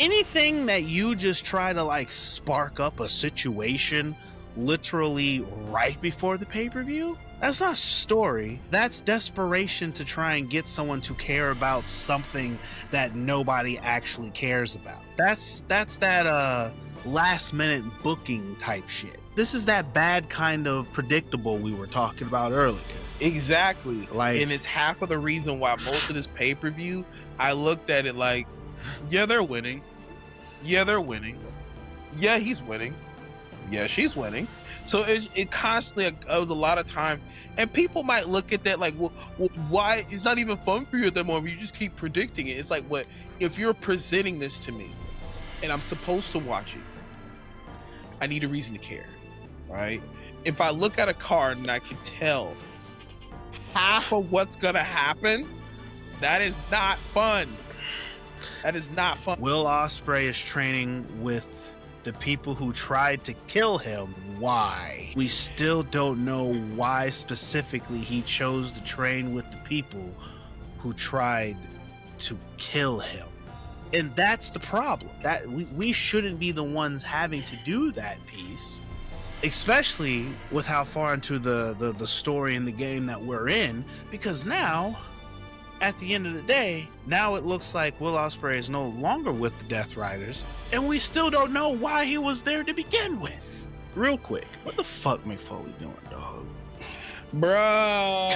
anything that you just try to like spark up a situation literally right before the pay-per-view, that's not story. That's desperation to try and get someone to care about something that nobody actually cares about. That's that last minute booking type shit. This is that bad kind of predictable we were talking about earlier. Exactly. Like, and it's half of the reason why most of this pay-per-view, I looked at it like, yeah, they're winning. Yeah, they're winning. Yeah, he's winning. Yeah, she's winning. So it constantly, it was a lot of times, and people might look at that like, well, why? It's not even fun for you at that moment. You just keep predicting it. It's like, what if you're presenting this to me, and I'm supposed to watch it? I need a reason to care, right? If I look at a card and I can tell half of what's gonna happen, that is not fun. That is not fun. Will Ospreay is training with the people who tried to kill him. Why? We still don't know why specifically he chose to train with the people who tried to kill him. And that's the problem. That we shouldn't be the ones having to do that piece, especially with how far into the story and the game that we're in, because now, at the end of the day, now it looks like Will Ospreay is no longer with the Death Riders, and we still don't know why he was there to begin with. Real quick, what the fuck Mick Foley doing, dog? Bro.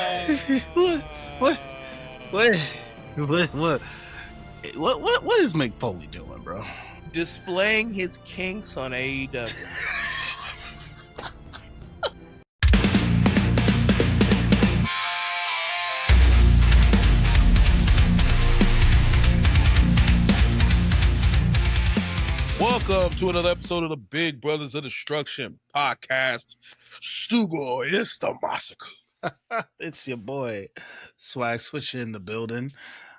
What is Mick Foley doing, bro? Displaying his kinks on AEW. Welcome to another episode of the Big Brothers of Destruction podcast. Sugo, it's the massacre. It's your boy, Swag Switcher in the building.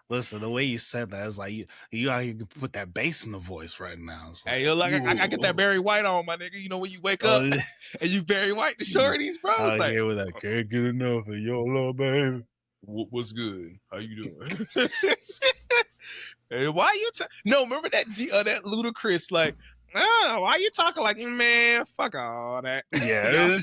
Listen, the way you said that is like you out here can put that bass in the voice right now. It's like, hey, yo, like I get that Barry White on, my nigga. You know when you wake up and you Barry White the shorties, bro. Out Like, here with that can't get enough of your love, baby. What's good? How you doing? Hey, why you no, remember that that Ludacris, like, oh, why you talking like, man, fuck all that. Yeah.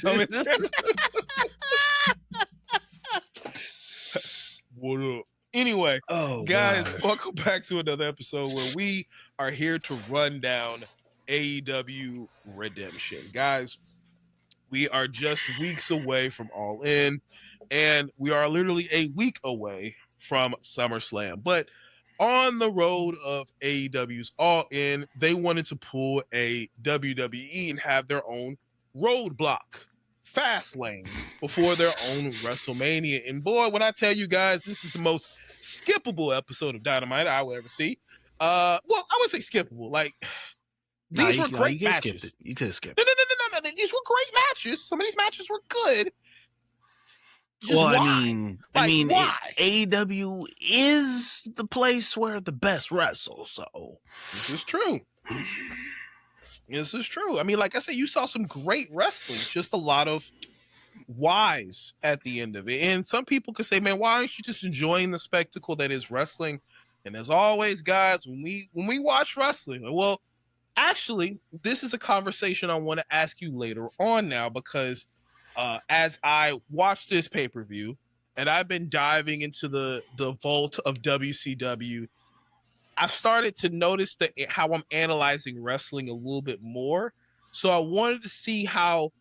What up? Anyway, guys, God. welcome back to another episode where we are here to run down AEW Redemption. Guys, we are just weeks away from All In, and we are literally a week away from SummerSlam. But on the road of AEW's All In, they wanted to pull a WWE and have their own roadblock, Fastlane, before their own WrestleMania. And boy, when I tell you guys, this is the most skippable episode of Dynamite I will ever see. Well, I would say skippable. Like, these were great matches. You could have skipped it. No. These were great matches. Some of these matches were good. Just well, why? I mean, why? AEW is the place where the best wrestle. So this is true. This is true. I mean, like I said, you saw some great wrestling. Just a lot of whys at the end of it. And some people could say, "Man, why aren't you just enjoying the spectacle that is wrestling?" And as always, guys, when we watch wrestling, well, actually, this is a conversation I want to ask you later on now because. As I watch this pay-per-view and I've been diving into the vault of WCW, I've started to notice how I'm analyzing wrestling a little bit more. So I wanted to see how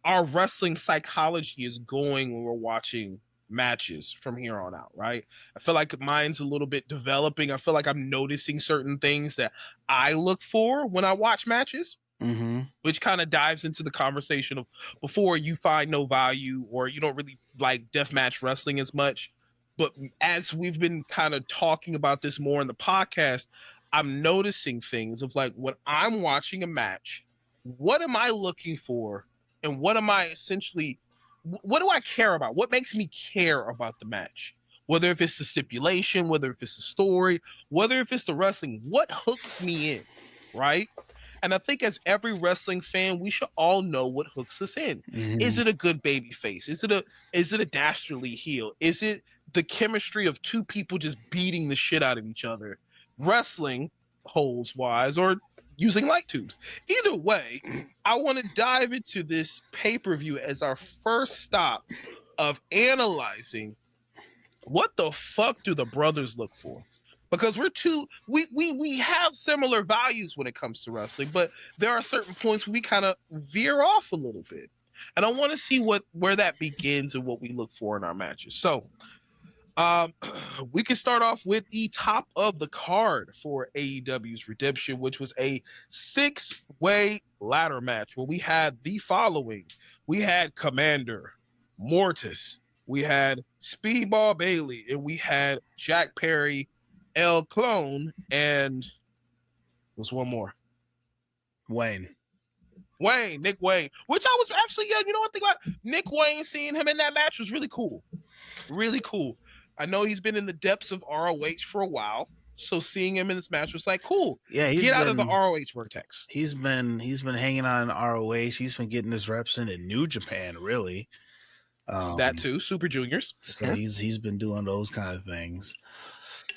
our wrestling psychology is going when we're watching matches from here on out, right? I feel like mine's a little bit developing. I feel like I'm noticing certain things that I look for when I watch matches. Mm-hmm. Which kind of dives into the conversation of before you find no value or you don't really like deathmatch wrestling as much. But as we've been kind of talking about this more in the podcast, I'm noticing things of like when I'm watching a match, what am I looking for? And what am I essentially, what do I care about? What makes me care about the match? Whether if it's the stipulation, whether if it's the story, whether if it's the wrestling, what hooks me in, right? And I think as every wrestling fan, we should all know what hooks us in. Mm-hmm. Is it a good baby face? Is it a dastardly heel? Is it the chemistry of two people just beating the shit out of each other? Wrestling holes wise or using light tubes. Either way, I want to dive into this pay-per-view as our first stop of analyzing what the fuck do the brothers look for? Because we have similar values when it comes to wrestling, but there are certain points we kind of veer off a little bit. And I want to see where that begins and what we look for in our matches. So we can start off with the top of the card for AEW's Redemption, which was a 6-way ladder match where we had the following. We had Commander, Mortis, we had Speedball Bailey, and we had Jack Perry, El Clone, and there's one more. Nick Wayne, which I was actually, you know what, think about Nick Wayne, seeing him in that match was really cool. Really cool. I know he's been in the depths of ROH for a while, so seeing him in this match was like, cool. Yeah, get out of the ROH vortex. He's been hanging on in ROH. He's been getting his reps in New Japan, really. That too, Super Juniors. So he's been doing those kind of things.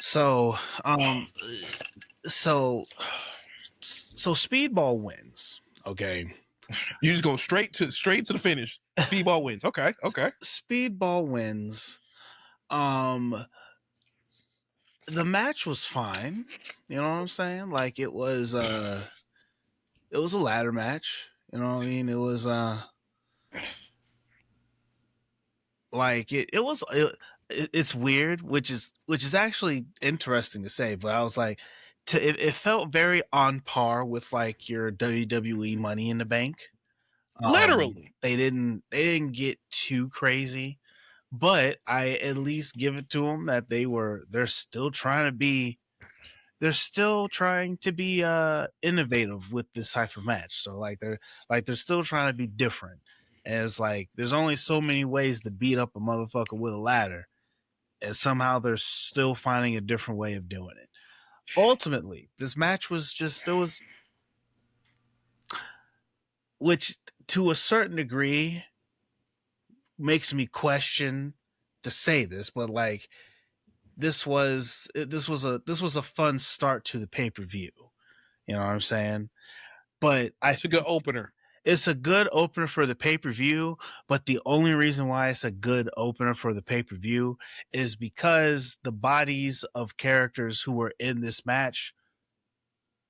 So Speedball wins. Okay, you just go straight to the finish. Speedball wins. Okay. Speedball wins. The match was fine. You know what I'm saying? Like it was a ladder match. You know what I mean? It was like it's weird, which is actually interesting to say, but I was like, it felt very on par with like your WWE Money in the Bank. Literally, they didn't get too crazy, but I at least give it to them that they're still trying to be innovative with this type of match. So they're still trying to be different. And it's like there's only so many ways to beat up a motherfucker with a ladder, and somehow they're still finding a different way of doing it. Ultimately, this match was which to a certain degree makes me question to say this, but like this was a fun start to the pay-per-view. You know what I'm saying? But it's a good opener. It's a good opener for the pay-per-view, but the only reason why it's a good opener for the pay-per-view is because the bodies of characters who were in this match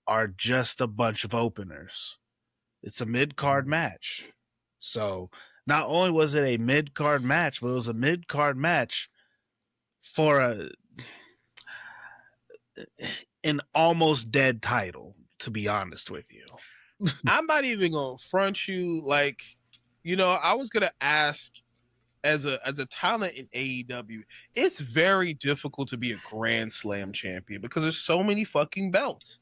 are just a bunch of openers. It's a mid-card match. So not only was it a mid-card match, but it was a mid-card match for an almost dead title, to be honest with you. I'm not even gonna front you. Like, you know, I was gonna ask, as a talent in AEW, it's very difficult to be a Grand Slam champion because there's so many fucking belts,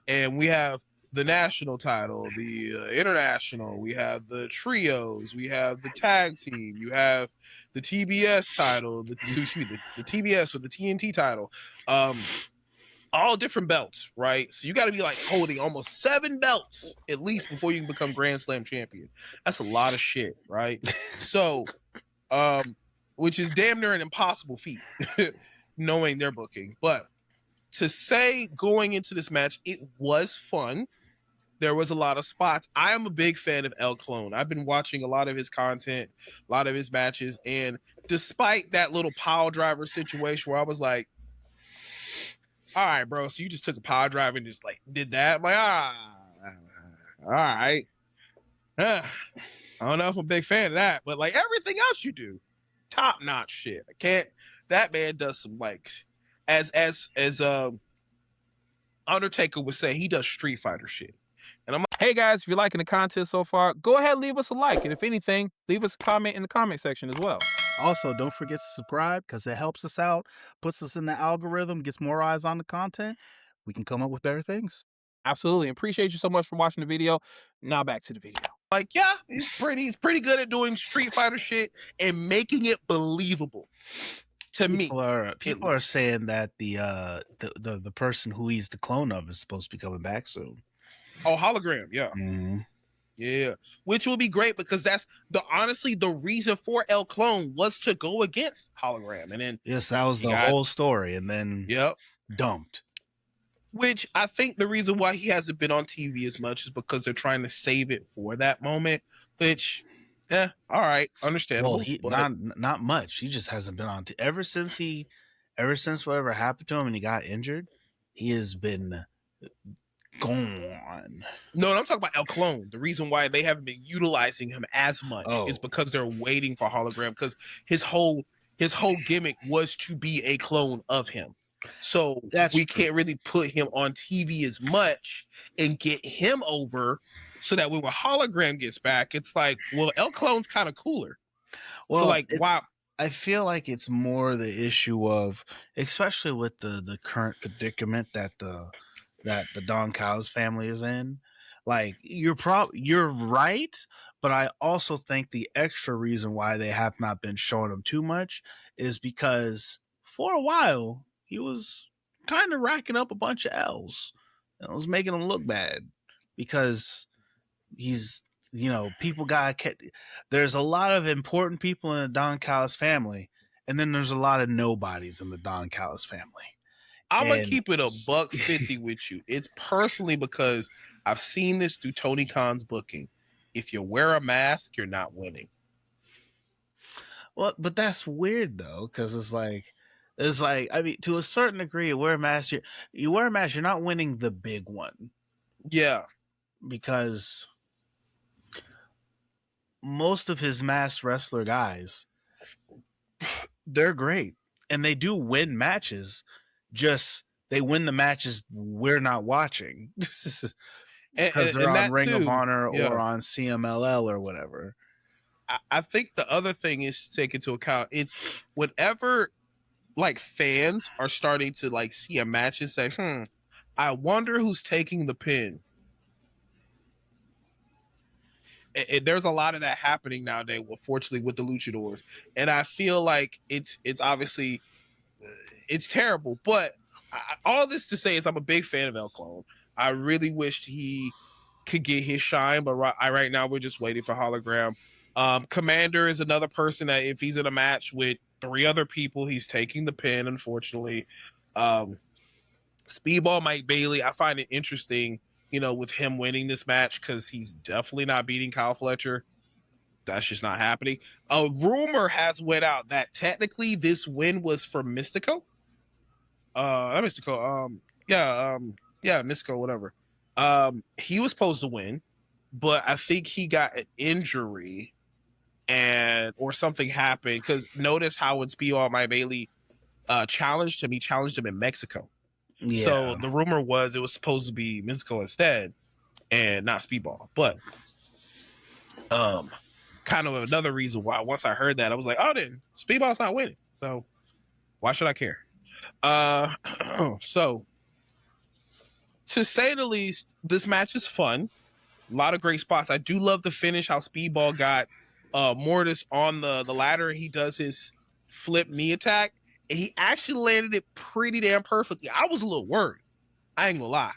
and we have the national title, the international, we have the trios, we have the tag team, you have the TBS title, the TBS or the TNT title. All different belts, right? So you got to be like holding almost 7 belts at least before you can become Grand Slam champion. That's a lot of shit, right? So, which is damn near an impossible feat, knowing their booking. But to say going into this match, it was fun. There was a lot of spots. I am a big fan of El Clone. I've been watching a lot of his content, a lot of his matches, and despite that little pile driver situation where I was like, all right, bro, so you just took a power drive and just like did that? I'm like, all right. I don't know if I'm a big fan of that, but like everything else you do, top notch shit. That man does some like, as Undertaker would say, he does Street Fighter shit. And I'm like, hey guys, if you're liking the content so far, go ahead and leave us a like. And if anything, leave us a comment in the comment section as well. Also, don't forget to subscribe because it helps us out, puts us in the algorithm, gets more eyes on the content. We can come up with better things. Absolutely. Appreciate you so much for watching the video. Now back to the video. Like, yeah, he's pretty good at doing Street Fighter shit and making it believable to me. People are saying that the person who he's the clone of is supposed to be coming back soon. Oh, hologram, yeah. Mm-hmm. Yeah, which will be great because that's honestly the reason for El Clone was to go against hologram, and then yes, that was the whole story, and then yep, dumped. Which I think the reason why he hasn't been on TV as much is because they're trying to save it for that moment. Which, all right, Well, understandable. he But not much. He just hasn't been on ever since whatever happened to him and he got injured. He has been gone. no, I'm talking about El Clone. The reason why they haven't been utilizing him as much is Oh. because they're waiting for hologram. Because his whole gimmick was to be a clone of him. So That's we true. can't really put him on TV as much and get him over so that when hologram gets back, it's like, well, El Clone's kind of cooler. Well, so like, wow. I feel like it's more the issue of, especially with the current predicament that the Don Callis family is in. Like you're right, but I also think the extra reason why they have not been showing him too much is because for a while he was kind of racking up a bunch of L's. It was making him look bad because he's people there's a lot of important people in the Don Callis family, and then there's a lot of nobodies in the Don Callis family. I'm gonna keep it $150 with you. It's personally because I've seen this through Tony Khan's booking. If you wear a mask, you're not winning. Well, but that's weird though, because it's like I mean, to a certain degree, you wear a mask, you're not winning the big one. Yeah, because most of his masked wrestler guys, they're great and they do win matches. Just they win the matches we're not watching because they're on Ring of Honor or on CMLL or whatever. I think the other thing is to take into account, it's whenever like fans are starting to like see a match and say, I wonder who's taking the pin. And there's a lot of that happening nowadays, fortunately, with the luchadors. And I feel like it's obviously it's terrible. But all this to say is I'm a big fan of El Clone. I really wished he could get his shine, but right now we're just waiting for hologram. Commander is another person that if he's in a match with 3 other people, he's taking the pin, unfortunately. Speedball Mike Bailey, I find it interesting, with him winning this match because he's definitely not beating Kyle Fletcher. That's just not happening. A rumor has went out that technically this win was for Mystico. Not Mystico. Mystico, whatever. He was supposed to win, but I think he got an injury or something happened. Because notice how when Speedball Mike Bailey challenged him, he challenged him in Mexico. Yeah. So the rumor was it was supposed to be Mystico instead and not Speedball. But kind of another reason why once I heard that, I was like, oh, then Speedball's not winning. So why should I care? So to say the least, this match is fun. A lot of great spots. I do love the finish, how Speedball got Mortis on the ladder and he does his flip knee attack. And he actually landed it pretty damn perfectly. I was a little worried. I ain't gonna lie.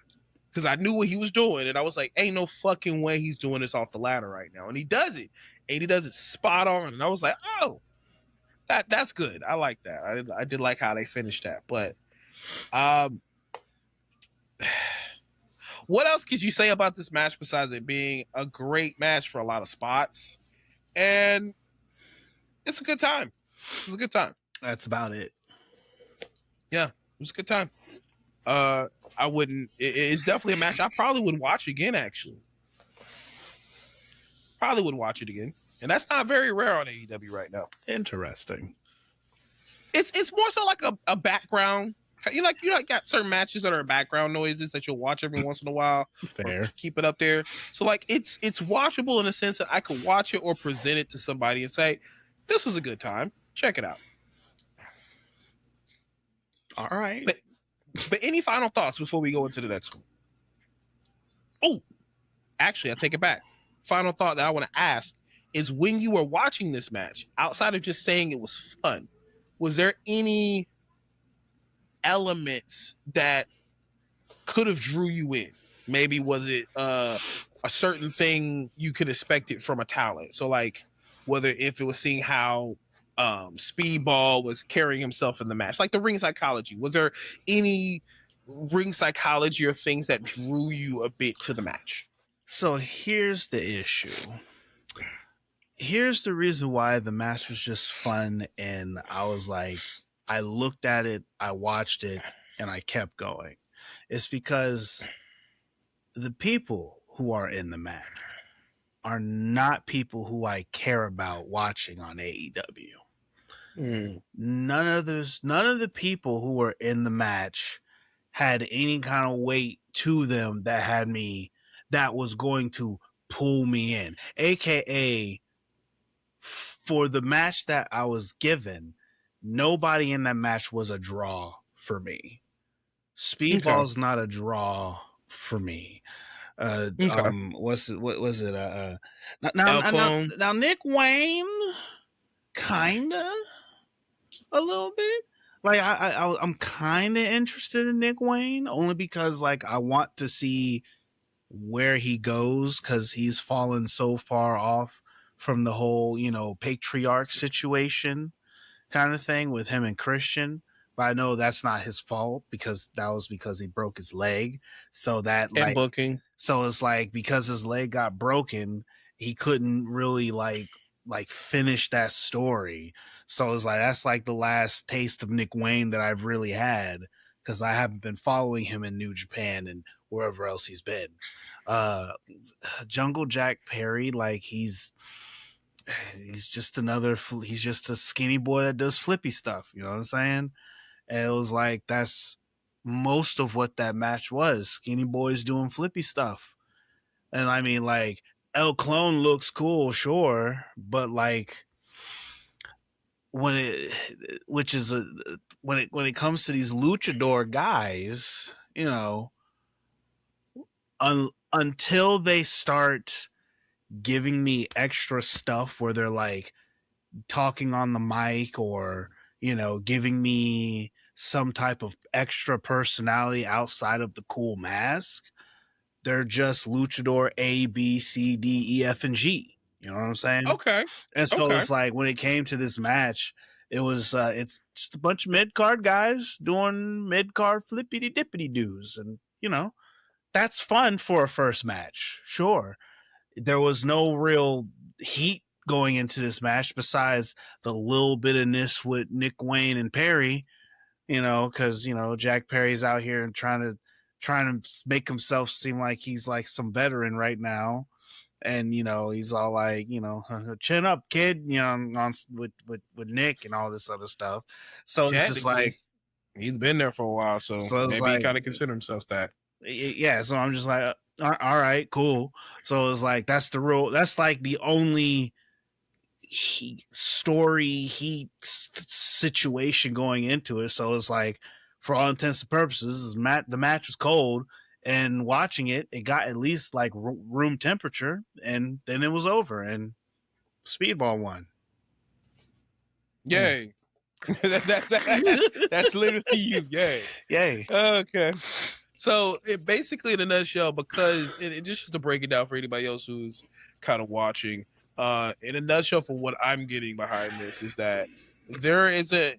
Because I knew what he was doing. And I was like, ain't no fucking way he's doing this off the ladder right now. And he does it. And he does it spot on. And I was like, oh, that's good. I like that. I did like how they finished that. But what else could you say about this match besides it being a great match for a lot of spots? And it's a good time. It was a good time. That's about it. Yeah, it was a good time. I wouldn't. It's definitely a match I probably would watch again. Actually, probably would watch it again, and that's not very rare on AEW right now. Interesting. It's more so like a background. You got certain matches that are background noises that you'll watch every once in a while. Fair. Keep it up there. So like it's watchable in the sense that I could watch it or present it to somebody and say, "This was a good time. Check it out." All right. But any final thoughts before we go into the next one? Oh, actually, I take it back. Final thought that I want to ask is when you were watching this match, outside of just saying it was fun, was there any elements that could have drew you in? Maybe was it a certain thing you could expect it from a talent? So like whether if it was seeing how Speedball was carrying himself in the match, like the ring psychology. Was there any ring psychology or things that drew you a bit to the match? So here's the issue. Here's the reason why the match was just fun, and I was like, I looked at it, I watched it, and I kept going. It's because the people who are in the match are not people who I care about watching on AEW. None of the people who were in the match had any kind of weight to them that was going to pull me in. AKA, for the match that I was given, nobody in that match was a draw for me. Speedball's not a draw for me. Okay. What was it? Now Nick Wayne, kinda, a little bit. Like I'm kind of interested in Nick Wayne, only because like I want to see where he goes, because he's fallen so far off from the whole, patriarch situation kind of thing with him and Christian. But I know that's not his fault, because that was because he broke his leg. So that And booking. So it's like, because his leg got broken, he couldn't really like finish that story. So it's like, that's like the last taste of Nick Wayne that I've really had, because I haven't been following him in New Japan and wherever else he's been. Jungle Jack Perry, like he's just a skinny boy that does flippy stuff. You know what I'm saying? And it was like, that's most of what that match was. Skinny boys doing flippy stuff. And I mean, like, El Clone looks cool, sure, but like, when it comes to these luchador guys, until they start giving me extra stuff where they're like talking on the mic, or giving me some type of extra personality outside of the cool mask, they're just luchador A, B, C, D, E, F, and G. You know what I'm saying? Okay. And so it's like, when it came to this match, it was it's just a bunch of mid-card guys doing mid-card flippity dippity doos, and that's fun for a first match. Sure. There was no real heat going into this match besides the little bit of ness with Nick Wayne and Perry, because Jack Perry's out here and trying to make himself seem like he's like some veteran right now, and he's all like, chin up, kid, with Nick and all this other stuff. So it's just like, he's been there for a while, so maybe like, he kind of consider himself that. Yeah, so I'm just like, all right, cool. So it's like, that's like the only situation going into it. So it's like, for all intents and purposes, the match was cold, and watching it got at least like room temperature, and then it was over, and Speedball won. Yay. That's literally you. Yay. Okay. So basically, in a nutshell, because just to break it down for anybody else who's kind of watching, in a nutshell, for what I'm getting behind this is that there isn't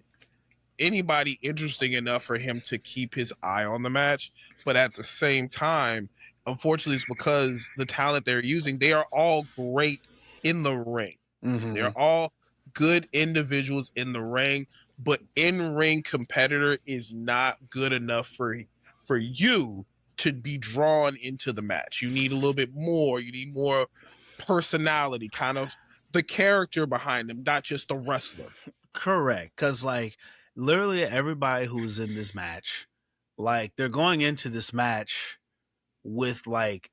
anybody interesting enough for him to keep his eye on the match. But at the same time, unfortunately, it's because the talent they're using, they are all great in the ring. Mm-hmm. They're all good individuals in the ring, but in-ring competitor is not good enough for you to be drawn into the match. You need a little bit more. You need more personality, kind of the character behind them, not just the wrestler. Correct. Because like, literally everybody who's in this match, like, they're going into this match with like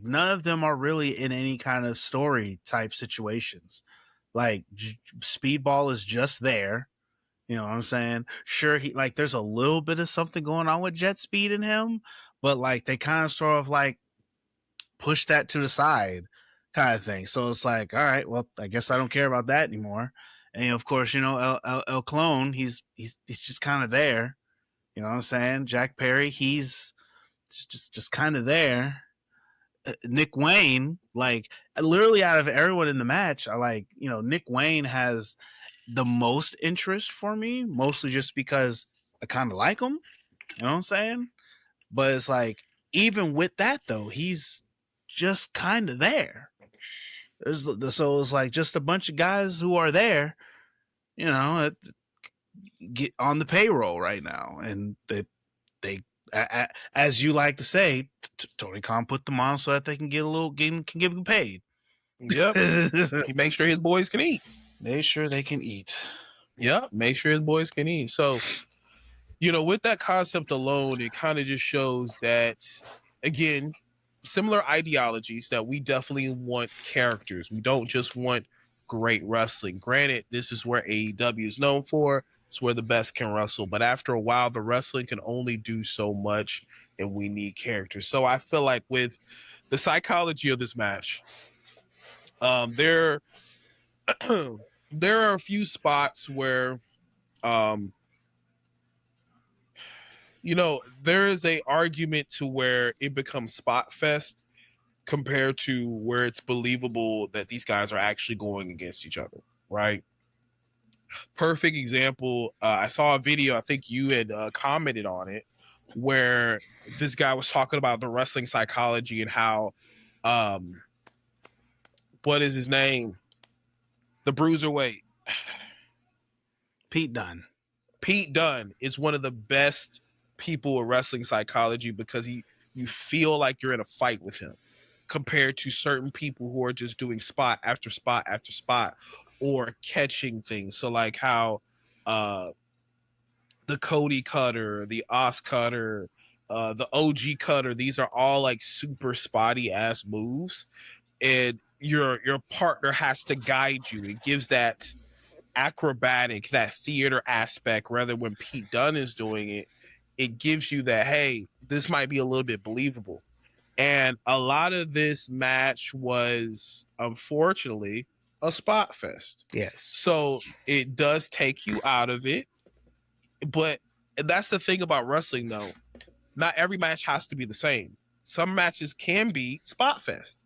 none of them are really in any kind of story type situations. Like, Speedball is just there. You know what I'm saying? Sure, there's a little bit of something going on with Jet Speed in him, but like, they kind of sort of like push that to the side kind of thing. So it's like, all right, well, I guess I don't care about that anymore. And of course, El Clone, he's just kind of there. You know what I'm saying? Jack Perry, he's just kind of there. Nick Wayne, like, literally out of everyone in the match, I like, Nick Wayne has the most interest for me, mostly just because I kind of like him. You know what I'm saying? But it's like, even with that though, he's just kind of there. So it's like just a bunch of guys who are there, you know, get on the payroll right now, and they as you like to say, Tony Khan put them on so that they can get a little can get them paid. Yep. He makes sure his boys can eat. Make sure they can eat. Yeah, make sure his boys can eat. So, with that concept alone, it kind of just shows that, again, similar ideologies, that we definitely want characters. We don't just want great wrestling. Granted, this is where AEW is known for. It's where the best can wrestle. But after a while, the wrestling can only do so much, and we need characters. So I feel like with the psychology of this match, there there are a few spots where there is a argument to where it becomes spot fest compared to where it's believable that these guys are actually going against each other, right? Perfect example. I saw a video, I think you had commented on it, where this guy was talking about the wrestling psychology and how, what is his name? The bruiserweight. Pete Dunne. Pete Dunne is one of the best people with wrestling psychology because you feel like you're in a fight with him compared to certain people who are just doing spot after spot after spot or catching things. So like how the Cody cutter, the Os cutter, the OG cutter, these are all like super spotty ass moves, and your partner has to guide you. It gives that acrobatic, that theater aspect, rather when Pete Dunne is doing it, it gives you that, hey, this might be a little bit believable. And a lot of this match was, unfortunately, a spot fest. Yes. So it does take you out of it. But that's the thing about wrestling, though. Not every match has to be the same. Some matches can be spot fest.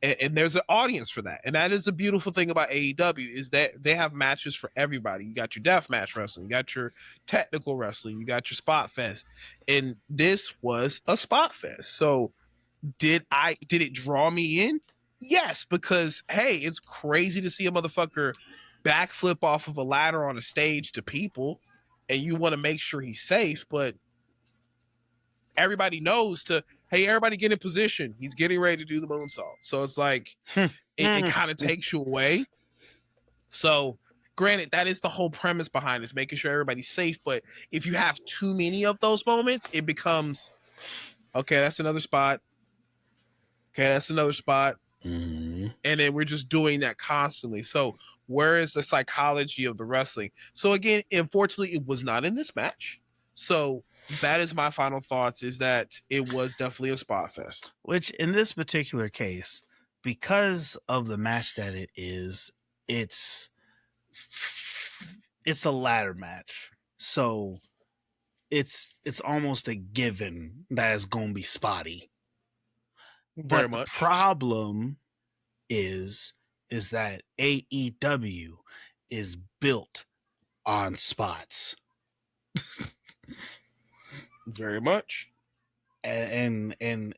And there's an audience for that. And that is the beautiful thing about AEW, is that they have matches for everybody. You got your deathmatch wrestling, you got your technical wrestling, you got your spot fest. And this was a spot fest. So did it draw me in? Yes, because hey, it's crazy to see a motherfucker backflip off of a ladder on a stage to people, and you want to make sure he's safe, but everybody knows hey, everybody get in position. He's getting ready to do the moonsault. So it's like, it kind of takes you away. So granted, that is the whole premise behind this, making sure everybody's safe. But if you have too many of those moments, it becomes, okay, that's another spot. Okay, that's another spot. Mm-hmm. And then we're just doing that constantly. So where is the psychology of the wrestling? So again, unfortunately, it was not in this match. So that is my final thoughts, is that it was definitely a spot fest. Which in this particular case, because of the match that it is, it's a ladder match. So it's almost a given that it's going to be spotty. Very but much. The problem is that AEW is built on spots. Very much. And that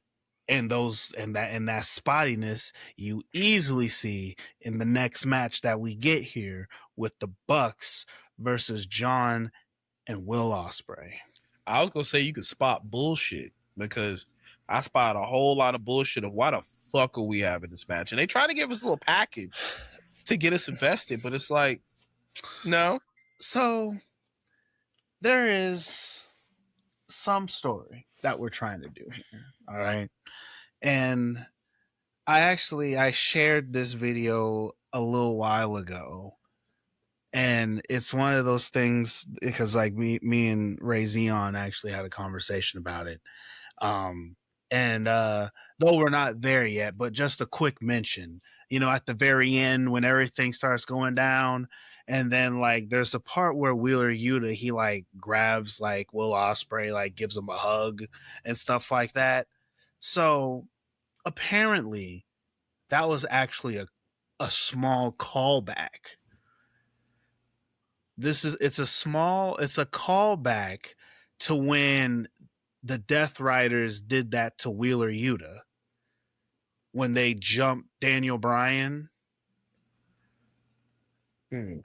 spottiness you easily see in the next match that we get here with the Bucks versus John and Will Ospreay. I was gonna say you could spot bullshit, because I spot a whole lot of bullshit of why the fuck are we having this match, and they try to give us a little package to get us invested, but it's like, no. So there is some story that we're trying to do here. All right. And I shared this video a little while ago, and it's one of those things because like me and Ray Zion actually had a conversation about it. And though we're not there yet, but just a quick mention, at the very end when everything starts going down, and then like there's a part where Wheeler Yuta, he like grabs like Will Ospreay, like gives him a hug and stuff like that. So apparently that was actually a small callback. It's a callback to when the Death Riders did that to Wheeler Yuta when they jumped Daniel Bryan.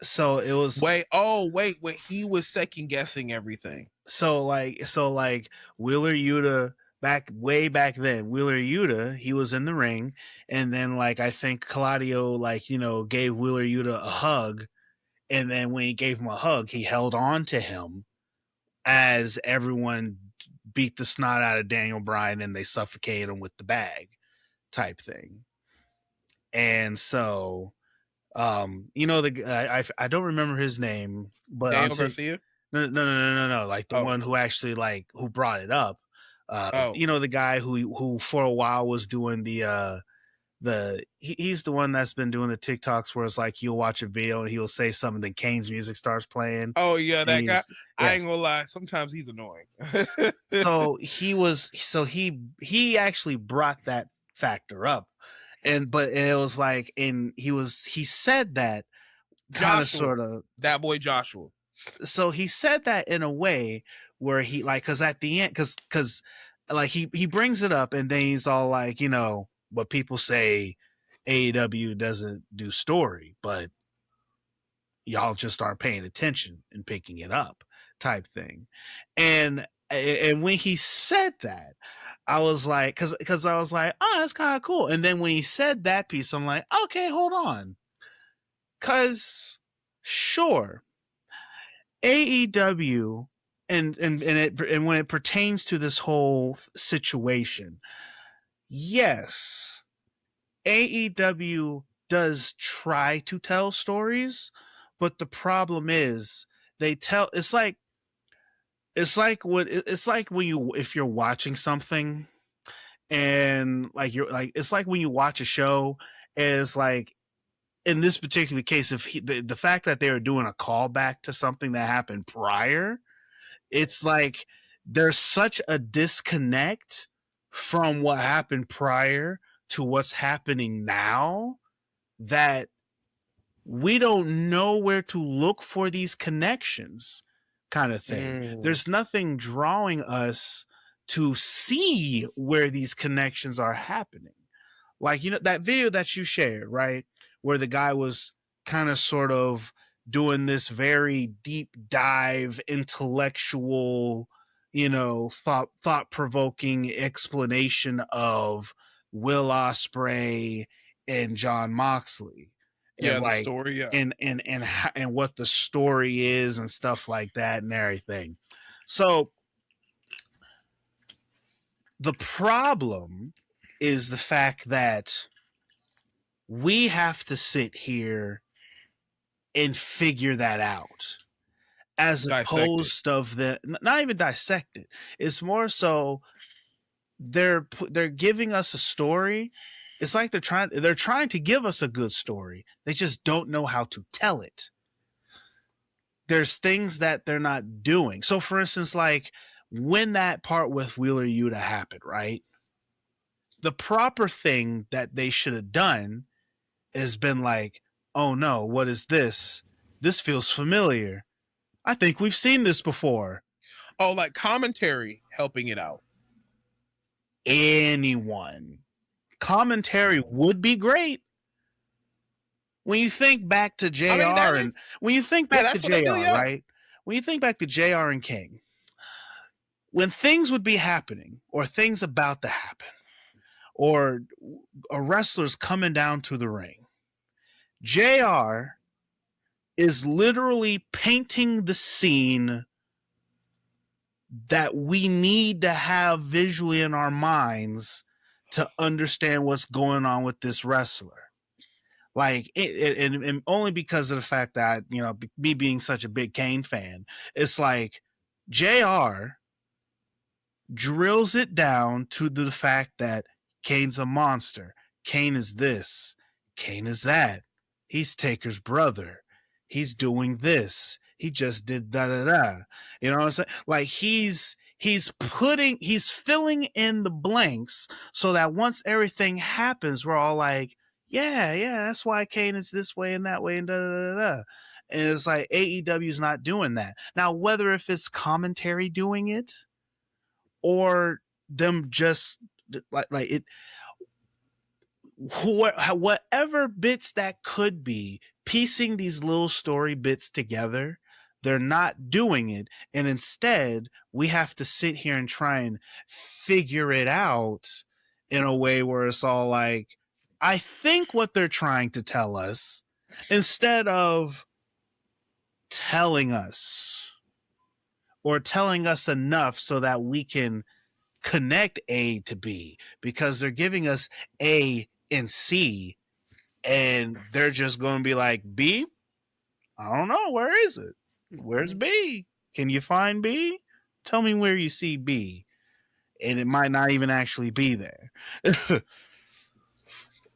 So it was wait, when he was second guessing everything. so like Wheeler Yuta way back then, Wheeler Yuta, he was in the ring, and then like I think Claudio gave Wheeler Yuta a hug, and then when he gave him a hug, he held on to him as everyone beat the snot out of Daniel Bryan and they suffocated him with the bag type thing. And so I don't remember his name, but Daniel Garcia. No. Like the one who actually who brought it up. The guy who for a while was doing he's the one that's been doing the TikToks where it's like you'll watch a video and he'll say something, then Kane's music starts playing. Oh yeah, that guy. Yeah. I ain't gonna lie, sometimes he's annoying. So he actually brought that factor up. But it was like, he said that kind of sort of that boy Joshua. So he said that in a way where he cause at the end, cause he brings it up and then he's all like, but people say AEW doesn't do story, but y'all just aren't paying attention and picking it up type thing. And when he said that, I was like, cause I was like, oh, that's kind of cool. And then when he said that piece, I'm like, okay, hold on. Cause sure, AEW and when it pertains to this whole situation, yes, AEW does try to tell stories, but the problem is it's like if you're watching something and it's like when you watch a show, is like in this particular case, if the fact that they were doing a callback to something that happened prior, it's like there's such a disconnect from what happened prior to what's happening now that we don't know where to look for these connections, kind of thing. There's nothing drawing us to see where these connections are happening. Like, that video that you shared, right? Where the guy was kind of sort of doing this very deep dive, intellectual, thought-provoking explanation of Will Ospreay and John Moxley. Yeah, and the story, yeah. And what the story is and stuff like that and everything. So the problem is the fact that we have to sit here and figure that out, as opposed of not even dissect it. It's more so they're giving us a story. It's like they're trying to give us a good story. They just don't know how to tell it. There's things that they're not doing. So for instance, like when that part with Wheeler Yuta happened, right? The proper thing that they should have done has been like, oh no, what is this? This feels familiar. I think we've seen this before. Oh, like commentary helping it out. Anyone. Commentary would be great. When you think back to JR right? When you think back to JR and King, when things would be happening or things about to happen or a wrestler's coming down to the ring, JR is literally painting the scene that we need to have visually in our minds to understand what's going on with this wrestler. Like, and only because of the fact that, me being such a big Kane fan, it's like JR drills it down to the fact that Kane's a monster. Kane is this. Kane is that. He's Taker's brother. He's doing this. He just did da-da-da. You know what I'm saying? Like, he's filling in the blanks so that once everything happens, we're all like, yeah, that's why Kane is this way and that way and da-da-da-da. And it's like AEW's not doing that. Now, whether if it's commentary doing it or them just like it, whatever bits that could be, piecing these little story bits together. They're not doing it, and instead we have to sit here and try and figure it out in a way where it's all like, I think what they're trying to tell us, instead of telling us, or telling us enough so that we can connect A to B, because they're giving us A and C, and they're just going to be like, B? I don't know. Where is it? Where's B? Can you find B? Tell me where you see B. And it might not even actually be there.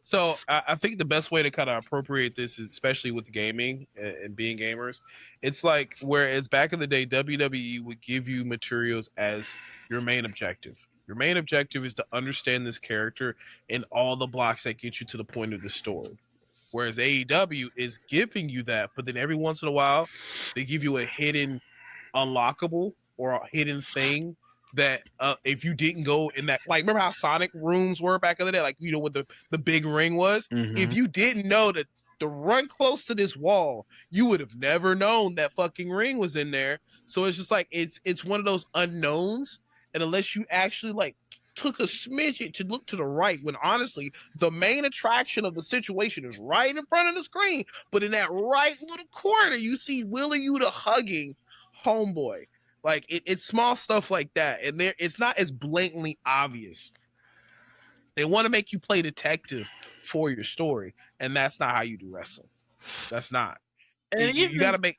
So I think the best way to kind of appropriate this, especially with gaming and being gamers, it's like whereas back in the day, WWE would give you materials as your main objective. Your main objective is to understand this character and all the blocks that get you to the point of the story. Whereas AEW is giving you that, but then every once in a while, they give you a hidden unlockable or a hidden thing that if you didn't go in that, like, remember how Sonic rooms were back in the day, like, you know what the big ring was. If you didn't know that to run close to this wall, you would have never known that fucking ring was in there. So it's just like it's one of those unknowns, and unless you actually like took a smidge to look to the right, when honestly the main attraction of the situation is right in front of the screen, but in that right little corner you see Willie Yuta hugging homeboy. Like it's small stuff like that, and it's not as blatantly obvious. They want to make you play detective for your story, and that's not how you do wrestling. That's not. And you got to make.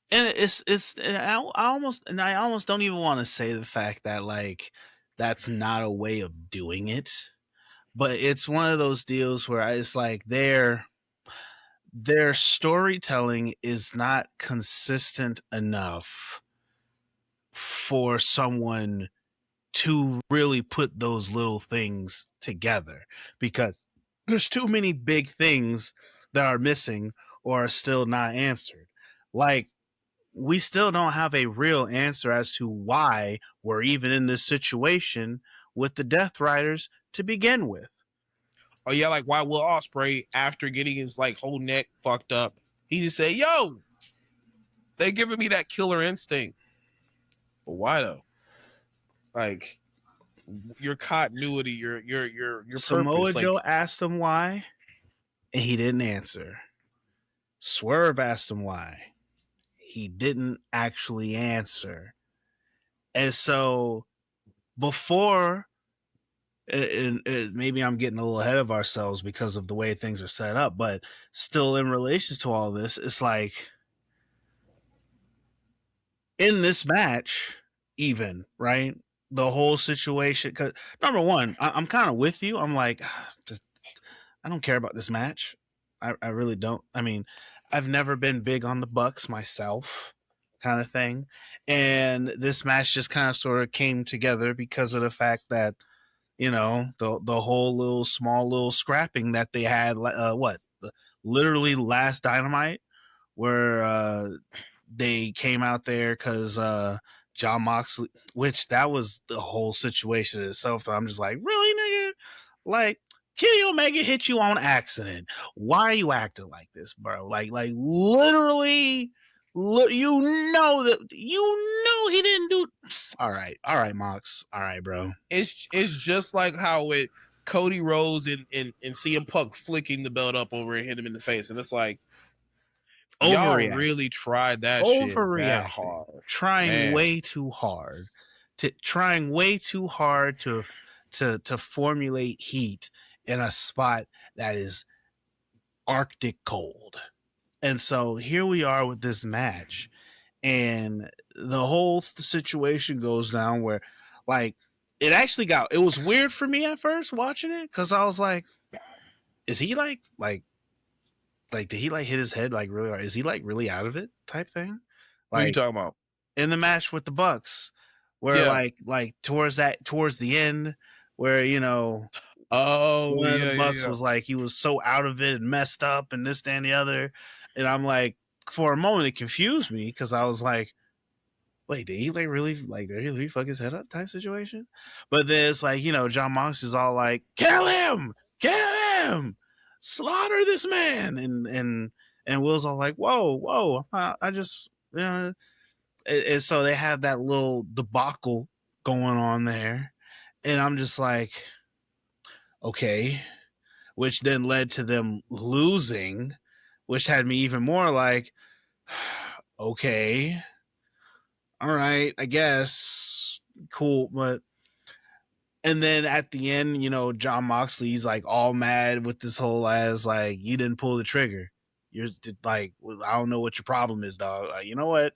And I almost don't even want to say the fact that like that's not a way of doing it, but it's one of those deals where it's like their storytelling is not consistent enough for someone to really put those little things together, because there's too many big things that are missing or are still not answered. Like, we still don't have a real answer as to why we're even in this situation with the Death Riders to begin with. Oh yeah, like why Will Ospreay, after getting his like whole neck fucked up, he just say, "Yo, they giving me that killer instinct." But why though? Like your continuity, your Samoa purpose. Joe like, asked him why, and he didn't answer. Swerve asked him why. He didn't actually answer. And so before, and maybe I'm getting a little ahead of ourselves because of the way things are set up, but still in relation to all this, it's like in this match, even, right? The whole situation, because number one, I'm kind of with you. I'm like, I don't care about this match. I really don't. I mean, I've never been big on the Bucks myself, kind of thing. And this match just kind of sort of came together because of the fact that, you know, the whole little scrapping that they had, literally last Dynamite, where they came out there because John Moxley, which that was the whole situation itself. So I'm just like, really, nigga? Like, Kenny Omega hit you on accident. Why are you acting like this, bro? Like literally, you know he didn't do. All right, Mox. All right, bro. It's just like how it Cody Rhodes and CM Punk flicking the belt up over and hit him in the face, and it's like, y'all really tried that shit that hard, trying way too hard to formulate heat in a spot that is Arctic cold. And so here we are with this match, and the whole situation goes down where, like, it was weird for me at first watching it, because I was like, is he like did he like hit his head like really hard? Is he like really out of it type thing? Like, what are you talking about? In the match with the Bucks, where like towards the end, where, you know, one of the Bucks was like, he was so out of it and messed up and this, that, and the other. And I'm like, for a moment, it confused me, because I was like, wait, did he really fuck his head up type situation? But then it's like, John Moxley's all like, kill him, slaughter this man, and Will's all like, whoa, I just, and so they have that little debacle going on there, and I'm just like, okay, which then led to them losing, which had me even more like, okay, all right, I guess, cool, but. And then at the end, John Moxley's like all mad with this whole ass, like, you didn't pull the trigger. You're like, well, I don't know what your problem is, dog. You know what?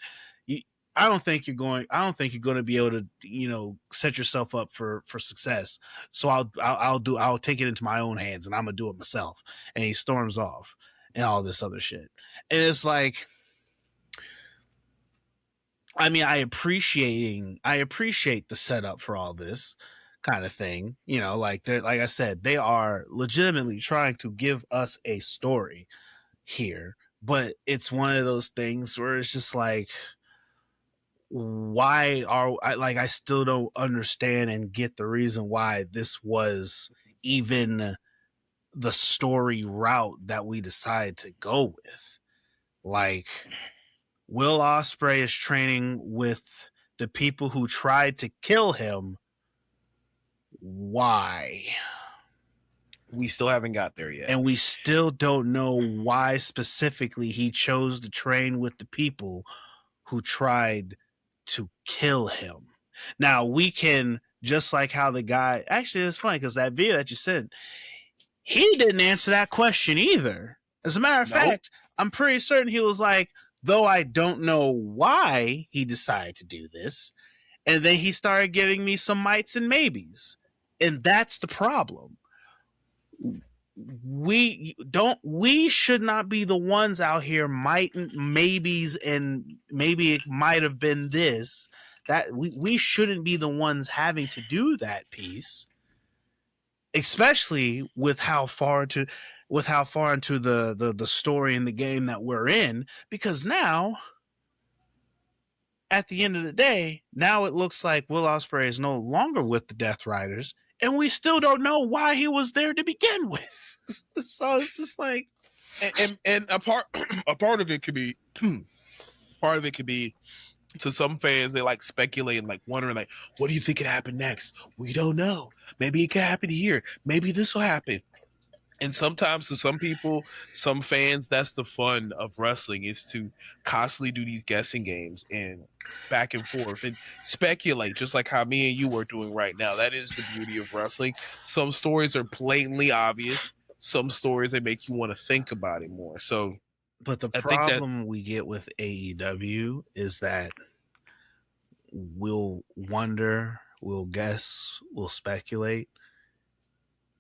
I don't think you're going to be able to, set yourself up for success. So I'll take it into my own hands and I'm going to do it myself. And he storms off and all this other shit. And it's like, I mean, I appreciate the setup for all this kind of thing. Like I said, they are legitimately trying to give us a story here, but it's one of those things where it's just like, I still don't understand and get the reason why this was even the story route that we decided to go with. Like, Will Ospreay is training with the people who tried to kill him. Why? We still haven't got there yet. And we still don't know why specifically he chose to train with the people who tried to kill him. Now, we can, just like how the guy, actually, it's funny because that video that you sent, he didn't answer that question either. As a matter of fact, I'm pretty certain he was like, though I don't know why he decided to do this. And then he started giving me some mights and maybes. And that's the problem. We should not be the ones out here maybes and maybe it might have been this. That we shouldn't be the ones having to do that piece. Especially with how far into the story in the game that we're in, because now at the end of the day, now it looks like Will Ospreay is no longer with the Death Riders, and we still don't know why he was there to begin with. So it's just like, and a part of it could be to some fans, they like speculating, like wondering, like, what do you think could happen next? We don't know. Maybe it could happen here. Maybe this will happen. And sometimes to some people, some fans, that's the fun of wrestling, is to constantly do these guessing games and back and forth and speculate, just like how me and you are doing right now. That is the beauty of wrestling. Some stories are blatantly obvious. Some stories, they make you want to think about it more. So, but the problem we get with AEW is that we'll wonder, we'll guess, we'll speculate,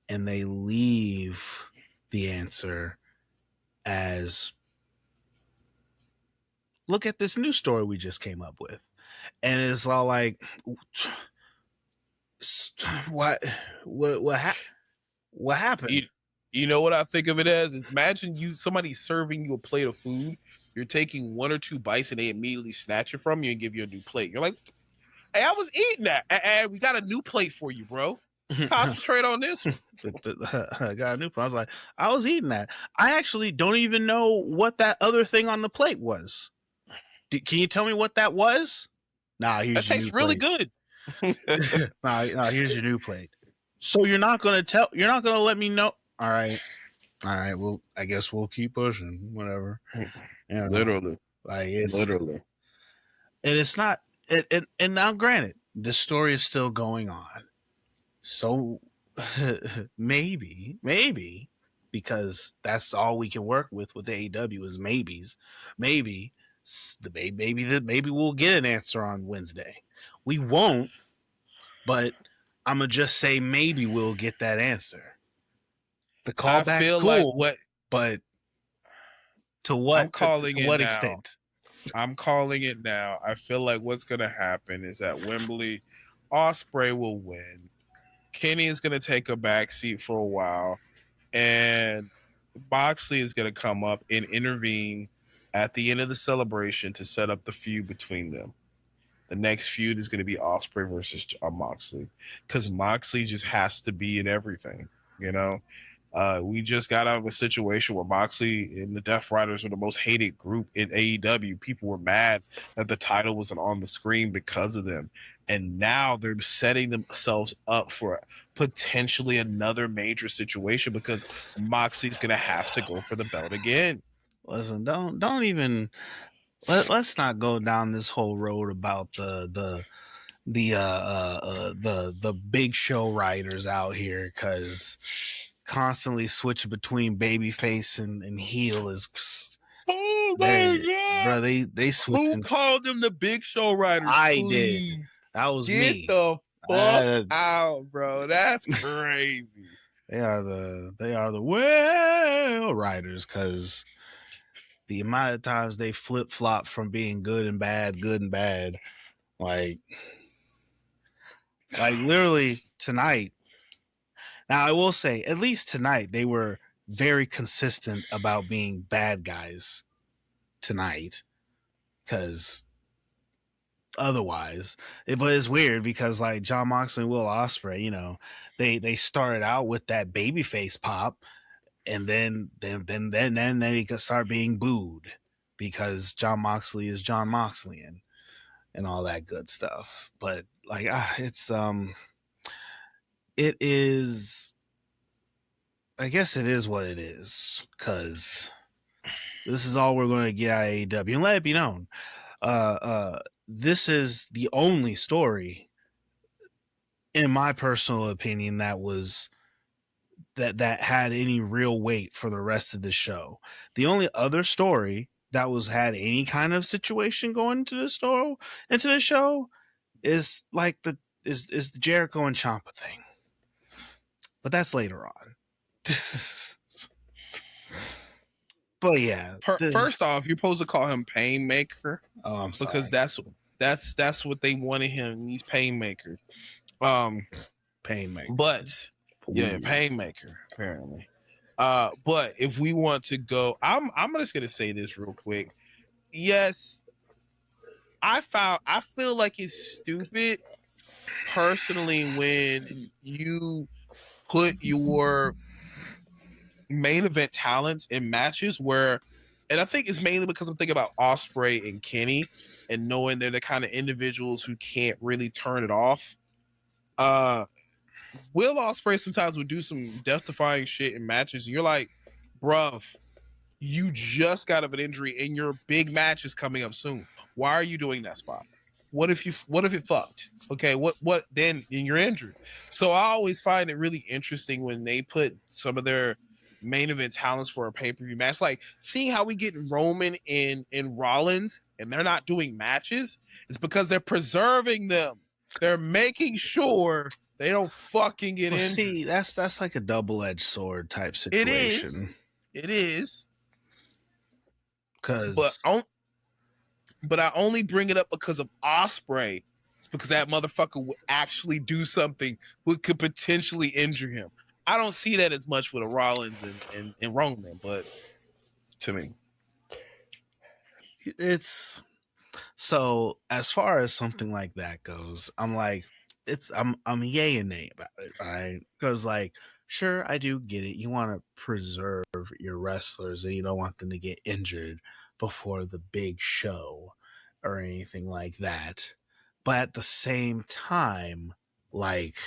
and they leave the answer as, look at this new story we just came up with. And it's all like, what happened? You know what I think of it as? Is imagine somebody serving you a plate of food. You're taking one or two bites and they immediately snatch it from you and give you a new plate. You're like, hey, I was eating that. Hey, we got a new plate for you, bro. Concentrate on this one. I got a new plate. I was like, I was eating that. I actually don't even know what that other thing on the plate was. Can you tell me what that was? Nah, here's that tastes really good. nah, here's your new plate. So you're not gonna let me know. All right. Well, I guess we'll keep pushing. Whatever. Literally. Like, it's literally. And it's not. And now, granted, the story is still going on. So maybe, because that's all we can work with AEW is maybes. Maybe we'll get an answer on Wednesday. We won't, but I'm gonna just say maybe we'll get that answer. The callback, cool, like but to what? I'm calling to what extent? I'm calling it now. I feel like what's gonna happen is at Wembley, Ospreay will win. Kenny is gonna take a backseat for a while, and Moxley is gonna come up and intervene at the end of the celebration to set up the feud between them. the next feud is going to be Ospreay versus Moxley, because Moxley just has to be in everything. You know, we just got out of a situation where Moxley and the Death Riders were the most hated group in AEW. People were mad that the title wasn't on the screen because of them. And now they're setting themselves up for potentially another major situation because Moxley's going to have to go for the belt again. Listen, don't even let's not go down this whole road about the big show writers out here, because constantly switching between babyface and heel is oh my god, bro. They switching. Who called them the Big Show writers? I Please. did. That was Get me. The fuck out, bro. That's crazy. They are the well writers, because the amount of times they flip flop from being good and bad, like literally tonight. Now, I will say, at least tonight, they were very consistent about being bad guys tonight, because otherwise, but it's weird because like Jon Moxley and Will Ospreay, you know, they started out with that babyface pop, and then he could start being booed because Jon Moxley is Jon Moxley and all that good stuff. But like, it is, I guess it is what it is, because this is all we're going to get out of AEW. And let it be known, this is the only story, in my personal opinion, that had any real weight for the rest of the show. The only other story that had any kind of situation going into the show is like the Jericho and Ciampa thing. But that's later on. But yeah. First off, you're supposed to call him Painmaker. Oh, I'm sorry. Because that's what they wanted him. He's Painmaker. Painmaker. But yeah, Painmaker, apparently. But if we want to go, I'm just gonna say this real quick. Yes, I feel like it's stupid personally when you put your main event talents in matches where, and I think it's mainly because I'm thinking about Ospreay and Kenny and knowing they're the kind of individuals who can't really turn it off. Will Ospreay sometimes would do some death-defying shit in matches, and you're like, bruv, you just got of an injury and your big match is coming up soon. Why are you doing that spot? What if it fucked? Okay, what then you're injured? So I always find it really interesting when they put some of their main event talents for a pay-per-view match. Like seeing how we get Roman and Rollins and they're not doing matches is because they're preserving them. They're making sure they don't fucking get injured. See, that's like a double-edged sword type situation. It is. Because but I only bring it up because of Ospreay. It's because that motherfucker would actually do something that could potentially injure him. I don't see that as much with a Rollins and Roman, but to me, it's so as far as something like that goes, I'm like, I'm yay and nay about it, right? Because like, sure, I do get it. You want to preserve your wrestlers and you don't want them to get injured before the big show or anything like that. But at the same time, like,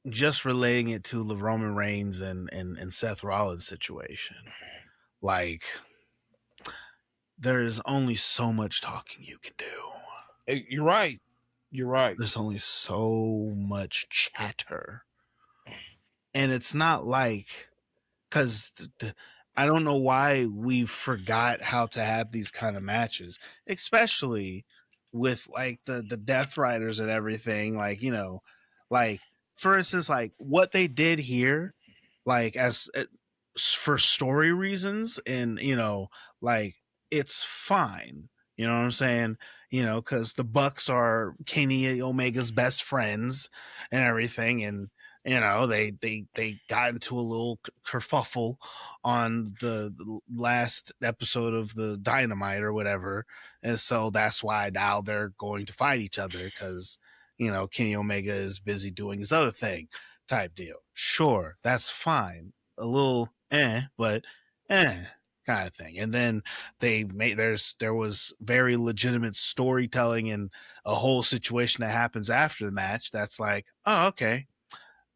just relating it to the Roman Reigns and Seth Rollins situation, like, there's only so much talking you can do. You're right. There's only so much chatter. And it's not like, because I don't know why we forgot how to have these kind of matches, especially with like the Death Riders and everything. Like, you know, like, for instance, like what they did here, like as for story reasons, and, you know, like, it's fine. You know what I'm saying? You know, because the Bucks are Kenny Omega's best friends and everything, and You know, they got into a little kerfuffle on the last episode of the Dynamite or whatever, and so that's why now they're going to fight each other because you know Kenny Omega is busy doing his other thing, type deal. Sure, that's fine. A little but kind of thing. And then there was very legitimate storytelling and a whole situation that happens after the match that's like, oh, okay,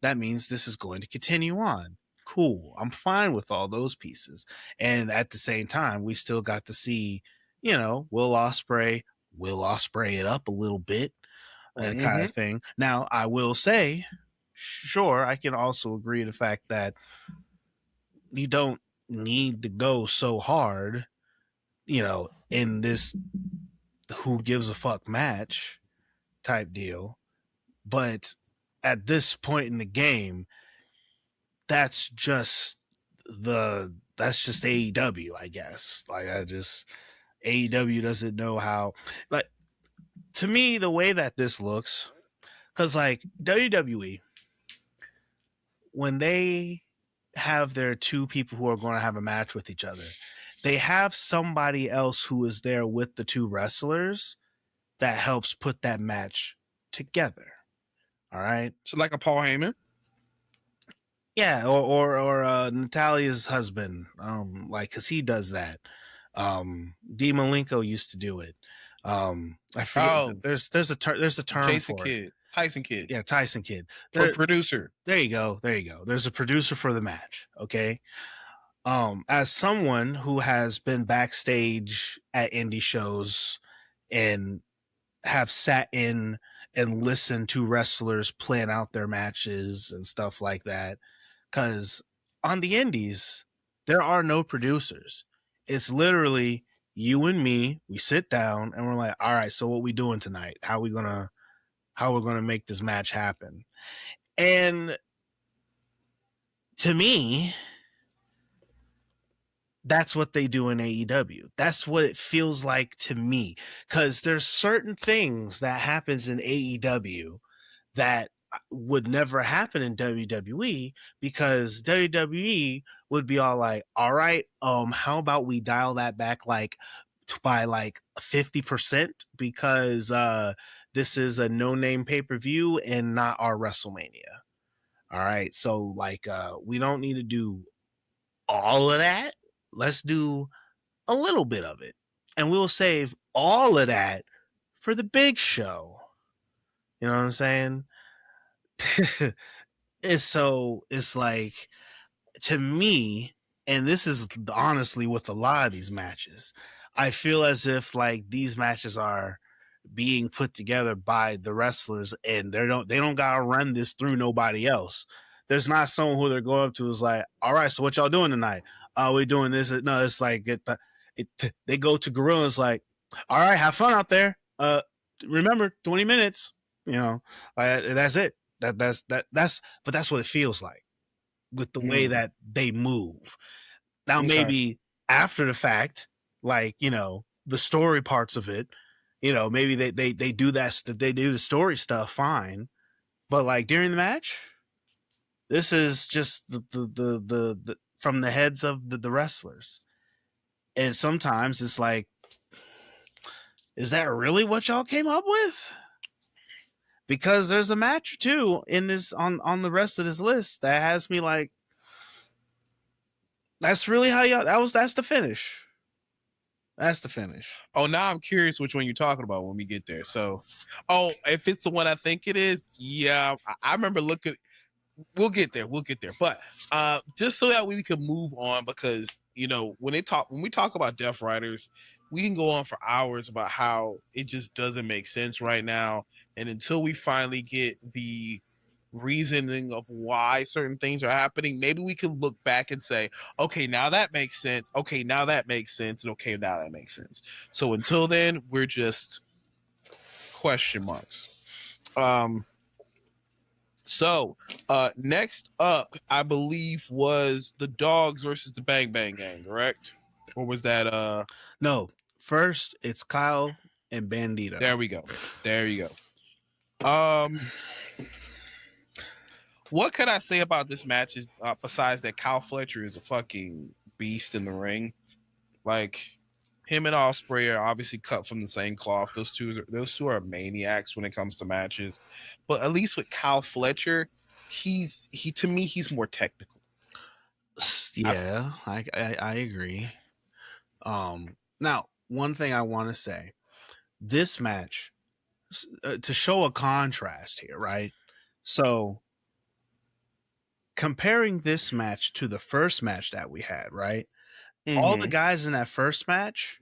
that means this is going to continue on. Cool. I'm fine with all those pieces. And at the same time, we still got to see, you know, Will Ospreay it up a little bit, and kind of thing. Now, I will say, sure, I can also agree to the fact that you don't need to go so hard, you know, in this who gives a fuck match type deal. But at this point in the game, that's just AEW, I guess. Like AEW doesn't know how, like, to me, the way that this looks, because like WWE, when they have their two people who are going to have a match with each other, they have somebody else who is there with the two wrestlers that helps put that match together. All right. So like a Paul Heyman. Yeah, or Natalia's husband, like, cause he does that. D. Malenko used to do it. I forget. Oh, there's a term Jason for Kidd, it. Tyson Kidd. Yeah, Tyson Kidd. Producer. There you go. There's a producer for the match. Okay. As someone who has been backstage at indie shows and have sat in and listened to wrestlers plan out their matches and stuff like that, because on the indies, there are no producers. It's literally you and me. We sit down and we're like, all right, so what we doing tonight? How we're gonna make this match happen? And to me, that's what they do in AEW. That's what it feels like to me. Because there's certain things that happens in AEW that would never happen in WWE, because WWE would be all like, all right, how about we dial that back like by like 50% because this is a no-name pay-per-view and not our WrestleMania. All right, so like we don't need to do all of that. Let's do a little bit of it, and we'll save all of that for the big show. You know what I'm saying? It's like, to me, and this is honestly with a lot of these matches, I feel as if like these matches are being put together by the wrestlers and they don't gotta run this through nobody else. There's not someone who they're going up to is like, all right, so what y'all doing tonight? We're doing this. No, it's like they go to Gorilla's like, all right, have fun out there. Remember 20 minutes. You know, that's it. That's but that's what it feels like with the way that they move. Now, maybe after the fact, like, you know, the story parts of it, you know, maybe they do they do the story stuff fine, but like during the match, this is just the from the heads of the wrestlers. And sometimes it's like, is that really what y'all came up with? Because there's a match or two in this on the rest of this list that has me like, that's really how y'all that's the finish. That's the finish. Oh, now I'm curious which one you're talking about when we get there. So, if it's the one I think it is, yeah, I remember looking. We'll get there. But just so that we can move on, because you know when we talk about Death Riders, we can go on for hours about how it just doesn't make sense right now, and until we finally get the reasoning of why certain things are happening, maybe we can look back and say, okay, now that makes sense. Okay, now that makes sense. And okay, now that makes sense. So until then, we're just question marks. So next up, I believe, was the Dogs versus the Bang Bang Gang, correct? Or was that No, first it's Kyle and Bandito. There we go. What could I say about this match is besides that Kyle Fletcher is a fucking beast in the ring. Like him and Ospreay are obviously cut from the same cloth. Those two are maniacs when it comes to matches. But at least with Kyle Fletcher, he to me he's more technical. Yeah, I agree. Now one thing I want to say, this match, to show a contrast here, right? So comparing this match to the first match that we had, right? All the guys in that first match,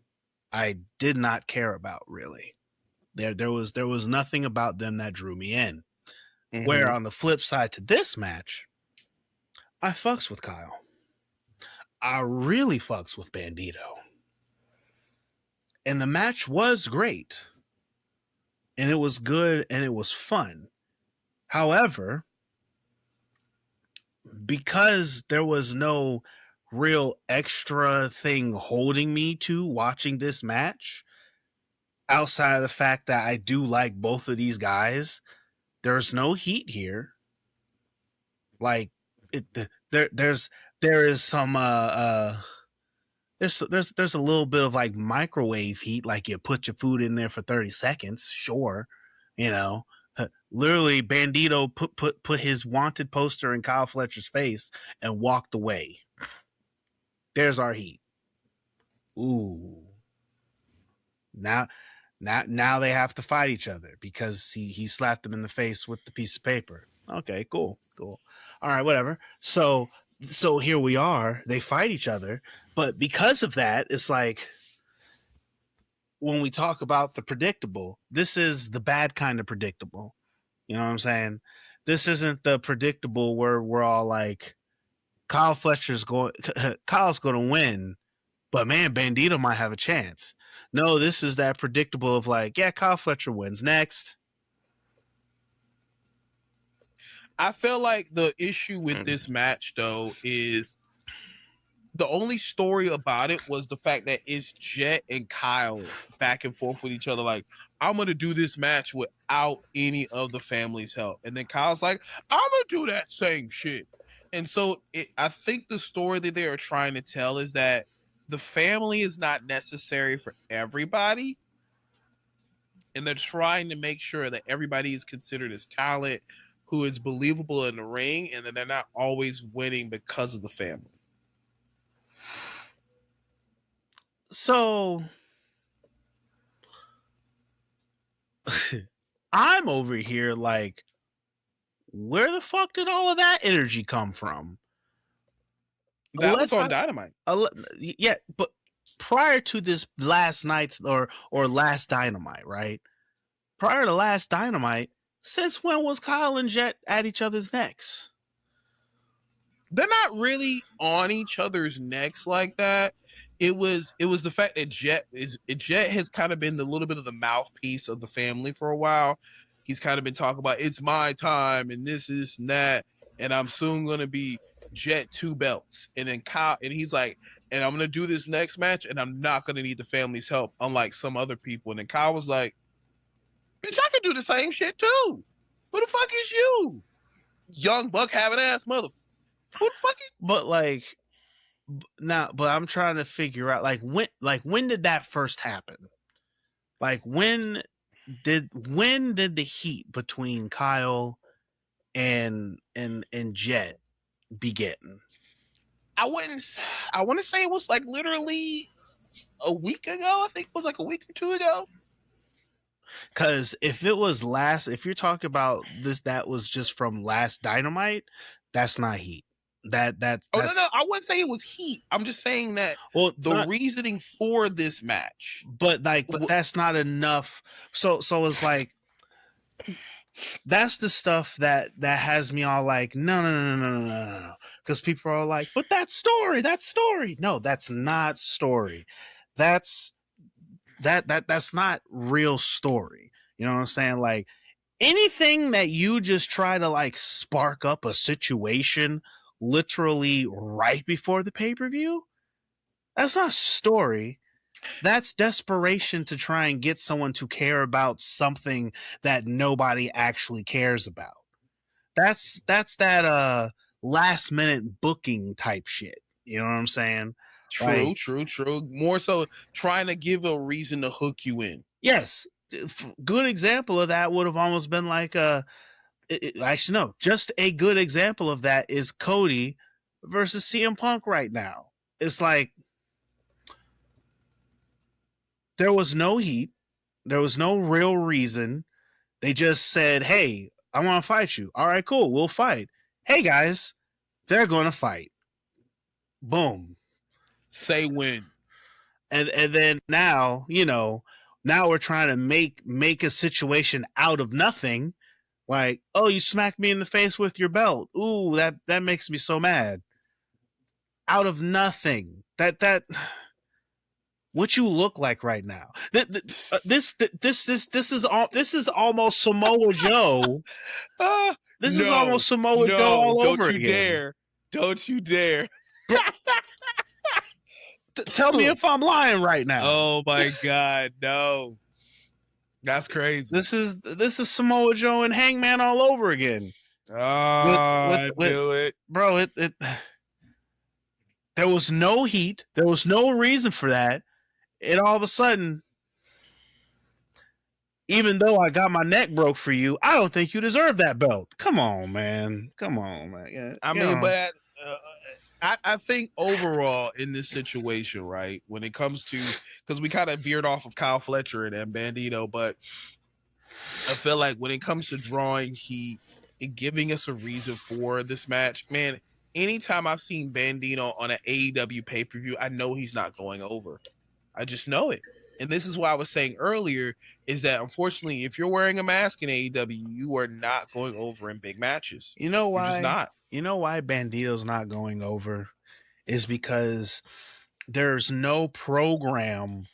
I did not care about really. There was nothing about them that drew me in. Where on the flip side to this match, I fucks with Kyle. I really fucks with Bandito. And the match was great. And it was good and it was fun. However, because there was no real extra thing holding me to watching this match, outside of the fact that I do like both of these guys, there's no heat here. Like there is some there's a little bit of like microwave heat, like you put your food in there for 30 seconds, sure, you know. Literally, Bandito put his wanted poster in Kyle Fletcher's face and walked away. There's our heat. Ooh. Now they have to fight each other because he slapped them in the face with the piece of paper. Okay, cool. All right, whatever. So here we are. They fight each other, but because of that, it's like when we talk about the predictable, this is the bad kind of predictable. You know what I'm saying? This isn't the predictable where we're all like, Kyle's going to win, but man, Bandito might have a chance. No, this is that predictable of like, yeah, Kyle Fletcher wins next. I feel like the issue with this match, though, is the only story about it was the fact that it's Jet and Kyle back and forth with each other. Like, I'm going to do this match without any of the family's help. And then Kyle's like, I'm going to do that same shit. And so I think the story that they are trying to tell is that the family is not necessary for everybody. And they're trying to make sure that everybody is considered as talent who is believable in the ring, and that they're not always winning because of the family. So I'm over here like, where the fuck did all of that energy come from? That was on Dynamite. Yeah, but prior to this last night's or last Dynamite, right? Prior to last Dynamite, since when was Kyle and Jet at each other's necks? They're not really on each other's necks like that. It was the fact that Jet has kind of been the little bit of the mouthpiece of the family for a while. He's kind of been talking about, it's my time and this and that, and I'm soon gonna be Jet 2 belts. And then Kyle, and he's like, and I'm gonna do this next match, and I'm not gonna need the family's help, unlike some other people. And then Kyle was like, bitch, I can do the same shit too. Who the fuck is you? Young buck having ass mother. Who the fuck is? But like, now, but I'm trying to figure out when did that first happen? Like when did the heat between Kyle and Jet begin? I want to say it was like literally a week ago. I think it was like a week or two ago. Because if you're talking about this, that was just from last Dynamite, that's not heat. No, I wouldn't say it was heat. I'm just saying that reasoning for this match. But that's not enough. So it's like, that's the stuff that has me all like, no. Because people are like, but that's story. No, that's not story. That's not real story. You know what I'm saying? Like, anything that you just try to like spark up a situation literally right before the pay-per-view, that's not story. That's desperation to try and get someone to care about something that nobody actually cares about. That's that last minute booking type shit. You know what I'm saying? True, Like, true. More so trying to give a reason to hook you in. yes, good example of that would have almost been like actually no, just a good example of that is Cody versus CM Punk right now. It's like there was no heat, there was no real reason. They just said, "Hey, I want to fight you." All right, cool, we'll fight. Hey guys, they're going to fight. Boom. Say when. And then now, now we're trying to make a situation out of nothing. Like, oh, you smacked me in the face with your belt. Ooh, that makes me so mad. Out of nothing. That what you look like right now. This is almost Samoa Joe. This is almost Samoa Joe all over again. Don't you dare. Tell me if I'm lying right now. Oh my God, no. That's crazy. This is Samoa Joe and Hangman all over again. I knew it. Bro, there was no heat. There was no reason for that. And all of a sudden, even though I got my neck broke for you, I don't think you deserve that belt. Come on, man. Yeah, I mean, but I think overall in this situation, right, when it comes to, because we kind of veered off of Kyle Fletcher and Bandito, but I feel like when it comes to drawing heat and giving us a reason for this match, man, anytime I've seen Bandito on an AEW pay-per-view, I know he's not going over. I just know it. And this is what I was saying earlier, is that unfortunately, if you're wearing a mask in AEW, you are not going over in big matches. You know why? You're just not. You know why Bandito's not going over? Is because there's no program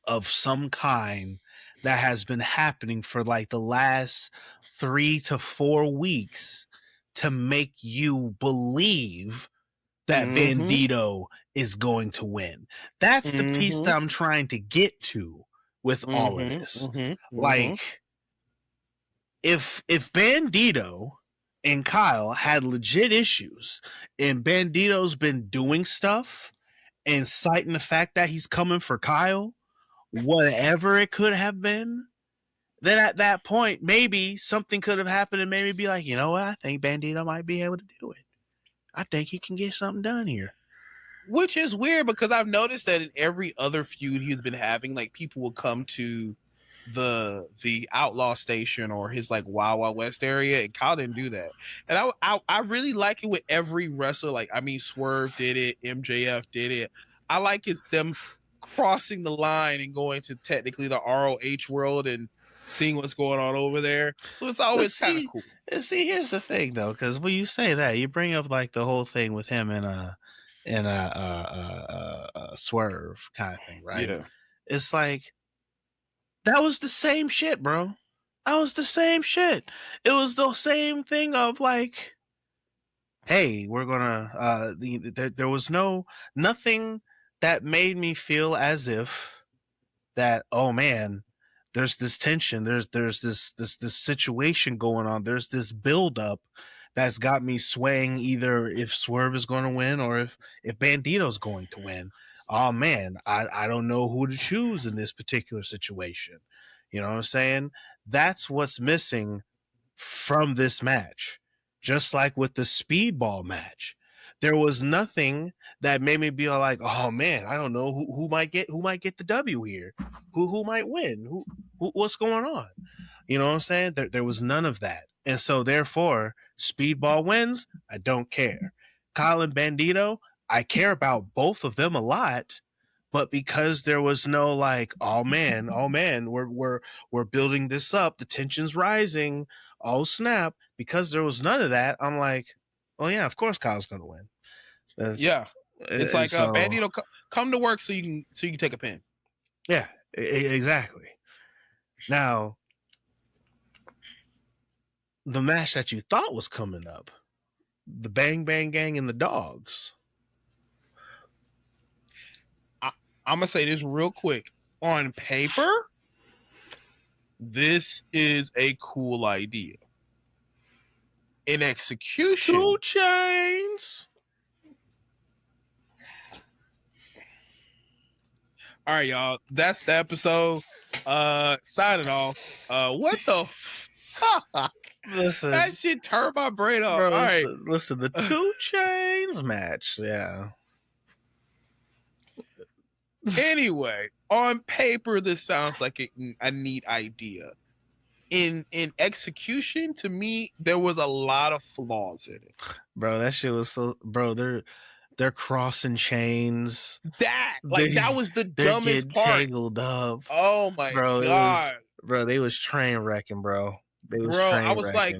of some kind that has been happening for like the last 3 to 4 weeks to make you believe that Bandito is going to win. That's the piece that I'm trying to get to with all of this. Like, if Bandito and Kyle had legit issues and Bandito's been doing stuff and citing the fact that he's coming for Kyle, whatever it could have been, then at that point, maybe something could have happened and maybe be like, you know what? I think Bandito might be able to do it. I think he can get something done here. Which is weird because I've noticed that in every other feud he's been having, like people will come to the Outlaw Station or his like Wild Wild West area, and Kyle didn't do that. And I really like it with every wrestler. Like, I mean, Swerve did it, MJF did it. I like it's them crossing the line and going to technically the ROH world and seeing what's going on over there. So it's always kind of cool. See, here's the thing though, because when you say that, you bring up like the whole thing with him and Swerve kind of thing, right? Yeah. It's like that was the same shit, bro. That was the same shit. It was the same thing of like, hey, we're gonna there was nothing that made me feel as if that, oh man, there's this tension, there's this situation going on, there's this build up that's got me swaying either if Swerve is going to win or if Bandito's going to win. Oh man, I don't know who to choose in this particular situation. You know what I'm saying? That's what's missing from this match. Just like with the speedball match, there was nothing that made me be like, oh man, I don't know who might get the W here, who might win, who what's going on. You know what I'm saying? There was none of that, and so therefore, speedball wins. I don't care. Kyle and Bandito, I care about both of them a lot, but because there was no like, oh man, we're building this up, the tension's rising, oh snap. Because there was none of that, I'm like, oh yeah, of course Kyle's gonna win. Yeah, it's like so, Bandito, come to work so you can take a pin. Yeah, exactly. Now, the match that you thought was coming up, the Bang Bang Gang and the Dogs. I'm gonna say this real quick. On paper, this is a cool idea. In execution, 2 Chainz. all right, y'all. That's the episode. Signing off. What the fuck? Listen, That shit turned my brain off. bro. All right. Listen, the 2 Chainz match. Yeah. Anyway, on paper, this sounds like a neat idea. In execution, to me, there was a lot of flaws in it. Bro, that shit was so. Bro, they're crossing chains. That was the They're dumbest getting part. tangled up. Oh my Bro, god, bro, they was train wrecking, bro. I was like,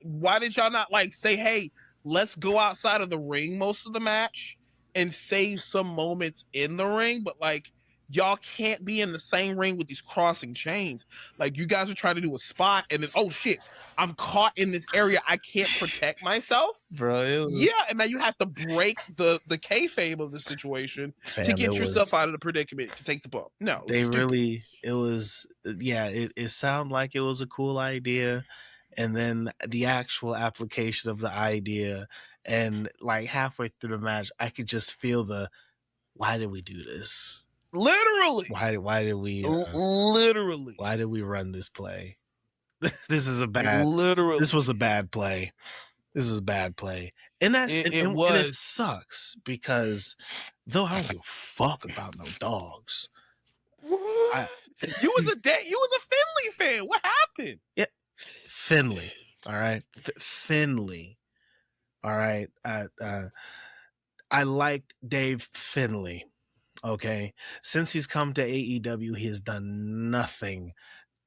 why did y'all not like say, hey, let's go outside of the ring most of the match and save some moments in the ring? But like, y'all can't be in the same ring with these crossing chains. Like, you guys are trying to do a spot, and then oh shit, I'm caught in this area. I can't protect myself, bro. Yeah, and now you have to break the kayfabe of the situation to get yourself out of the predicament to take the bump. No, it sounded like it was a cool idea, and then the actual application of the idea, and like halfway through the match, I could just feel why did we do this? Literally. Why did we literally? Why did we run this play? This is a bad. Literally. This was a bad play. This is a bad play, and it sucks because though I don't give a fuck about no dogs. You was a Finley fan. What happened? Yeah, Finley. All right, Finley. All right. I liked Dave Finley. Okay, since he's come to AEW, he has done nothing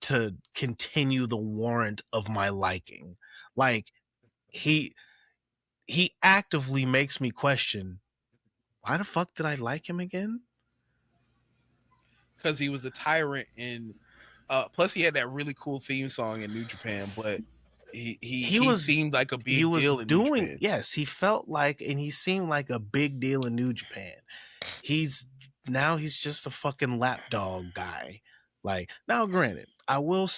to continue the warrant of my liking. Like he actively makes me question, why the fuck did I like him again? Because he was a tyrant in plus he had that really cool theme song in New Japan, but he seemed like a big deal in New Japan. Yes, he felt like, and he seemed like a big deal in New Japan. He's just a fucking lapdog guy. Like, now granted, I will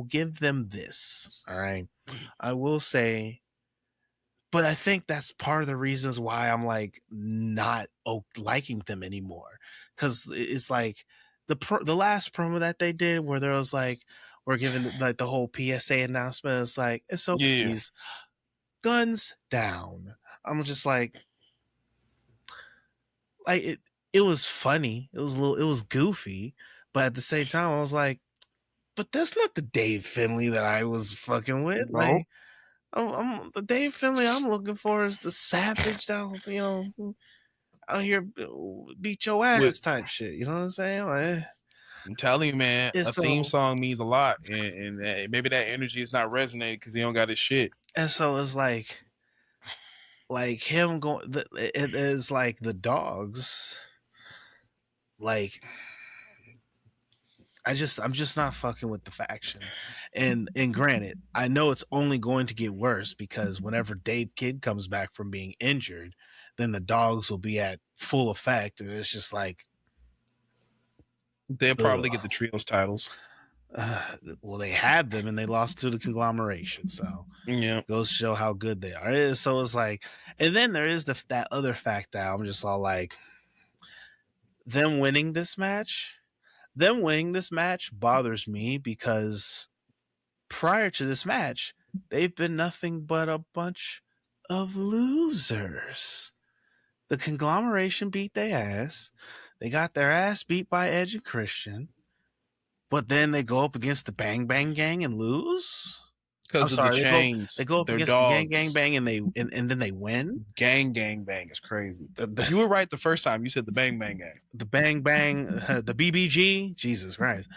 give them this. All right. I will say, but I think that's part of the reasons why I'm like not liking them anymore. Cause it's like the last promo that they did where there was like, we're giving like the whole PSA announcement. It's like, it's so please, guns down. I'm just like it was funny. It was goofy, but at the same time, I was like, but that's not the Dave Finley that I was fucking with. No. Like, I'm the Dave Finley I'm looking for is the savage down, out here beat your ass type shit. You know what I'm saying? Like, I'm telling you, man, a theme song means a lot, and maybe that energy is not resonating because he don't got his shit. And so it's like him going. It is like the dogs. Like, I'm just not fucking with the faction. And granted, I know it's only going to get worse because whenever Dave Kidd comes back from being injured, then the dogs will be at full effect, and it's just like they'll probably get the trios titles. Well, they had them and they lost to the conglomeration, so yeah, goes to show how good they are. So it's like, and then there is that other fact that I'm just all like, them winning this match bothers me because prior to this match, they've been nothing but a bunch of losers. The conglomeration beat their ass. They got their ass beat by Edge and Christian. But then they go up against the Bang Bang Gang and lose? Because of the chains. They go up against the Gang Gang Bang and then they win? Gang Bang is crazy. You were right the first time. You said the Bang Bang Gang. The Bang Bang, the BBG? Jesus Christ.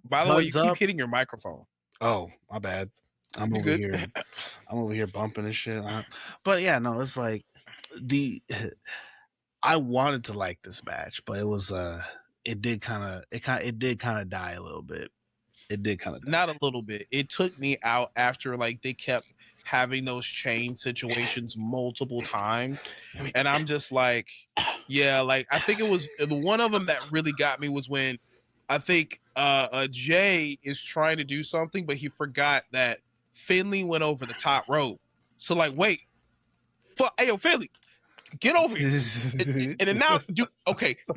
By the way, you keep hitting your microphone. Oh, my bad. I'm over here bumping and shit. But yeah, no, it's like I wanted to like this match, but it was it did kind of die a little bit. It did kind of not a little bit. It took me out after like they kept having those chain situations multiple times, and I'm just like, yeah, like I think it was one of them that really got me was when I think Jay is trying to do something, but he forgot that Finley went over the top rope So like, wait, fuck, hey yo, Philly, get over here. And then now,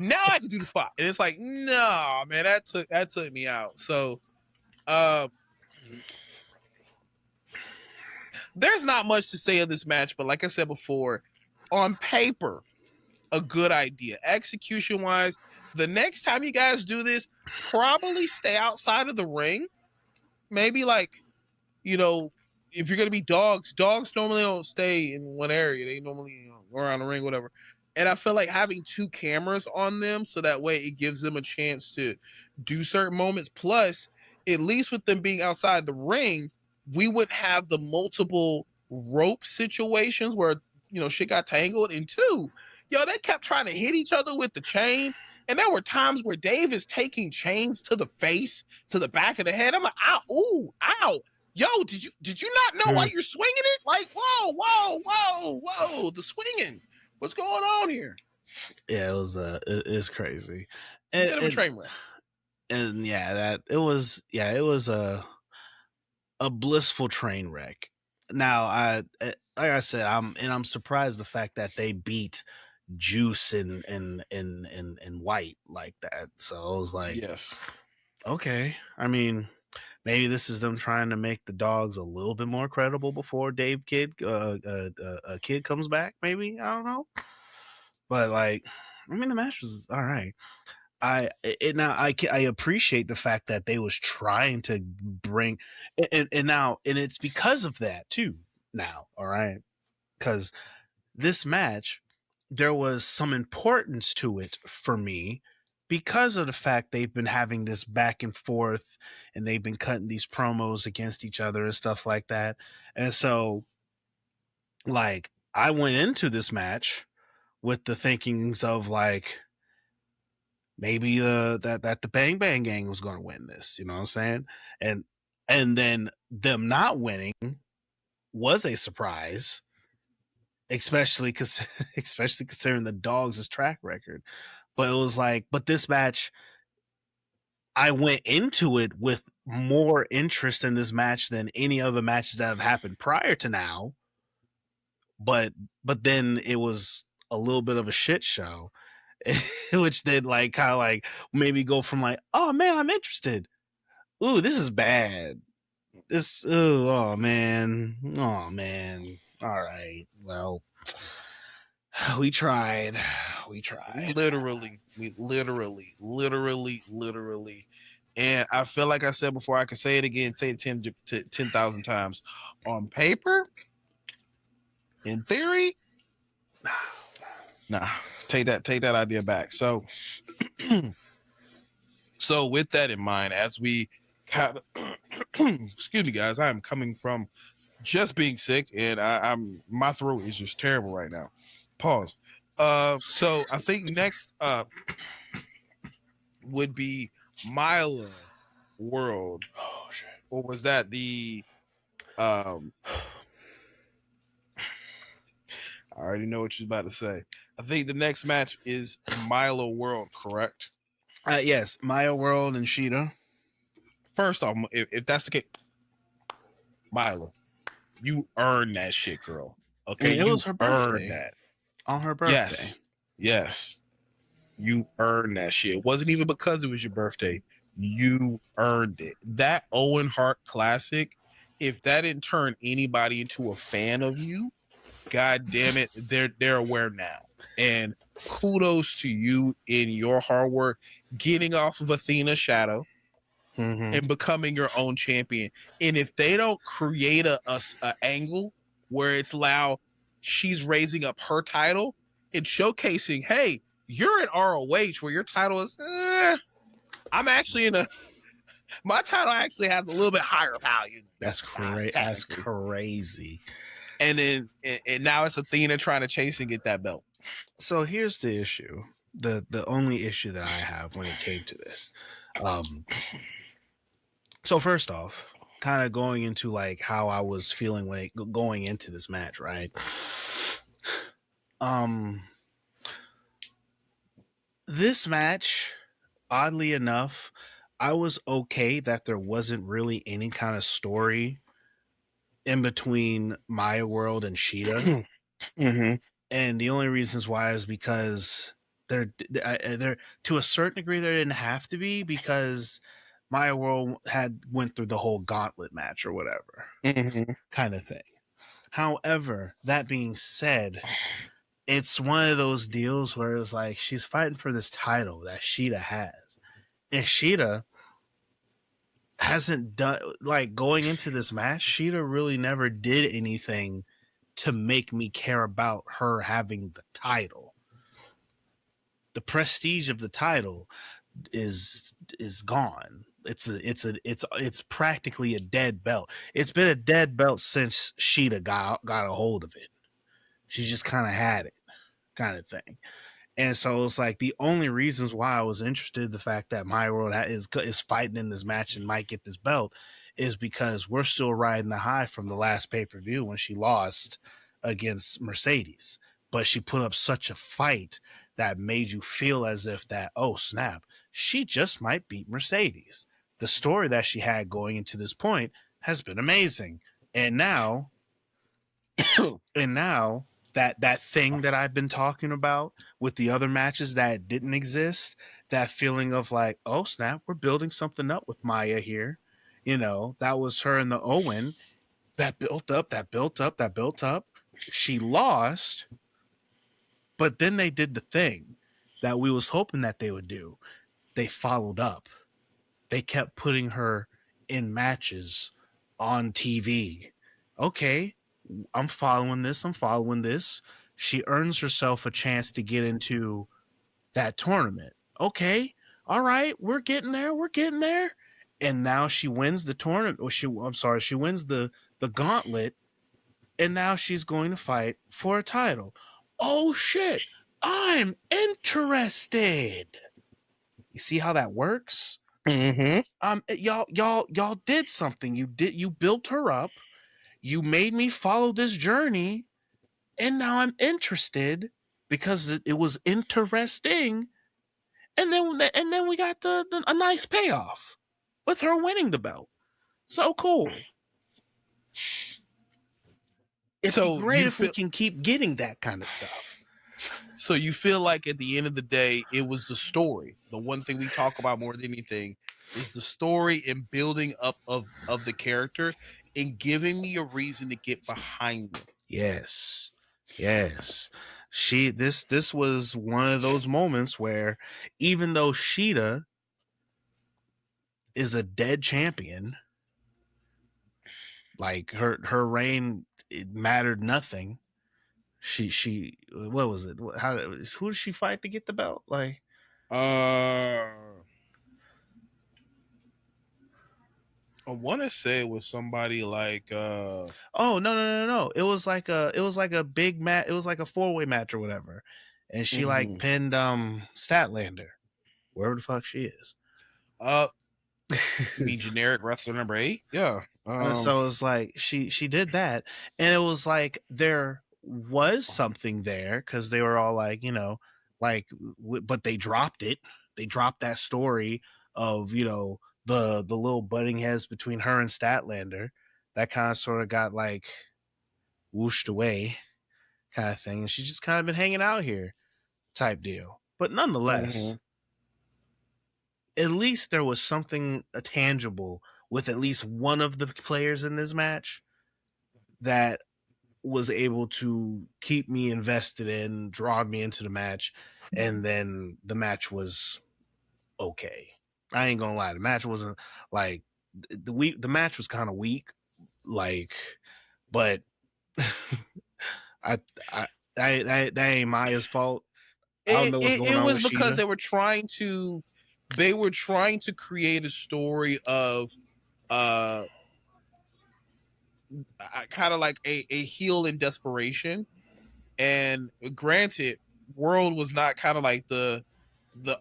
now I can do the spot. And it's like, no, man, that took me out. So, there's not much to say of this match, but like I said before, on paper, a good idea. Execution wise, the next time you guys do this, probably stay outside of the ring. Maybe like, if you're gonna be dogs normally don't stay in one area. They normally go around the ring, whatever. And I feel like having 2 cameras on them so that way it gives them a chance to do certain moments. Plus, at least with them being outside the ring, we would have the multiple rope situations where shit got tangled. And 2, they kept trying to hit each other with the chain. And there were times where Dave is taking chains to the face, to the back of the head. I'm like, ow, ooh, ow. Yo, did you not know why you're swinging it? Like, whoa, the swinging. What's going on here? Yeah, it was it's crazy. Bit of a train wreck. And it was a blissful train wreck. Now, like I said, I'm surprised the fact that they beat Juice and White like that. So I was like, yes, okay. I mean, maybe this is them trying to make the dogs a little bit more credible before Dave Kid comes back. Maybe, I don't know. But like, I mean, the match was all right. I appreciate the fact that they was trying to bring and it's because of that too. Now, all right, because this match, there was some importance to it for me because of the fact they've been having this back and forth and they've been cutting these promos against each other and stuff like that. And so, like, I went into this match with the thinkings of like, maybe that the Bang Bang Gang was going to win this, you know what I'm saying? And then them not winning was a surprise, especially considering the Dogs' track record. But it was like, but this match, I went into it with more interest in this match than any other matches that have happened prior to now. But then it was a little bit of a shit show. Which did like kind of like maybe go from like, oh man, I'm interested. Ooh, this is bad. Oh man. All right. Well, we tried. literally. And I feel like I said before, I can say it again, say it 10,000 times. On paper, in theory, nah. Take that idea back. So, so with that in mind, as we kind of, excuse me, guys, I am coming from just being sick, and my throat is just terrible right now. Pause. So I think next would be Mila World. Oh shit. Or was that the I already know what you're about to say. I think the next match is Milo World, correct? Yes, Maya World and Sheeta. First off, if that's the case, Milo, you earned that shit, girl. Okay, it was her birthday. That. On her birthday. Yes. You earned that shit. It wasn't even because it was your birthday. You earned it. That Owen Hart Classic, if that didn't turn anybody into a fan of you, God damn it, they're aware now. And kudos to you in your hard work, getting off of Athena's shadow and becoming your own champion. And if they don't create a angle where it's loud, she's raising up her title and showcasing, hey, you're in ROH where your title is, I'm actually in my title actually has a little bit higher value. That's crazy. That's crazy. And then and now it's Athena trying to chase and get that belt. So here's the issue. The only issue that I have when it came to this. So first off, kind of going into like how I was feeling when going into this match, right? This match, oddly enough, I was okay that there wasn't really any kind of story in between Maya World and Sheeta. Mm-hmm. And the only reasons why is because they're to a certain degree they didn't have to be, because Maya World went through the whole gauntlet match or whatever Mm-hmm. kind of thing. However, that being said, it's one of those deals where it's like she's fighting for this title that Sheeta has, and Sheeta hasn't done, like, going into this match, Sheeta really never did anything to make me care about her having the title. The prestige of the title is gone. It's practically a dead belt. It's been a dead belt since Sheeta got a hold of it. She just kind of had it, kind of thing. And so it's like the only reasons why I was interested, the fact that My World is fighting in this match and might get this belt, is because we're still riding the high from the last pay-per-view when she lost against Mercedes. But she put up such a fight that made you feel as if that, oh snap, she just might beat Mercedes. The story that she had going into this point has been amazing. And now that thing that I've been talking about with the other matches that didn't exist, that feeling of like, oh snap, we're building something up with Maya here. That was her and the Owen that built up, that built up, that built up. She lost, but then they did the thing that we was hoping that they would do. They followed up. They kept putting her in matches on TV. Okay, I'm following this. She earns herself a chance to get into that tournament. Okay, all right, we're getting there. And now she wins the tournament. She wins the gauntlet, and now she's going to fight for a title. Oh shit, I'm interested. You see how that works? Mm-hmm. Y'all did something. You built her up. You made me follow this journey, and now I'm interested because it was interesting. And then we got a nice payoff with her winning the belt. So cool. It'd be great if we can keep getting that kind of stuff. So you feel like at the end of the day, it was the story. The one thing we talk about more than anything is the story and building up of the character and giving me a reason to get behind them. Yes. This was one of those moments where even though Sheeta is a dead champion, like her reign, it mattered nothing. She what was it? Who did she fight to get the belt? Like I want to say it was somebody like oh no. It was like a big match. It was like a 4-way match or whatever. And she like pinned Statlander, wherever the fuck she is. You mean generic wrestler number 8? Yeah. So it's like she did that, and it was like there was something there because they were all like, but they dropped it. They dropped that story of the little butting heads between her and Statlander. That kind of sort of got like whooshed away, kind of thing. And she's just kind of been hanging out here, type deal. But nonetheless, at least there was something tangible with at least one of the players in this match that was able to keep me invested in, draw me into the match, and then the match was okay. I ain't gonna lie, the match wasn't like the match was kind of weak, like, but that ain't Maya's fault. I don't know what's going on. It was because Sheeta. they were trying to create a story of kind of like a heel in desperation. And granted, World was not kind of like the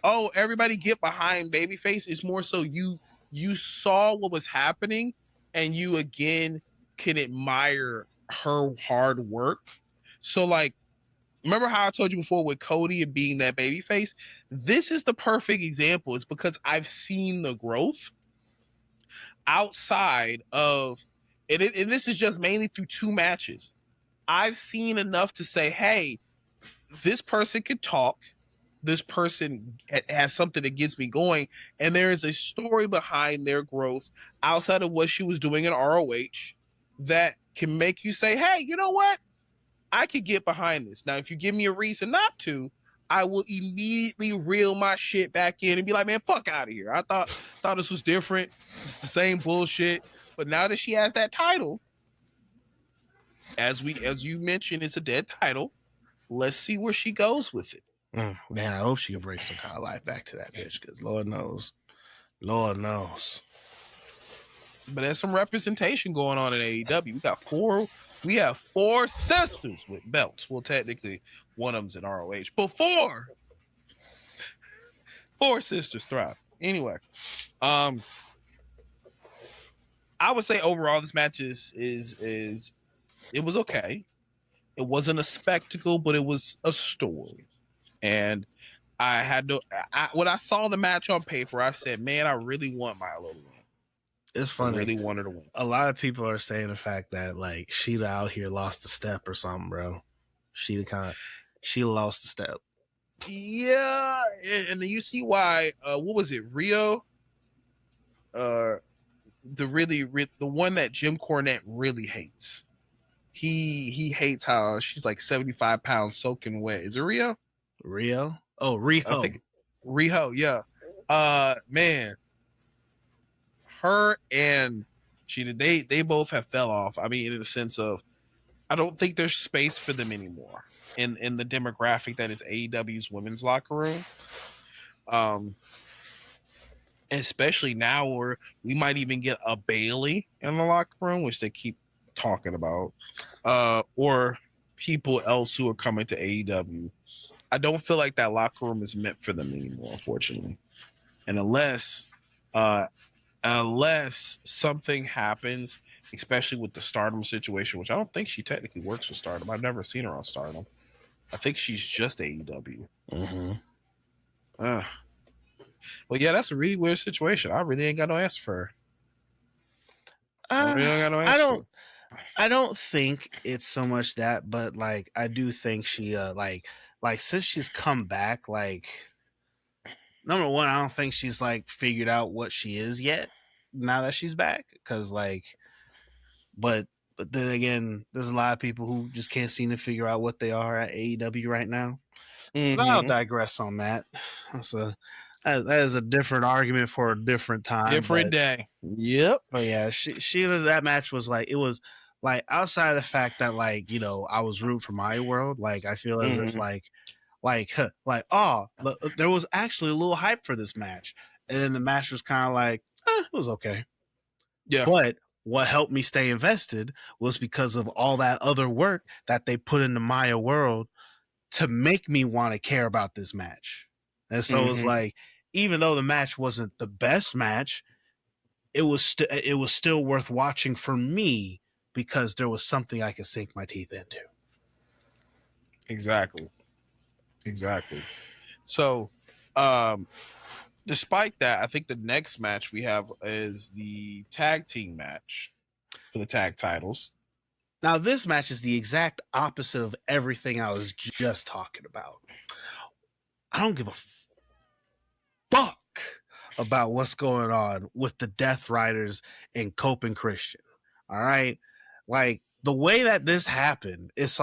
oh, everybody get behind babyface. It's more so you saw what was happening, and you again can admire her hard work. So like, remember how I told you before with Cody and being that babyface? This is the perfect example. It's because I've seen the growth outside of and this is just mainly through 2 matches. I've seen enough to say, hey, this person can talk. This person has something that gets me going, and there is a story behind their growth outside of what she was doing in ROH that can make you say, hey, you know what? I could get behind this. Now, if you give me a reason not to, I will immediately reel my shit back in and be like, man, fuck out of here. I thought this was different. It's the same bullshit. But now that she has that title, as you mentioned, it's a dead title. Let's see where she goes with it. Man, I hope she can bring some kind of life back to that bitch, because Lord knows. But there's some representation going on in AEW. We have 4 sisters with belts. Well, technically, one of them's in ROH, but 4 sisters thrive. Anyway, I would say overall this match is it was okay. It wasn't a spectacle, but it was a story. And I had to. When I saw the match on paper, I said, "Man, I really want Milo to win." It's funny. I really wanted to win. A lot of people are saying the fact that like Sheeta out here lost a step or something, bro. She lost a step. Yeah, and you see why. What was it, Rio? The one that Jim Cornette really hates. He hates how she's like 75 pounds soaking wet. Is it Rio? Rio? Oh, Riho. I think Riho, yeah. Man, her and they both have fell off. I mean, in the sense of, I don't think there's space for them anymore in the demographic that is AEW's women's locker room. Especially now where we might even get a Bailey in the locker room, which they keep talking about, or people else who are coming to AEW. I don't feel like that locker room is meant for them anymore, unfortunately. And unless something happens, especially with the Stardom situation, which I don't think she technically works with Stardom. I've never seen her on Stardom. I think she's just AEW. Mm-hmm. Well, yeah, that's a really weird situation. I really ain't got no answer for her. I don't think it's so much that, but like I do think she like since she's come back, like number one, I don't think she's like figured out what she is yet now that she's back, because like but then again, there's a lot of people who just can't seem to figure out what they are at AEW right now. Mm-hmm. But I'll digress on that. That is a different argument for a different time. Different day. Yep. But yeah, that match was like, it was like, outside of the fact that like, you know, I was rooting for my world. Like, I feel as if there was actually a little hype for this match. And then the match was kind of like, it was okay. Yeah. But what helped me stay invested was because of all that other work that they put into Maya World to make me want to care about this match. And so it was like, even though the match wasn't the best match, it was still worth watching for me because there was something I could sink my teeth into. Exactly. So, despite that, I think the next match we have is the tag team match for the tag titles. Now, this match is the exact opposite of everything I was just talking about. I don't give a fuck about what's going on with the Death Riders and Cope and Christian. All right, like the way that this happened, it's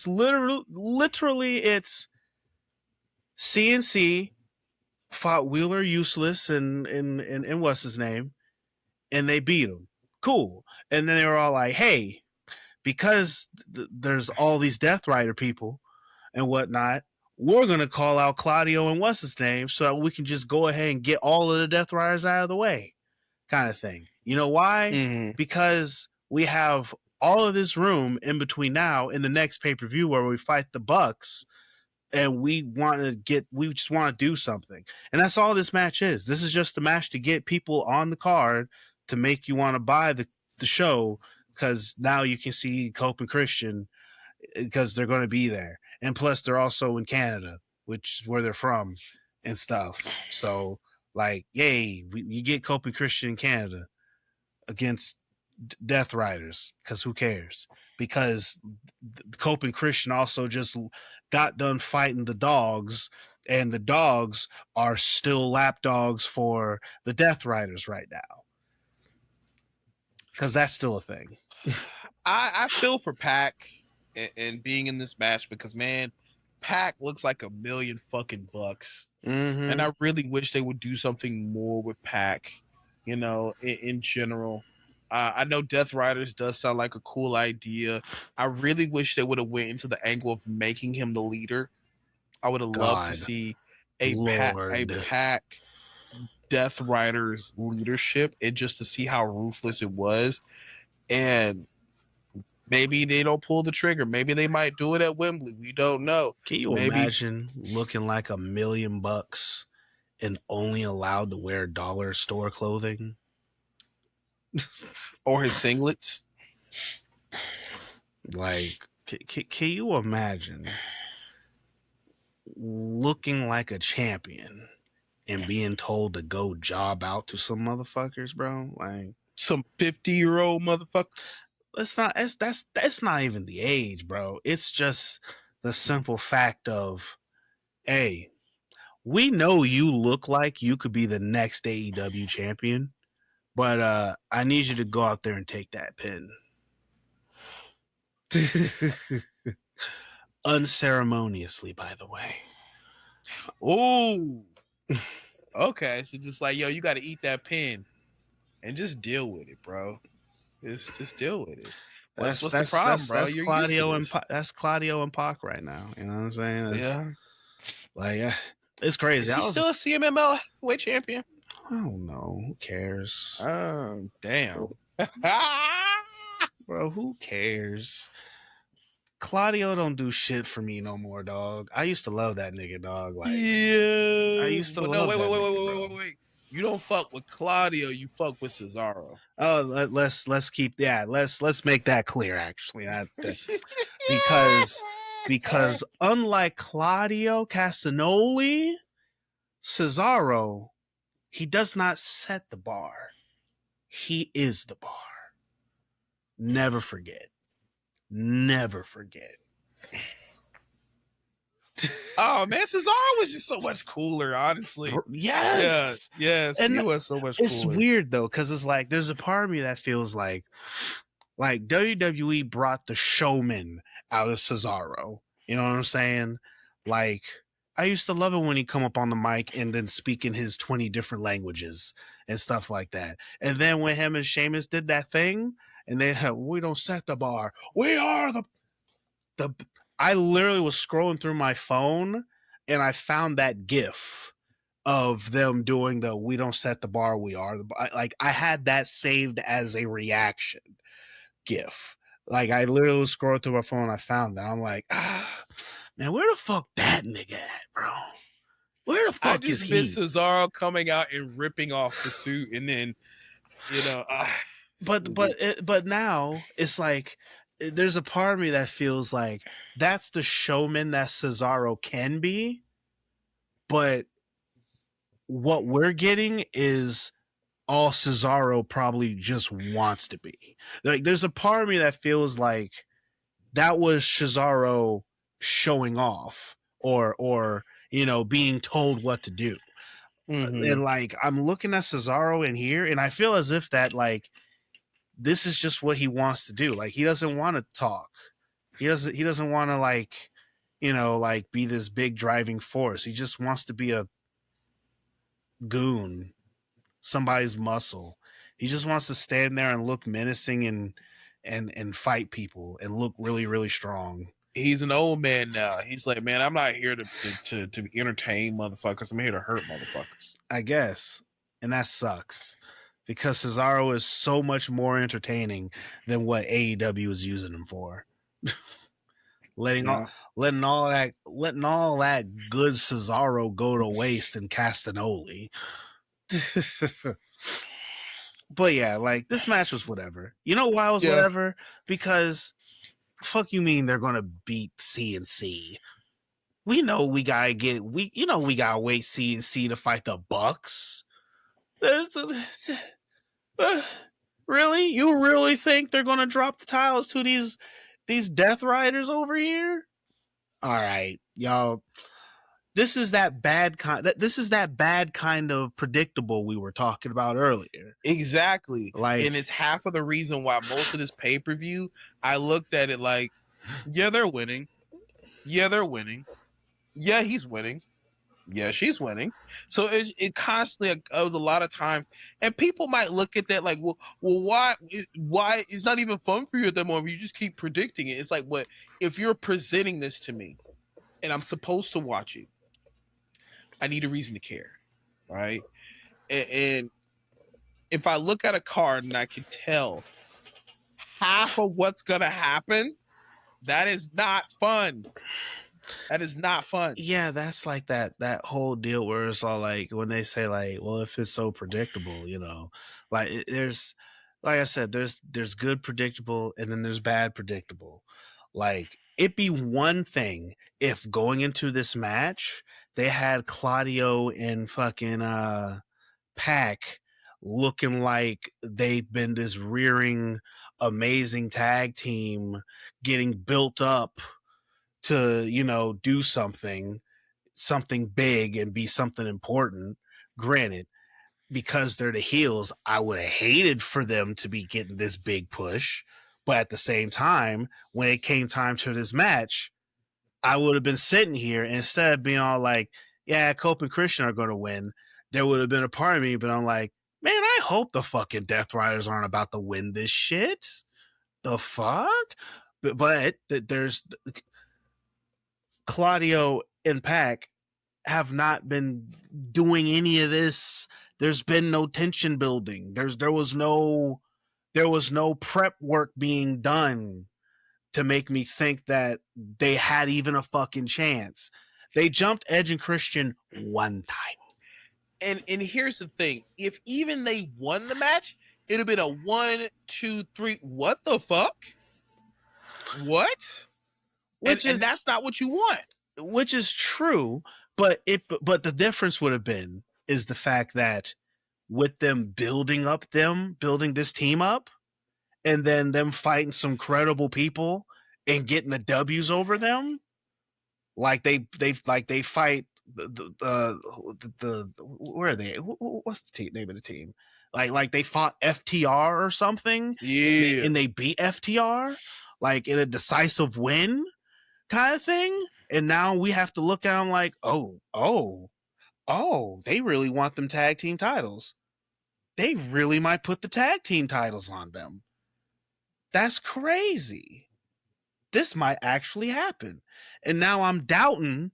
literally it's CNC fought Wheeler Useless and what's his name, and they beat him. Cool. And then they were all like, hey, because there's all these Death Rider people and whatnot, we're going to call out Claudio and what's his name so that we can just go ahead and get all of the Death Riders out of the way, kind of thing. You know why? Mm-hmm. Because we have all of this room in between now and the next pay-per-view where we fight the Bucks, and we just want to do something. And that's all this match is. This is just a match to get people on the card to make you want to buy the show, because now you can see Cope and Christian because they're going to be there. And plus, they're also in Canada, which is where they're from and stuff. So, like, yay, you get Cope and Christian in Canada against Death Riders, because who cares? Because Cope and Christian also just got done fighting the dogs, and the dogs are still lapdogs for the Death Riders right now, because that's still a thing. I feel for Pac and being in this match because, man, Pac looks like $1 million fucking bucks. Mm-hmm. And I really wish they would do something more with Pac, in general. I know Death Riders does sound like a cool idea. I really wish they would have went into the angle of making him the leader. I would have loved to see a Pac Death Riders leadership and just to see how ruthless it was. And maybe they don't pull the trigger. Maybe they might do it at Wembley. We don't know. Can you imagine looking like $1 million and only allowed to wear dollar store clothing? Or his singlets? Like, can you imagine looking like a champion and being told to go job out to some motherfuckers, bro? Like some 50-year-old motherfucker. That's not even the age, bro. It's just the simple fact of, hey, we know you look like you could be the next AEW champion, but I need you to go out there and take that pin. Unceremoniously, by the way. Oh, okay. So just like, yo, you got to eat that pin and just deal with it, bro. Just deal with it. What's the problem, bro? That's Claudio and Pac right now. You know what I'm saying? Like, it's crazy. Is he still a CMLL heavyweight champion? I don't know. Who cares? Oh, damn. Bro, who cares? Claudio don't do shit for me no more, dog. I used to love that nigga, dog. Like, yeah. I used to love wait. You don't fuck with Claudio, you fuck with Cesaro. Oh, let's make that clear, actually. Because unlike Claudio Castagnoli, Cesaro, he does not set the bar. He is the bar. Never forget. Oh man, Cesaro was just so much cooler, honestly. Yes. And he was so much cooler. It's weird though, because it's like there's a part of me that feels like WWE brought the showman out of Cesaro. You know what I'm saying? Like, I used to love it when he come up on the mic and then speak in his 20 different languages and stuff like that. And then when him and Sheamus did that thing, and they have, we don't set the bar. We are the I literally was scrolling through my phone and I found that GIF of them doing the we don't set the bar, we are the bar. Like, I had that saved as a reaction GIF. Like, I literally was scrolling through my phone, I found that. I'm like, man, where the fuck that nigga at, bro? Where the fuck is he? I just miss Cesaro coming out and ripping off the suit and then, But now it's like there's a part of me that feels like that's the showman that Cesaro can be, but what we're getting is all Cesaro probably just wants to be. Like, there's a part of me that feels like that was Cesaro showing off or being told what to do. Mm-hmm. And like, I'm looking at Cesaro in here and I feel as if that, like, this is just what he wants to do. Like, he doesn't want to talk. He doesn't want to, like, like, be this big driving force. He just wants to be a goon, somebody's muscle. He just wants to stand there and look menacing and fight people and look really, really strong. He's an old man now. He's like, man, I'm not here to entertain motherfuckers. I'm here to hurt motherfuckers. I guess. And that sucks. Because Cesaro is so much more entertaining than what AEW is using him for. letting all that good Cesaro go to waste in Castagnoli. But yeah, like, this match was whatever. You know why it was whatever? Because fuck you mean they're gonna beat CNC. We know we gotta wait CNC to fight the Bucks. Really? You really think they're gonna drop the titles to these Death Riders over here? All right, y'all. This is that bad kind. This is that bad kind of predictable we were talking about earlier. Exactly. Like, And it's half of the reason why most of this pay-per-view, I looked at it like, yeah, they're winning. Yeah, they're winning. Yeah, he's winning. Yeah, she's winning. So it constantly, it was a lot of times, and people might look at that like, well, why it's not even fun for you at that moment? You just keep predicting it. It's like, what if you're presenting this to me, and I'm supposed to watch it? I need a reason to care, right? And if I look at a card and I can tell half of what's gonna happen, that is not fun. That is not fun. yeah, that's like that whole deal where it's all like when they say like, well, if it's so predictable, like there's, like I said, there's good predictable and then there's bad predictable. Like it'd be one thing if going into this match they had Claudio and fucking Pac looking like they've been this rearing amazing tag team getting built up to, do something big and be something important. Granted, because they're the heels, I would have hated for them to be getting this big push. But at the same time, when it came time to this match, I would have been sitting here and instead of being all like, yeah, Cope and Christian are going to win, there would have been a part of me, but I'm like, man, I hope the fucking Death Riders aren't about to win this shit. The fuck? But there's Claudio and Pac have not been doing any of this. There's been no tension building. There was no prep work being done to make me think that they had even a fucking chance. They jumped Edge and Christian one time. And here's the thing: if even they won the match, it'd have been a 1, 2, 3. What the fuck? What? And that's not what you want. Which is true, but the difference would have been is the fact that with them building this team up, and then them fighting some credible people and getting the W's over them, like they fight the where are they? What's the name of the team? Like they fought FTR or something, Yeah, and they beat FTR like in a decisive win kind of thing. And now we have to look at them like, oh, they really want them tag team titles. They really might put the tag team titles on them. That's crazy. This might actually happen. And now I'm doubting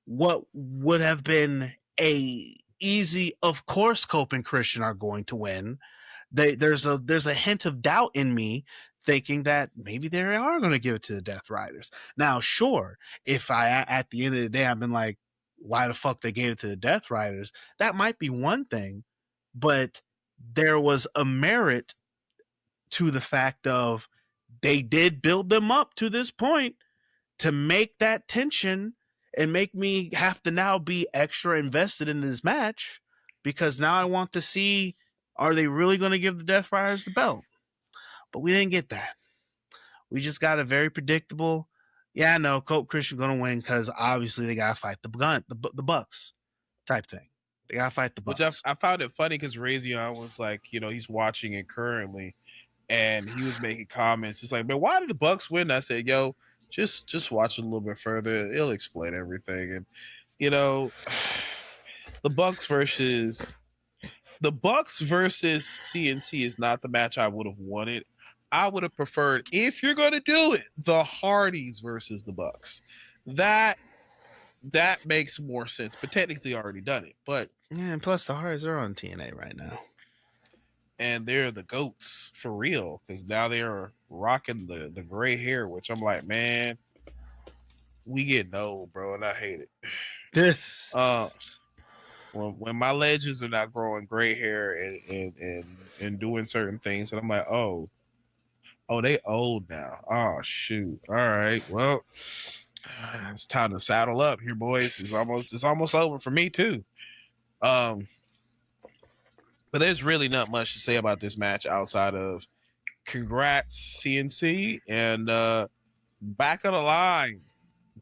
what would have been a easy, of course, Cope and Christian are going to win. There's a hint of doubt in me thinking that maybe they are going to give it to the Death Riders. Now, sure, if I, at the end of the day, I've been like, why the fuck they gave it to the Death Riders? That might be one thing, but there was a merit to the fact of they did build them up to this point to make that tension and make me have to now be extra invested in this match because now I want to see, are they really going to give the Death Riders the belt? But we didn't get that. We just got a very predictable, yeah, no, Cope Christian going to win because obviously they got to fight the Bucks type thing. They got to fight the Bucks. Which I found it funny because Razion was like, he's watching it currently, and he was making comments. He's like, man, why did the Bucks win? I said, yo, just watch it a little bit further. It'll explain everything. And the Bucks versus CNC is not the match I would have wanted. I would have preferred, if you're going to do it, the Hardys versus the Bucks. That makes more sense. But technically, already done it. But yeah, and plus the Hardys are on TNA right now, and they're the goats for real because now they are rocking the gray hair, which I'm like, man, we getting old, bro, and I hate it. When my legends are not growing gray hair and doing certain things, and I'm like, oh, they old now. Oh shoot! All right, well, it's time to saddle up here, boys. It's almost over for me too. But there's really not much to say about this match outside of congrats, CNC, and back of the line,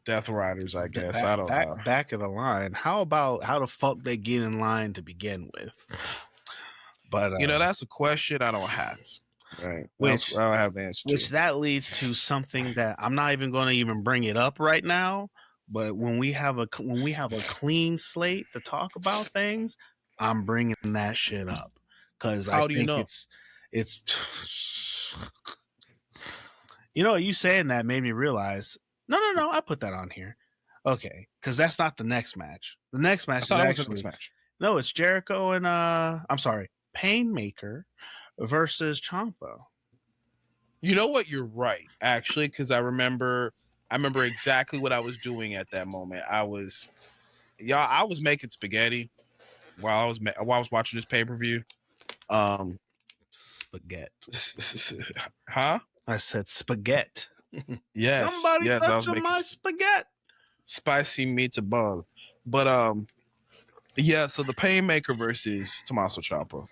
Death Riders, I guess. I don't know. Back of the line. How about how the fuck they get in line to begin with? But that's a question I don't have. Right. I don't have the answer to. Which that leads to something that I'm not even going to even bring it up right now. But when we have a clean slate to talk about things, I'm bringing that shit up because I think it's. You saying that made me realize. No. I put that on here. Okay, because that's not the next match. The next match is actually no. It's Jericho and I'm sorry, Painmaker versus Ciampa. You know what? You're right, actually, because I remember exactly what I was doing at that moment. I was making spaghetti while I was watching this pay-per-view. Spaghetti. Huh? I said spaghetti. Yes. Somebody I was making my spaghetti. Spicy meatball. But so the Painmaker versus Tommaso Ciampa.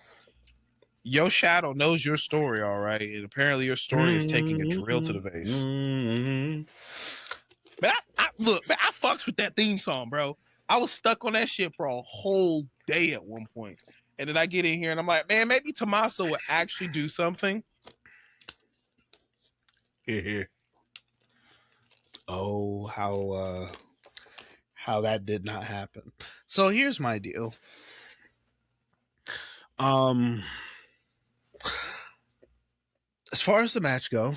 Your shadow knows your story, all right, and apparently your story is taking a drill to the face. Mm-hmm. But I fucks with that theme song, bro. I was stuck on that shit for a whole day at one point. And then I get in here and I'm like, man, maybe Tommaso would actually do something. Yeah. Oh, how that did not happen. So here's my deal. As far as the match go,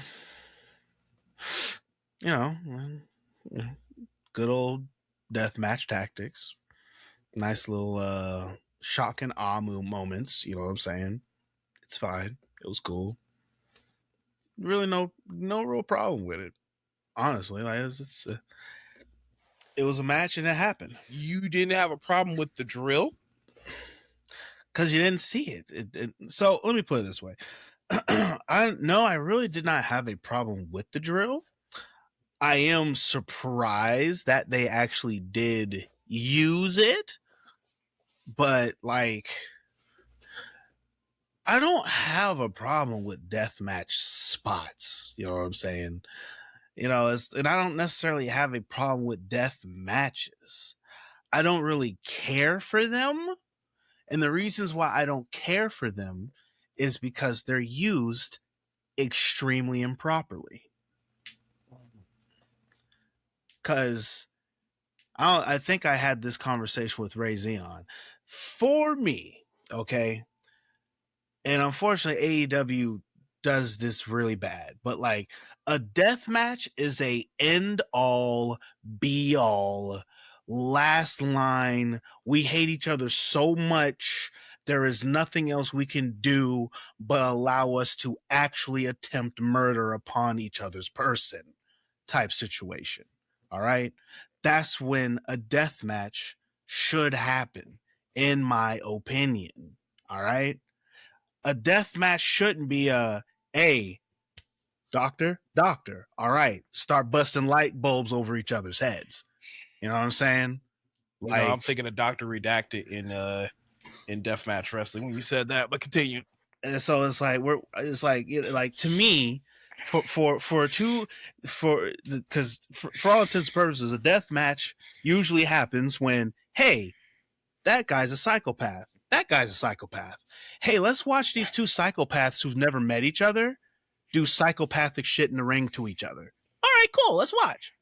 good old death match tactics. Nice little shock and awe moments. You know what I'm saying? It's fine. It was cool. Really, no real problem with it. Honestly, like it was a match and it happened. You didn't have a problem with the drill because you didn't see it. So let me put it this way. I really did not have a problem with the drill. I am surprised that they actually did use it, but like, I don't have a problem with deathmatch spots. You know what I'm saying? And I don't necessarily have a problem with death matches. I don't really care for them. And the reasons why I don't care for them is because they're used extremely improperly. Because I think I had this conversation with Ray Zeon. For me, okay, and unfortunately AEW does this really bad, but like a death match is a end all be all last line. We hate each other so much. There is nothing else we can do but allow us to actually attempt murder upon each other's person type situation. All right. That's when a death match should happen, in my opinion. All right. A death match shouldn't be hey, doctor. All right. Start busting light bulbs over each other's heads. You know what I'm saying? Like, I'm thinking of Dr. Redacted in deathmatch wrestling when you said that, but continue. And so it's like to me, for all intents and purposes, a death match usually happens when, hey, that guy's a psychopath. That guy's a psychopath. Hey, let's watch these two psychopaths who've never met each other do psychopathic shit in the ring to each other. All right, cool. Let's watch.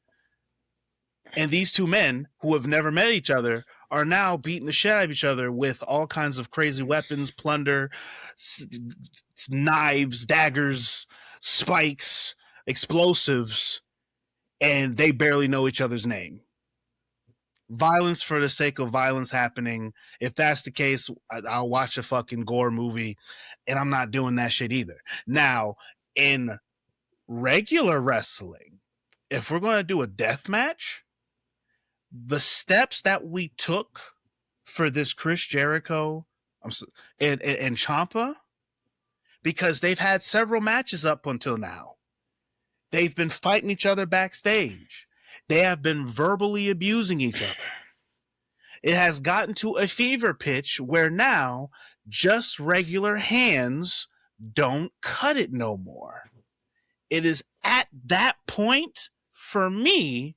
And these two men who have never met each other are now beating the shit out of each other with all kinds of crazy weapons, plunder, knives, daggers, spikes, explosives, and they barely know each other's name. Violence for the sake of violence happening. If that's the case, I'll watch a fucking gore movie, and I'm not doing that shit either. Now, in regular wrestling, if we're going to do a death match, the steps that we took for this Chris Jericho and Ciampa, because they've had several matches up until now. They've been fighting each other backstage. They have been verbally abusing each other. It has gotten to a fever pitch where now just regular hands don't cut it no more. It is at that point, for me,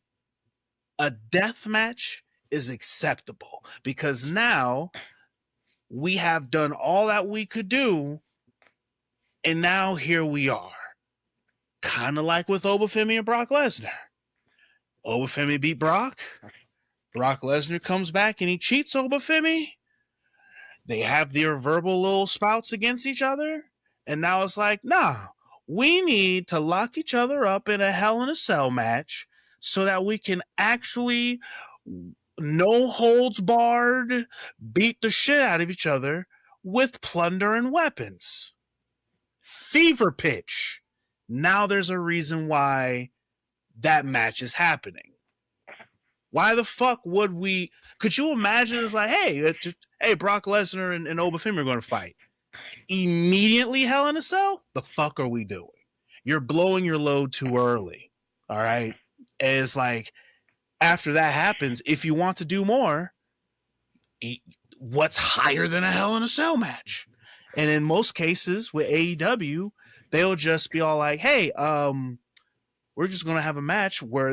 a death match is acceptable because now we have done all that we could do, and now here we are. Kind of like with Obafemi and Brock Lesnar. Obafemi beat Brock. Brock Lesnar comes back and he cheats Obafemi. They have their verbal little spouts against each other. And now it's like, nah, we need to lock each other up in a Hell in a Cell match so that we can actually, no holds barred, beat the shit out of each other with plunder and weapons. Fever pitch. Now there's a reason why that match is happening. Why the fuck would we? Could you imagine? It's like, hey, Brock Lesnar and Obafemi are going to fight. Immediately Hell in a Cell? The fuck are we doing? You're blowing your load too early. All right. And it's like, after that happens, if you want to do more, what's higher than a Hell in a Cell match? And in most cases with AEW, they'll just be all like, hey, we're just gonna have a match where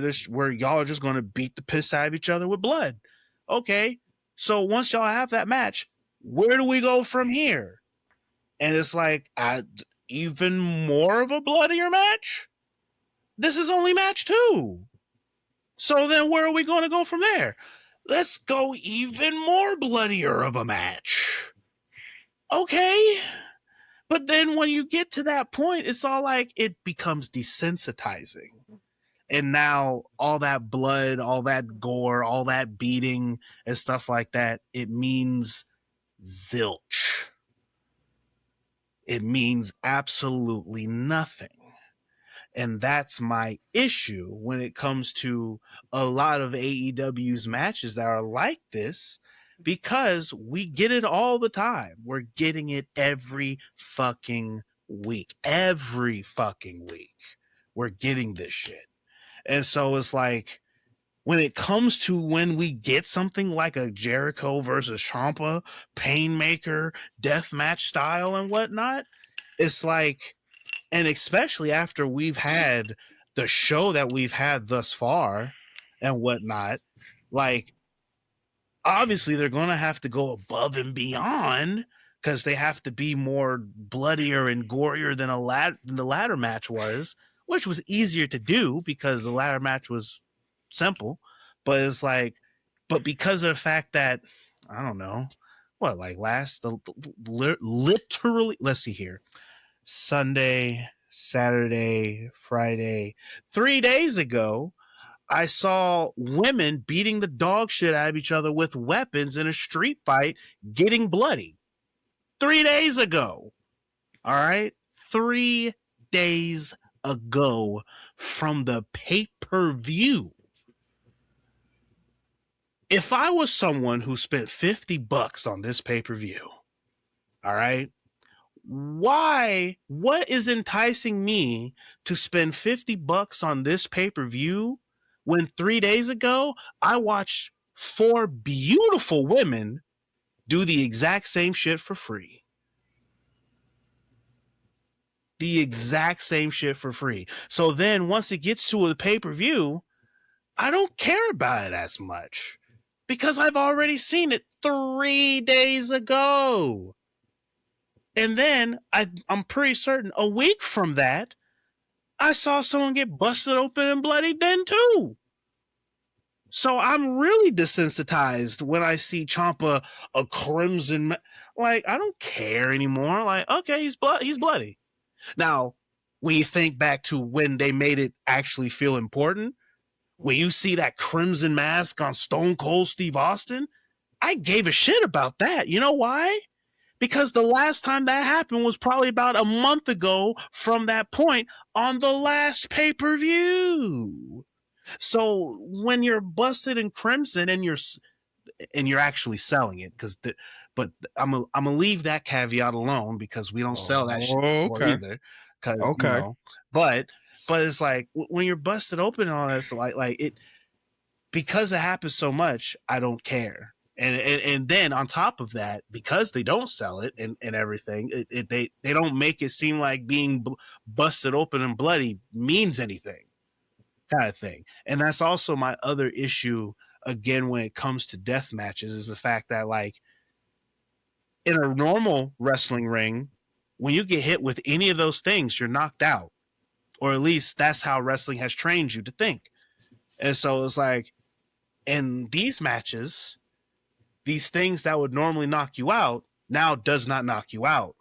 y'all are just gonna beat the piss out of each other with blood. Okay, so once y'all have that match, where do we go from here? And it's like, even more of a bloodier match? This is only match 2. So then where are we going to go from there? Let's go even more bloodier of a match. Okay. But then when you get to that point, it's all like, it becomes desensitizing. And now all that blood, all that gore, all that beating and stuff like that, it means zilch. It means absolutely nothing. And that's my issue when it comes to a lot of AEW's matches that are like this, because we get it all the time. We're getting it every fucking week. Every fucking week. We're getting this shit. And so it's like, when it comes to when we get something like a Jericho versus Ciampa, Painmaker, deathmatch style and whatnot, it's like, and especially after we've had the show that we've had thus far and whatnot, like, obviously they're going to have to go above and beyond because they have to be more bloodier and gorier than the ladder match was, which was easier to do because the ladder match was simple. But it's like, but because of the fact that, I don't know, what, like literally, let's see here, Sunday, Saturday, Friday, 3 days ago, I saw women beating the dog shit out of each other with weapons in a street fight, getting bloody. 3 days ago. All right? 3 days ago from the pay-per-view. If I was someone who spent $50 on this pay-per-view, all right, what is enticing me to spend $50 on this pay-per-view when 3 days ago I watched 4 beautiful women do the exact same shit for free? The exact same shit for free. So then once it gets to a pay-per-view, I don't care about it as much because I've already seen it 3 days ago. And then I'm pretty certain a week from that, I saw someone get busted open and bloodied then too. So I'm really desensitized when I see Ciampa a crimson. Like, I don't care anymore. Like, okay, he's bloody. Now, when you think back to when they made it actually feel important, when you see that crimson mask on Stone Cold Steve Austin, I gave a shit about that. You know why? Because the last time that happened was probably about a month ago from that point on the last pay-per-view. So when you're busted in crimson and you're actually selling it, but I'm gonna leave that caveat alone because we don't sell that shit either. Okay. But it's like when you're busted open and all that, like it, because it happens so much, I don't care. And then on top of that, because they don't sell it and everything, they don't make it seem like being busted open and bloody means anything, kind of thing. And that's also my other issue again when it comes to death matches, is the fact that, like, in a normal wrestling ring, when you get hit with any of those things, you're knocked out, or at least that's how wrestling has trained you to think. And so it's like, in these matches, these things that would normally knock you out now does not knock you out.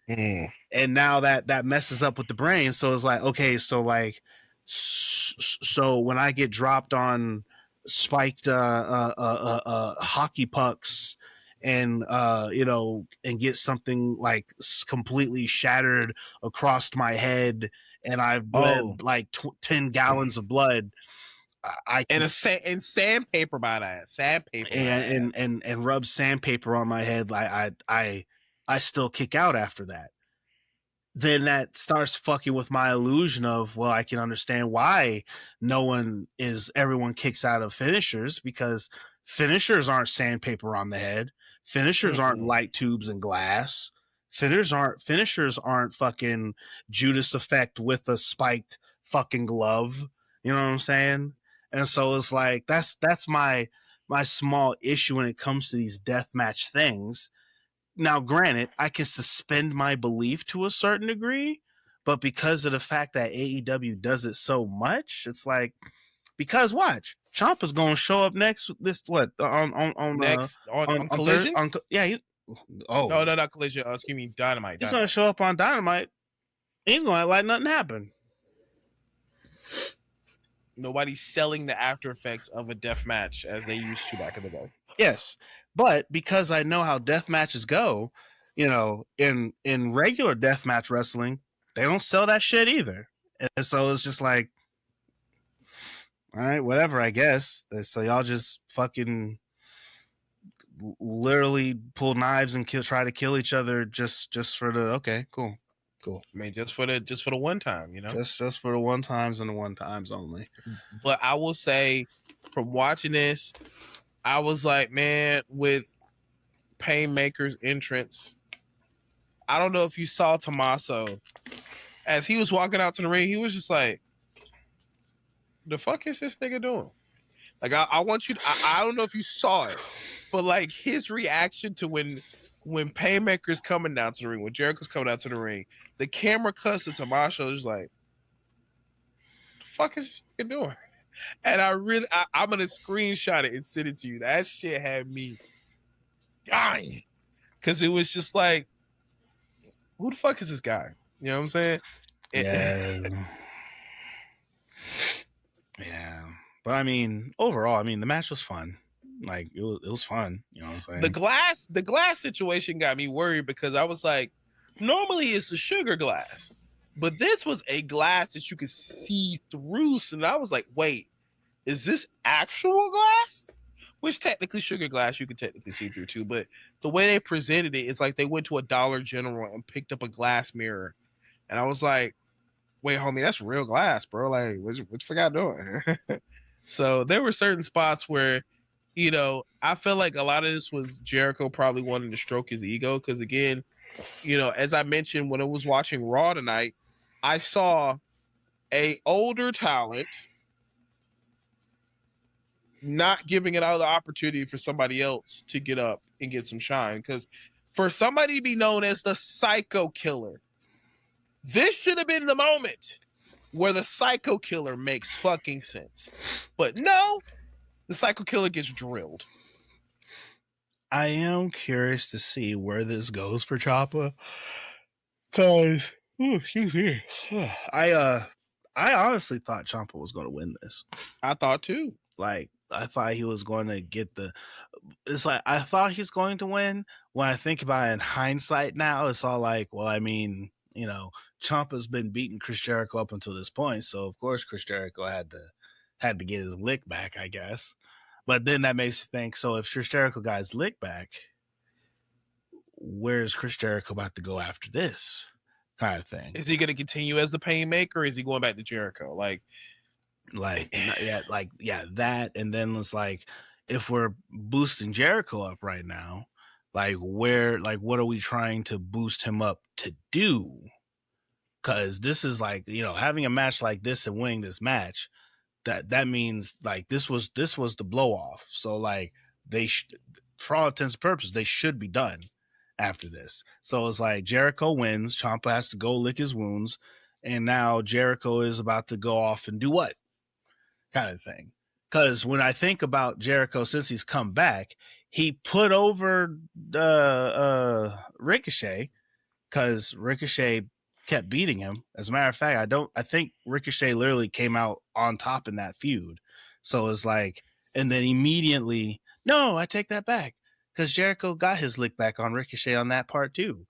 And now that messes up with the brain. So it's like, okay, so like, so when I get dropped on spiked hockey pucks and and get something like completely shattered across my head, and I've bled like 10 gallons of blood, I can, and sandpaper by that, sandpaper, and rub sandpaper on my head, I still kick out after that. Then that starts fucking with my illusion of, well, I can understand why everyone kicks out of finishers, because finishers aren't sandpaper on the head. Finishers aren't light tubes and glass. Finishers aren't fucking Judas effect with a spiked fucking glove. You know what I'm saying? And so it's like, that's my small issue when it comes to these deathmatch things. Now, granted, I can suspend my belief to a certain degree, but because of the fact that AEW does it so much, it's like, because watch, Ciampa's going to show up next. This what on Collision? No, not Collision. Excuse me, Dynamite. He's going to show up on Dynamite. He's going to act like nothing happened. Nobody's selling the after effects of a death match as they used to back in the day. Yes, but because I know how death matches go, in regular death match wrestling, they don't sell that shit either. And so it's just like, all right, whatever, I guess. So y'all just fucking literally pull knives and try to kill each other just for the, okay, cool. I mean, just for the one time, just for the one times and the one times only. But I will say, from watching this, I was like, man, with Painmaker's entrance, I don't know if you saw Tommaso as he was walking out to the ring. He was just like, the fuck is this nigga doing? Like, I want you to, I don't know if you saw it, but like his reaction to when Painmaker's coming down to the ring, when Jericho's coming down to the ring, the camera cuts to Tommaso, is like, the fuck is this nigga doing? And I'm going to screenshot it and send it to you. That shit had me dying. Because it was just like, who the fuck is this guy? You know what I'm saying? Yeah. Yeah. But I mean, overall, the match was fun. Like, it was fun. You know what I'm saying? The glass situation got me worried, because I was like, normally it's a sugar glass, but this was a glass that you could see through. So I was like, wait, is this actual glass? Which technically sugar glass you could technically see through too, but the way they presented it is like they went to a Dollar General and picked up a glass mirror. And I was like, wait, homie, that's real glass, bro. Like, what you forgot doing? So there were certain spots where, I feel like a lot of this was Jericho probably wanting to stroke his ego. Because again, as I mentioned, when I was watching Raw tonight, I saw a older talent not giving it out the opportunity for somebody else to get up and get some shine. Because for somebody to be known as the Psycho Killer, this should have been the moment where the Psycho Killer makes fucking sense. But no, the Psycho Killer gets drilled. I am curious to see where this goes for Ciampa. Cause, excuse me, I honestly thought Ciampa was going to win this. I thought too. Like, I thought he was going to get it's like, I thought he's going to win. When I think about it in hindsight now, it's all like, well, Ciampa's been beating Chris Jericho up until this point, so of course Chris Jericho had to get his lick back, I guess. But then that makes you think, so if Chris Jericho got his lick back, where's Chris Jericho about to go after this kind of thing? Is he going to continue as the Painmaker, or is he going back to Jericho? Like, that, and then it's like, if we're boosting Jericho up right now, like what are we trying to boost him up to do? Because this is like, having a match like this and winning this match, that means like this was the blow off. So like for all intents and purposes, they should be done after this. So it's like Jericho wins, Ciampa has to go lick his wounds, and now Jericho is about to go off and do what kind of thing. Because when I think about Jericho since he's come back, he put over Ricochet, because Ricochet kept beating him. As a matter of fact, I think Ricochet literally came out on top in that feud. So it's like, and then immediately, no, I take that back, because Jericho got his lick back on Ricochet on that part too.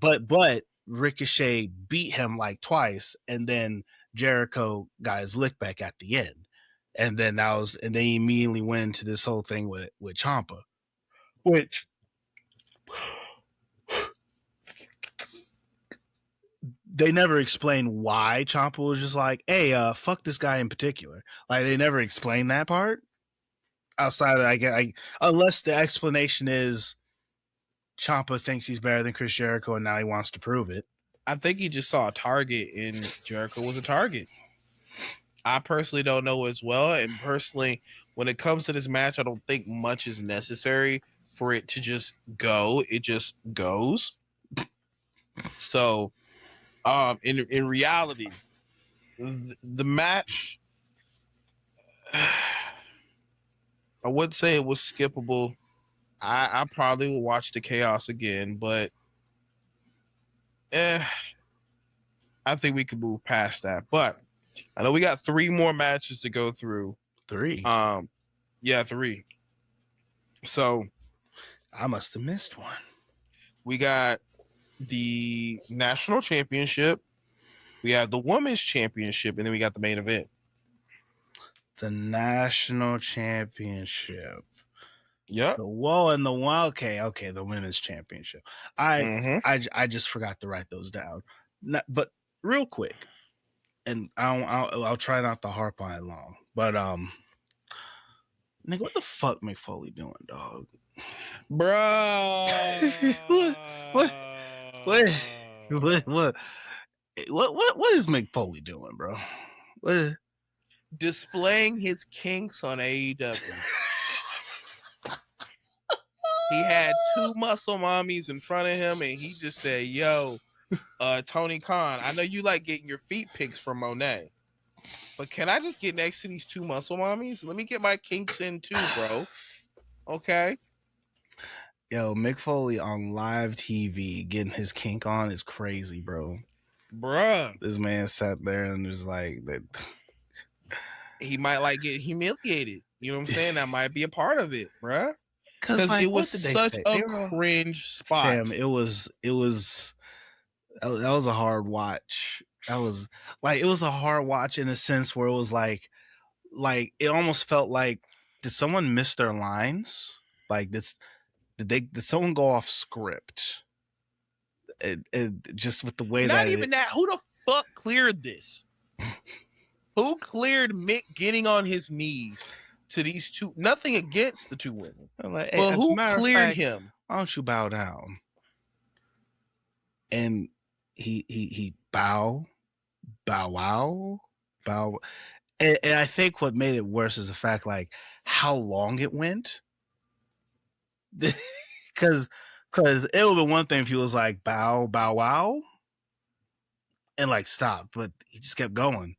But Ricochet beat him like twice, and then Jericho got his lick back at the end. And then they immediately went into this whole thing with Ciampa, which they never explained why Ciampa was just like, hey, fuck this guy in particular. Like, they never explained that part. Outside of unless the explanation is Ciampa thinks he's better than Chris Jericho and now he wants to prove it. I think he just saw a target and Jericho was a target. I personally don't know as well. And personally, when it comes to this match, I don't think much is necessary for it to just go. It just goes. So, in reality, the match, I would say it was skippable. I probably will watch the chaos again, but I think we can move past that. But I know we got 3 more matches to go through. 3? Yeah, 3. So I must have missed one. We got the national championship, we have the women's championship, and then we got the main event. The national championship. Yep. Okay, the women's championship. I just forgot to write those down. But real quick, and I'll try not to harp on it long. But nigga, what the fuck Mick Foley doing, dog? Bro. What is Mick Foley doing, bro? What? Displaying his kinks on AEW. He had 2 muscle mommies in front of him, and he just said, yo, Tony Khan, I know you like getting your feet pics from Monet, but can I just get next to these 2 muscle mommies? Let me get my kinks in too, bro. Okay? Yo, Mick Foley on live TV getting his kink on is crazy, bro. Bruh. This man sat there and was like... He might like get humiliated. You know what I'm saying? That might be a part of it, bruh. Because it was such a cringe spot. Fam, it was that was a hard watch. That was like, it was a hard watch in a sense where it was like it almost felt like, did someone miss their lines? Like this, did someone go off script? It just with the way Not even that. Who the fuck cleared this? Who cleared Mick getting on his knees to these 2? Nothing against the 2 women. Like, hey, but who cleared him? Why don't you bow down? And he bow. And I think what made it worse is the fact, like, how long it went. Because it would have been one thing if he was like, bow, wow, and like stop, but he just kept going.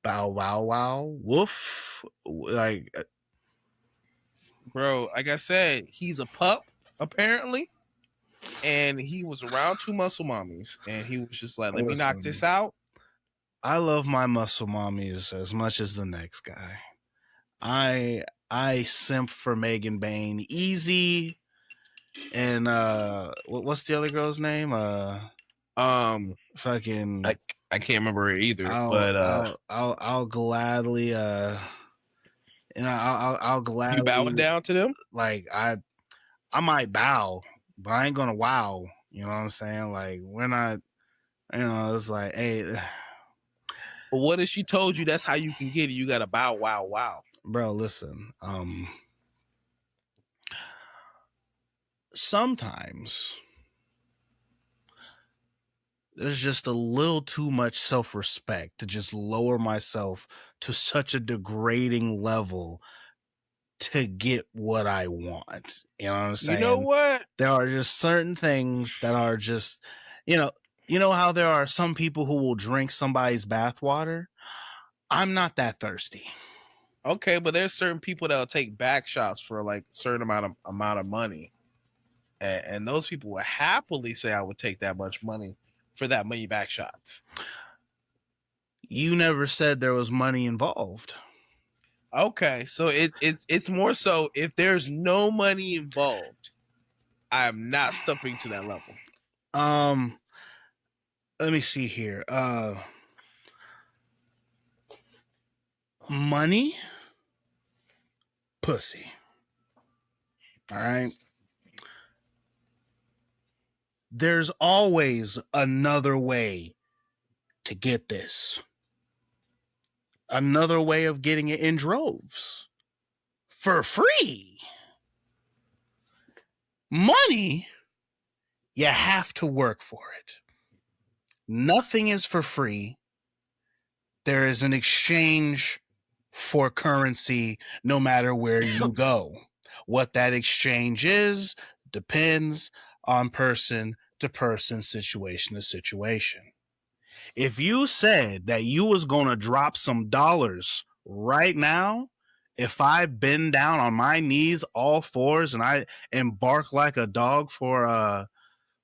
Bow, wow, woof. Like, bro, like I said, he's a pup, apparently. And he was around 2 muscle mommies, and he was just like, let me knock this out. I love my muscle mommies as much as the next guy. I simp for Megan Bain easy. And what's the other girl's name? Fucking I can't remember it either. I'll gladly I'll gladly, you bowing down to them. Like, I might bow, but I ain't gonna wow. You know what I'm saying? Like, we're not. It's like, hey. But what if she told you that's how you can get it? You gotta bow, wow. Bro, listen. sometimes there's just a little too much self-respect to just lower myself to such a degrading level to get what I want. You know what I'm saying? You know what? There are just certain things that are just, you know how there are some people who will drink somebody's bathwater? I'm not that thirsty. Okay, but there's certain people that'll take back shots for like a certain amount of money. And those people will happily say I would take that much money for that many back shots. You never said there was money involved. Okay, so it's more so if there's no money involved, I'm not stepping to that level. Let me see here. Money, pussy. All right. There's always another way to get this. Another way of getting it in droves. For free. Money, you have to work for it. Nothing is for free. There is an exchange for currency no matter where you go. What that exchange is depends on person to person, situation to situation. If you said that you was going to drop some dollars right now, if I bend down on my knees, all fours, and I embark like a dog for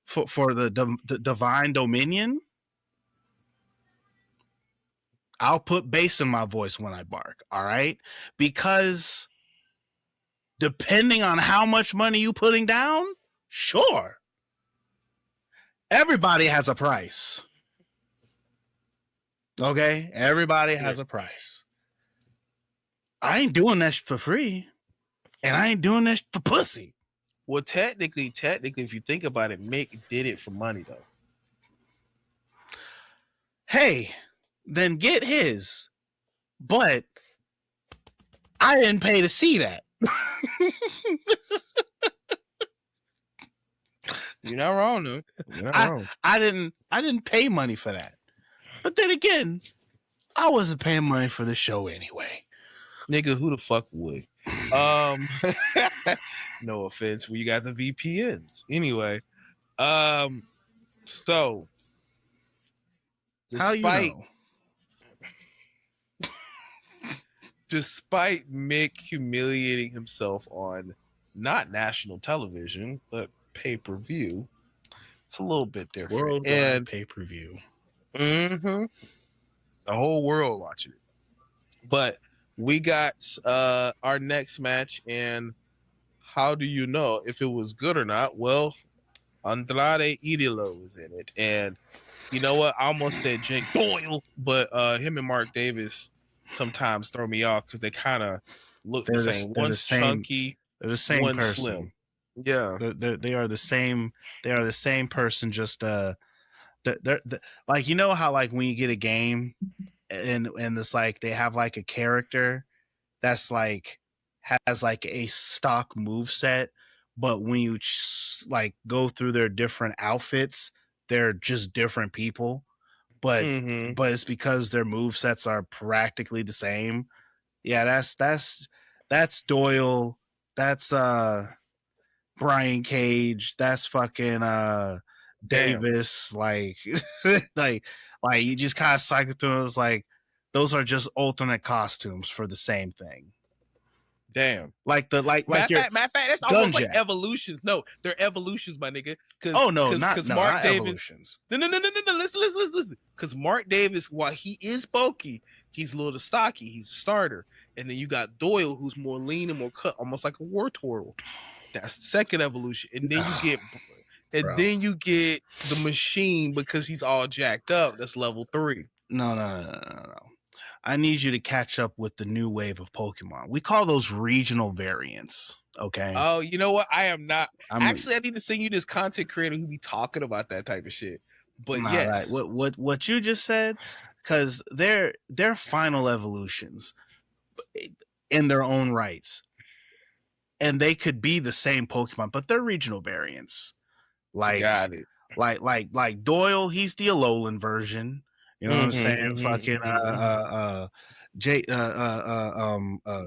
the divine dominion, I'll put bass in my voice when I bark. All right, because depending on how much money you putting down, sure, everybody has a price. Okay, everybody has a price. I ain't doing that for free, and I ain't doing that for pussy. Well, technically, if you think about it, Mick did it for money, though. Hey, then get his. But I didn't pay to see that. You're not wrong, though. You're not wrong. I didn't pay money for that. But then again, I wasn't paying money for the show anyway. Nigga, who the fuck would? No offense, you got the VPNs. Anyway, so how you know? Despite Mick humiliating himself on not national television but pay-per-view, it's a little bit different. Worldwide and pay-per-view. Mm-hmm. The whole world watching it. But we got our next match, and how do you know if it was good or not? Well, Andrade Idolo is in it, and you know what? I almost said Jake Doyle, but him and Mark Davis sometimes throw me off because they kind of look the same. One's chunky, they're the same one's person. Slim. Yeah, they are the same. They are the same person. Just they're like, you know how like when you get a game and it's like they have like a character that's like has like a stock move set, but when you like go through their different outfits, they're just different people. But it's because their move sets are practically the same. Yeah, that's Doyle. That's Brian Cage. That's fucking Davis. Like like you just kind of cycle through. It's like those are just alternate costumes for the same thing. Damn. Like your matter of fact, that's almost like evolutions. No, they're evolutions, my nigga. Not Mark Davis. Evolutions. No. Listen. Because Mark Davis, while he is bulky, he's a little stocky. He's a starter. And then you got Doyle, who's more lean and more cut, almost like a war turtle. That's the second evolution. And then you get the machine because he's all jacked up. That's level 3. No. I need you to catch up with the new wave of Pokemon. We call those regional variants. Okay. Oh, you know what? I am not. I need to send you this content creator who be talking about that type of shit. But yes, right. What you just said, because they're final evolutions in their own rights, and they could be the same Pokemon, but they're regional variants. Got it. Like Doyle, he's the Alolan version. You know what I'm saying? Fucking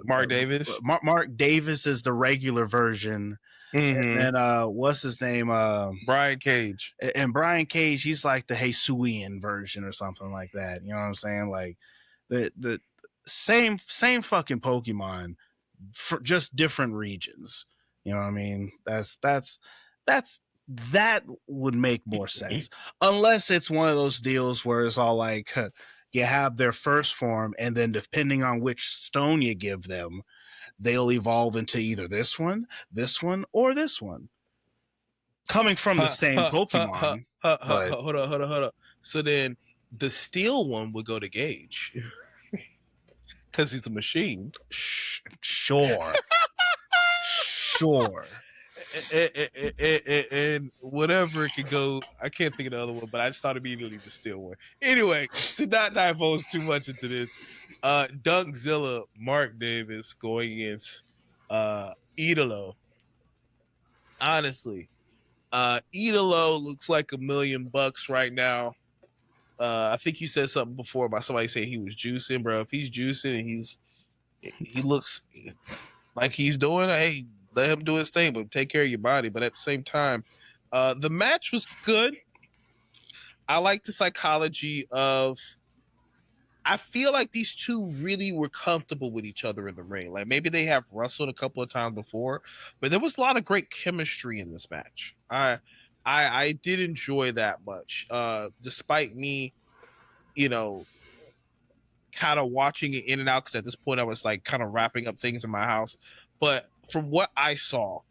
Mark Davis. Mark Davis is the regular version. And then what's his name? Brian Cage. And Brian Cage, he's like the Hisuian version or something like that. You know what I'm saying? Like the same fucking Pokemon for just different regions. You know what I mean? That would make more sense. Unless it's one of those deals where it's all like you have their first form, and then depending on which stone you give them, they'll evolve into either this one, or this one. Coming from the same Pokemon. Hold up. So then the steel one would go to Gage. Because he's a machine. Sure. And whatever it could go, I can't think of the other one, but I just thought immediately the steel one. Anyway, to not divulge too much into this, Dunkzilla, Mark Davis going against Idolo. Honestly, Idolo looks like $1 million right now. I think you said something before about somebody saying he was juicing, bro. If he's juicing and he looks like he's doing, hey, let him do his thing, but take care of your body. But at the same time, the match was good. I like the psychology of, I feel like these two really were comfortable with each other in the ring. Like maybe they have wrestled a couple of times before, but there was a lot of great chemistry in this match. I did enjoy that much, despite me, kind of watching it in and out, because at this point I was like kind of wrapping up things in my house. But from what I saw,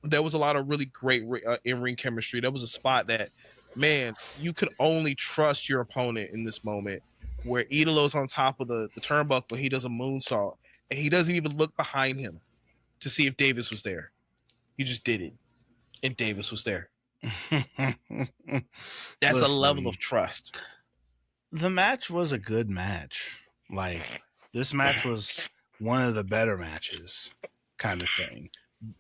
there was a lot of really great in-ring chemistry. There was a spot that, man, you could only trust your opponent in this moment, where Idolo's on top of the turnbuckle, he does a moonsault, and he doesn't even look behind him to see if Davis was there. He just did it, and Davis was there. That's a level of trust. The match was a good match. Like, this match was one of the better matches, kind of thing.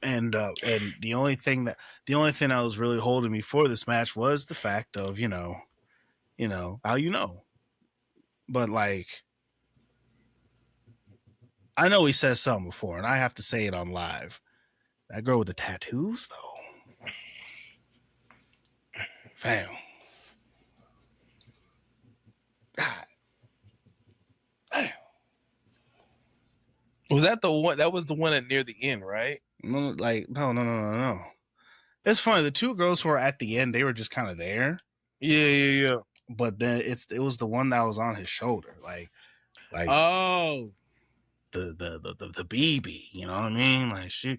And the only thing that was really holding me for this match was the fact of, how. But like, I know he says something before, and I have to say it on live. That girl with the tattoos, though. Fam. God. Damn. Was that the one? That was the one at near the end, right? No. It's funny. The two girls who were at the end, they were just kind of there. Yeah. But then it was the one that was on his shoulder, like oh, the BB. You know what I mean? Like she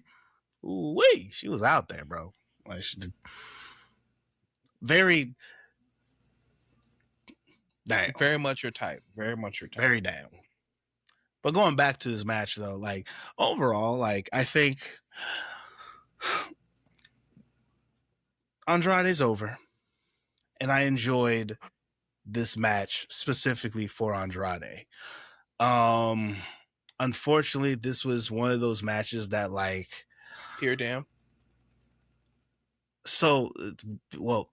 was out there, bro. Like she did. Very damn. Very much your type. Very damn. But going back to this match, though, like, overall, like, I think Andrade's over. And I enjoyed this match specifically for Andrade. Unfortunately, this was one of those matches that, like... Here, damn. So, well...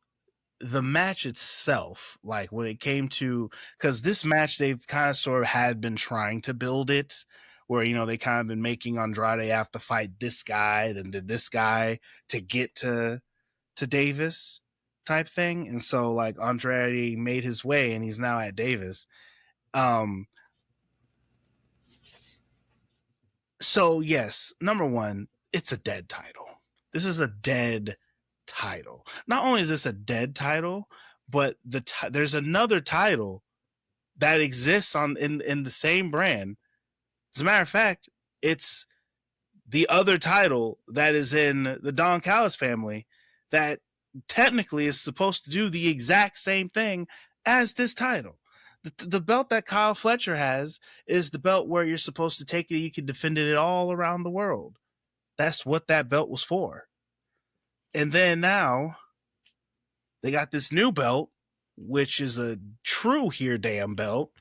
The match itself, like when it came to, because this match they've kind of sort of had been trying to build it, where they kind of been making Andrade have to fight this guy, then this guy to get to Davis type thing, and so like Andrade made his way and he's now at Davis. So yes, number one, it's a dead title. This is a dead title. Not only is this a dead title, but there's another title that exists in the same brand. As a matter of fact, it's the other title that is in the Don Callis family that technically is supposed to do the exact same thing as this title. The belt that Kyle Fletcher has is the belt where you're supposed to take it, you can defend it all around the world. That's what that belt was for. And then now they got this new belt, which is a true here damn belt.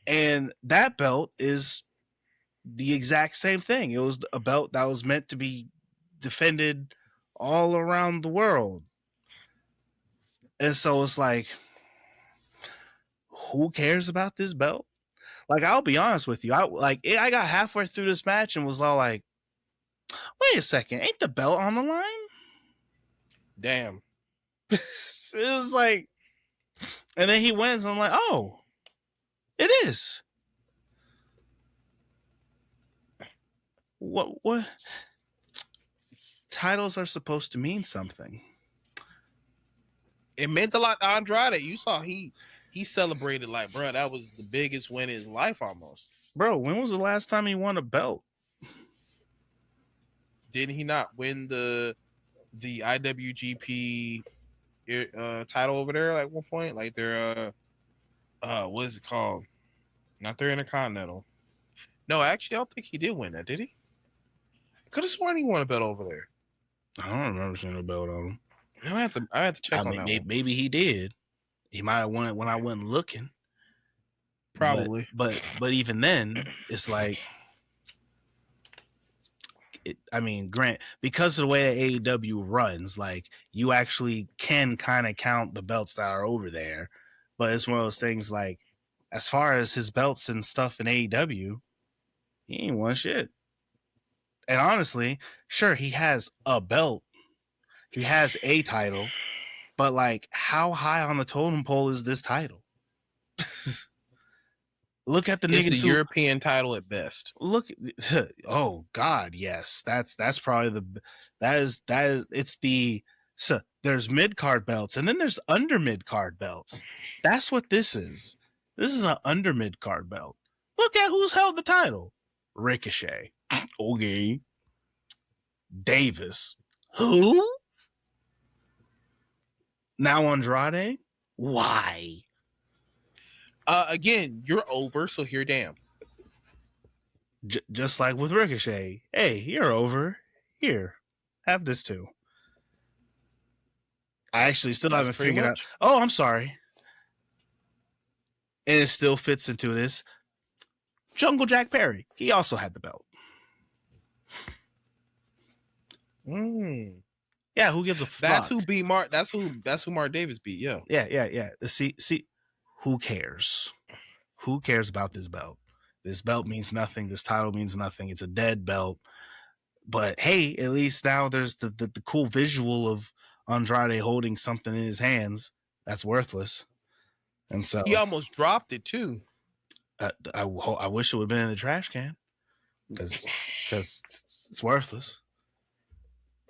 And that belt is the exact same thing. It was a belt that was meant to be defended all around the world. And so it's like, who cares about this belt? Like, I'll be honest with you. I got halfway through this match and was all like, wait a second, ain't the belt on the line? Damn. It was like, and then he wins. And I'm like, oh, it is. What? Titles are supposed to mean something. It meant a lot to Andrade. You saw he celebrated like, bro, that was the biggest win in his life almost. Bro, when was the last time he won a belt? Didn't he not win the IWGP title over there like one point? Like their what is it called? Not their Intercontinental. No, actually, I don't think he did win that, did he? I could have sworn he won a belt over there. I don't remember seeing a belt on him. I have to check on that. Maybe he did. He might have won it when I wasn't looking. Probably. But even then, it's like, Grant, because of the way AEW runs, like, you actually can kind of count the belts that are over there. But it's one of those things, like, as far as his belts and stuff in AEW, he ain't won shit. And honestly, sure, he has a belt. He has a title. But, like, how high on the totem pole is this title? Look at the niggas. It's a European title at best. Look, oh God, yes, that's probably it's the. So there's mid card belts, and then there's under mid card belts. That's what this is. This is an under mid card belt. Look at who's held the title: Ricochet, okay, Davis, who? Now Andrade, why? Again, you're over, so here, damn. Just like with Ricochet, hey, you're over. Here, have this too. I actually still haven't figured out. Oh, I'm sorry. And it still fits into this. Jungle Jack Perry, he also had the belt. Yeah, who gives a fuck? That's who beat Mark. That's who Mark Davis beat. Yeah. Yeah. See, who cares? Who cares about this belt? This belt means nothing. This title means nothing. It's a dead belt. But hey, at least now there's the cool visual of Andrade holding something in his hands that's worthless. And so he almost dropped it too. I wish it would have been in the trash can because it's worthless.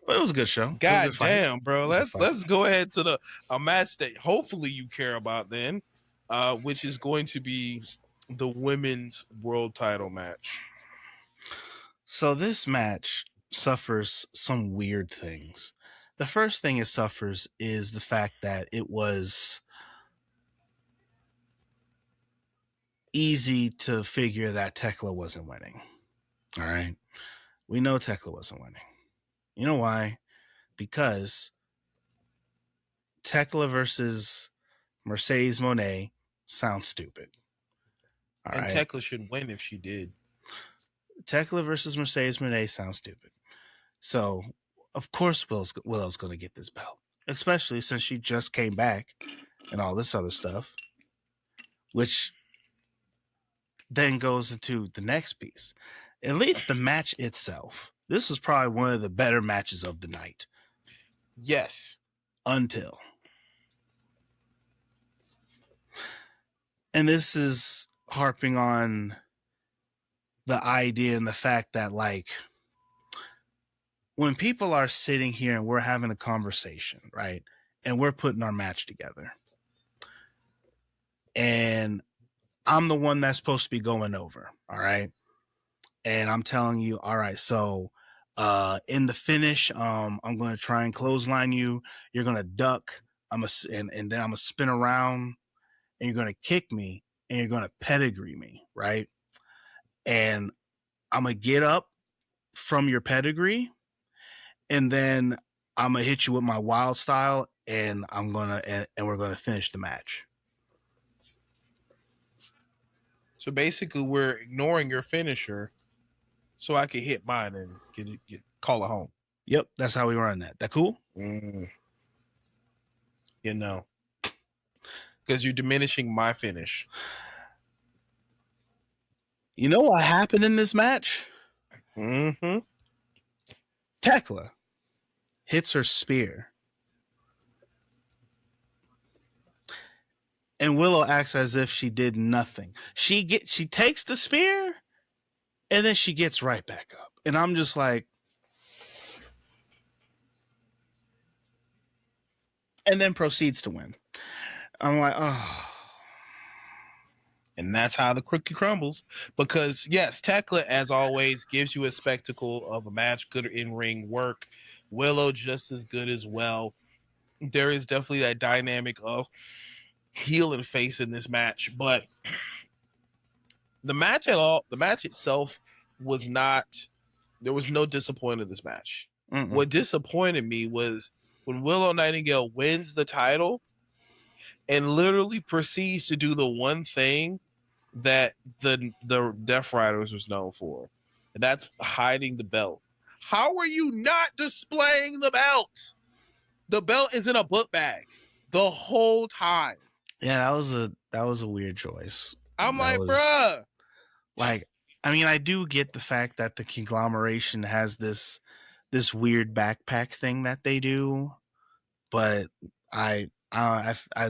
But it was a good show. God damn, bro. Let's go ahead to a match that hopefully you care about then, which is going to be the women's world title match. So this match suffers some weird things. The first thing it suffers is the fact that it was easy to figure that Tekla wasn't winning. All right. We know Tekla wasn't winning. You know why? Because Tekla versus Mercedes Moné sounds stupid. All right. Tekla should win if she did. Tekla versus Mercedes Moné sounds stupid. So, of course, Willow's going to get this belt, especially since she just came back and all this other stuff, which then goes into the next piece. At least the match itself. This was probably one of the better matches of the night. Yes. Until. And this is harping on the idea and the fact that, like, when people are sitting here and we're having a conversation, right? And we're putting our match together. And I'm the one that's supposed to be going over, all right? And I'm telling you, all right, so in the finish, I'm going to try and clothesline you. You're going to duck. And then I'm going to spin around and you're going to kick me and you're going to pedigree me, right? And I'm going to get up from your pedigree and then I'm going to hit you with my wild style and we're going to finish the match. So basically we're ignoring your finisher so I can hit mine and call it home. Yep, that's how we run that. That cool? You know, because you're diminishing my finish. You know what happened in this match? Mm-hmm. Tekla hits her spear. And Willow acts as if she did nothing. She takes the spear, and then she gets right back up. And I'm just like, and then proceeds to win. I'm like, oh. And that's how the cookie crumbles. Because, yes, Tekla, as always, gives you a spectacle of a match, good in-ring work. Willow just as good as well. There is definitely that dynamic of heel and face in this match. But the match itself was not, there was no disappointment in this match. Mm-mm. What disappointed me was when Willow Nightingale wins the title and literally proceeds to do the one thing that the Death Riders was known for, and that's hiding the belt. How are you not displaying the belt? The belt is in a book bag the whole time. Yeah, that was a weird choice. I'm like, bruh. Like, I mean, I do get the fact that the conglomeration has this weird backpack thing that they do, but that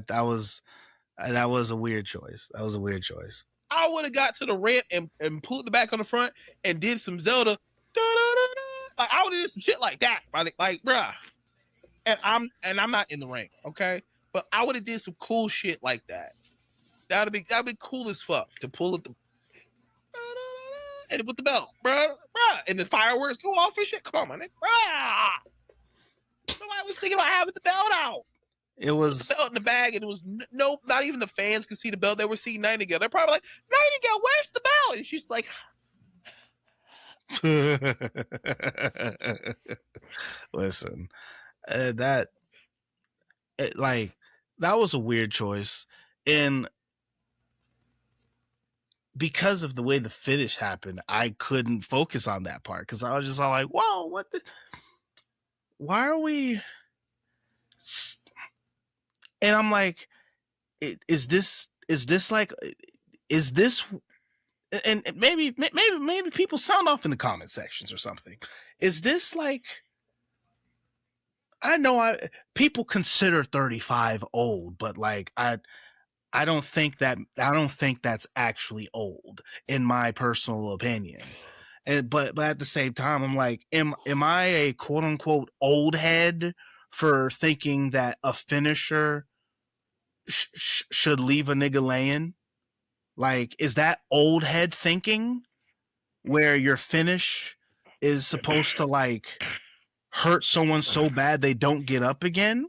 was a weird choice. That was a weird choice. I would have got to the ramp and pulled the back on the front and did some Zelda. Da-da-da-da. Like, I would have did some shit like that. Like, bruh. And I'm not in the ring, okay? But I would have did some cool shit like that. That'd be cool as fuck to pull it and with the belt, bruh. And the fireworks go off and shit. Come on, my nigga. Nobody was thinking about having the belt out. It was the belt in the bag, and it was not even the fans could see the belt. They were seeing Nightingale. They're probably like, Nightingale, where's the belt? And she's like, listen, that was a weird choice, and because of the way the finish happened, I couldn't focus on that part because I was just all like, whoa, what the, why are we? And I'm like, is this like, is this, and maybe people sound off in the comment sections or something. Is this like, I know people consider 35 old, but like, I don't think that's actually old in my personal opinion. And but at the same time, I'm like, am I a quote unquote old head for thinking that a finisher should leave a nigga laying? Like, is that old head thinking where your finish is supposed to like hurt someone so bad they don't get up again?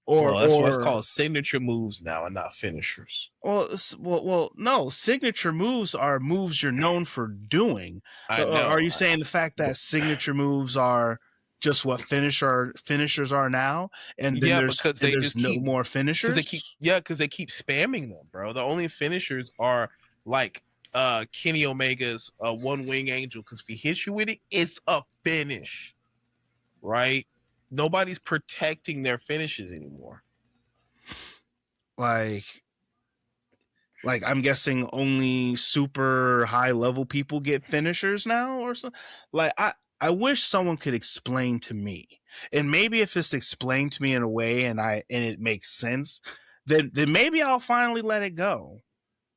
Or that's what's called signature moves now and not finishers. Well, no. Signature moves are moves you're known for doing. Are you saying the fact that signature moves are just what finishers are now, and then there's no more finishers? Because they keep spamming them, bro. The only finishers are like Kenny Omega's one wing angel, because if he hits you with it, it's a finish, right? Nobody's protecting their finishes anymore. Like I'm guessing only super high level people get finishers now or something. Like, I wish someone could explain to me, and maybe if it's explained to me in a way and it makes sense, then maybe I'll finally let it go.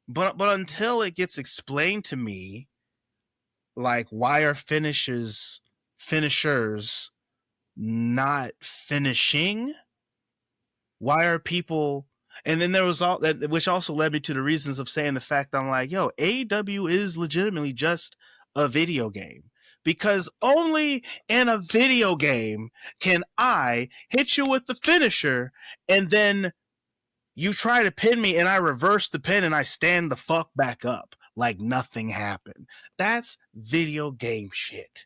But until it gets explained to me, like, why are finishers not finishing? Why are people? And then there was all that, which also led me to the reasons of saying the fact that I'm like, yo, AEW is legitimately just a video game, because only in a video game can I hit you with the finisher and then you try to pin me and I reverse the pin and I stand the fuck back up like nothing happened. That's video game shit.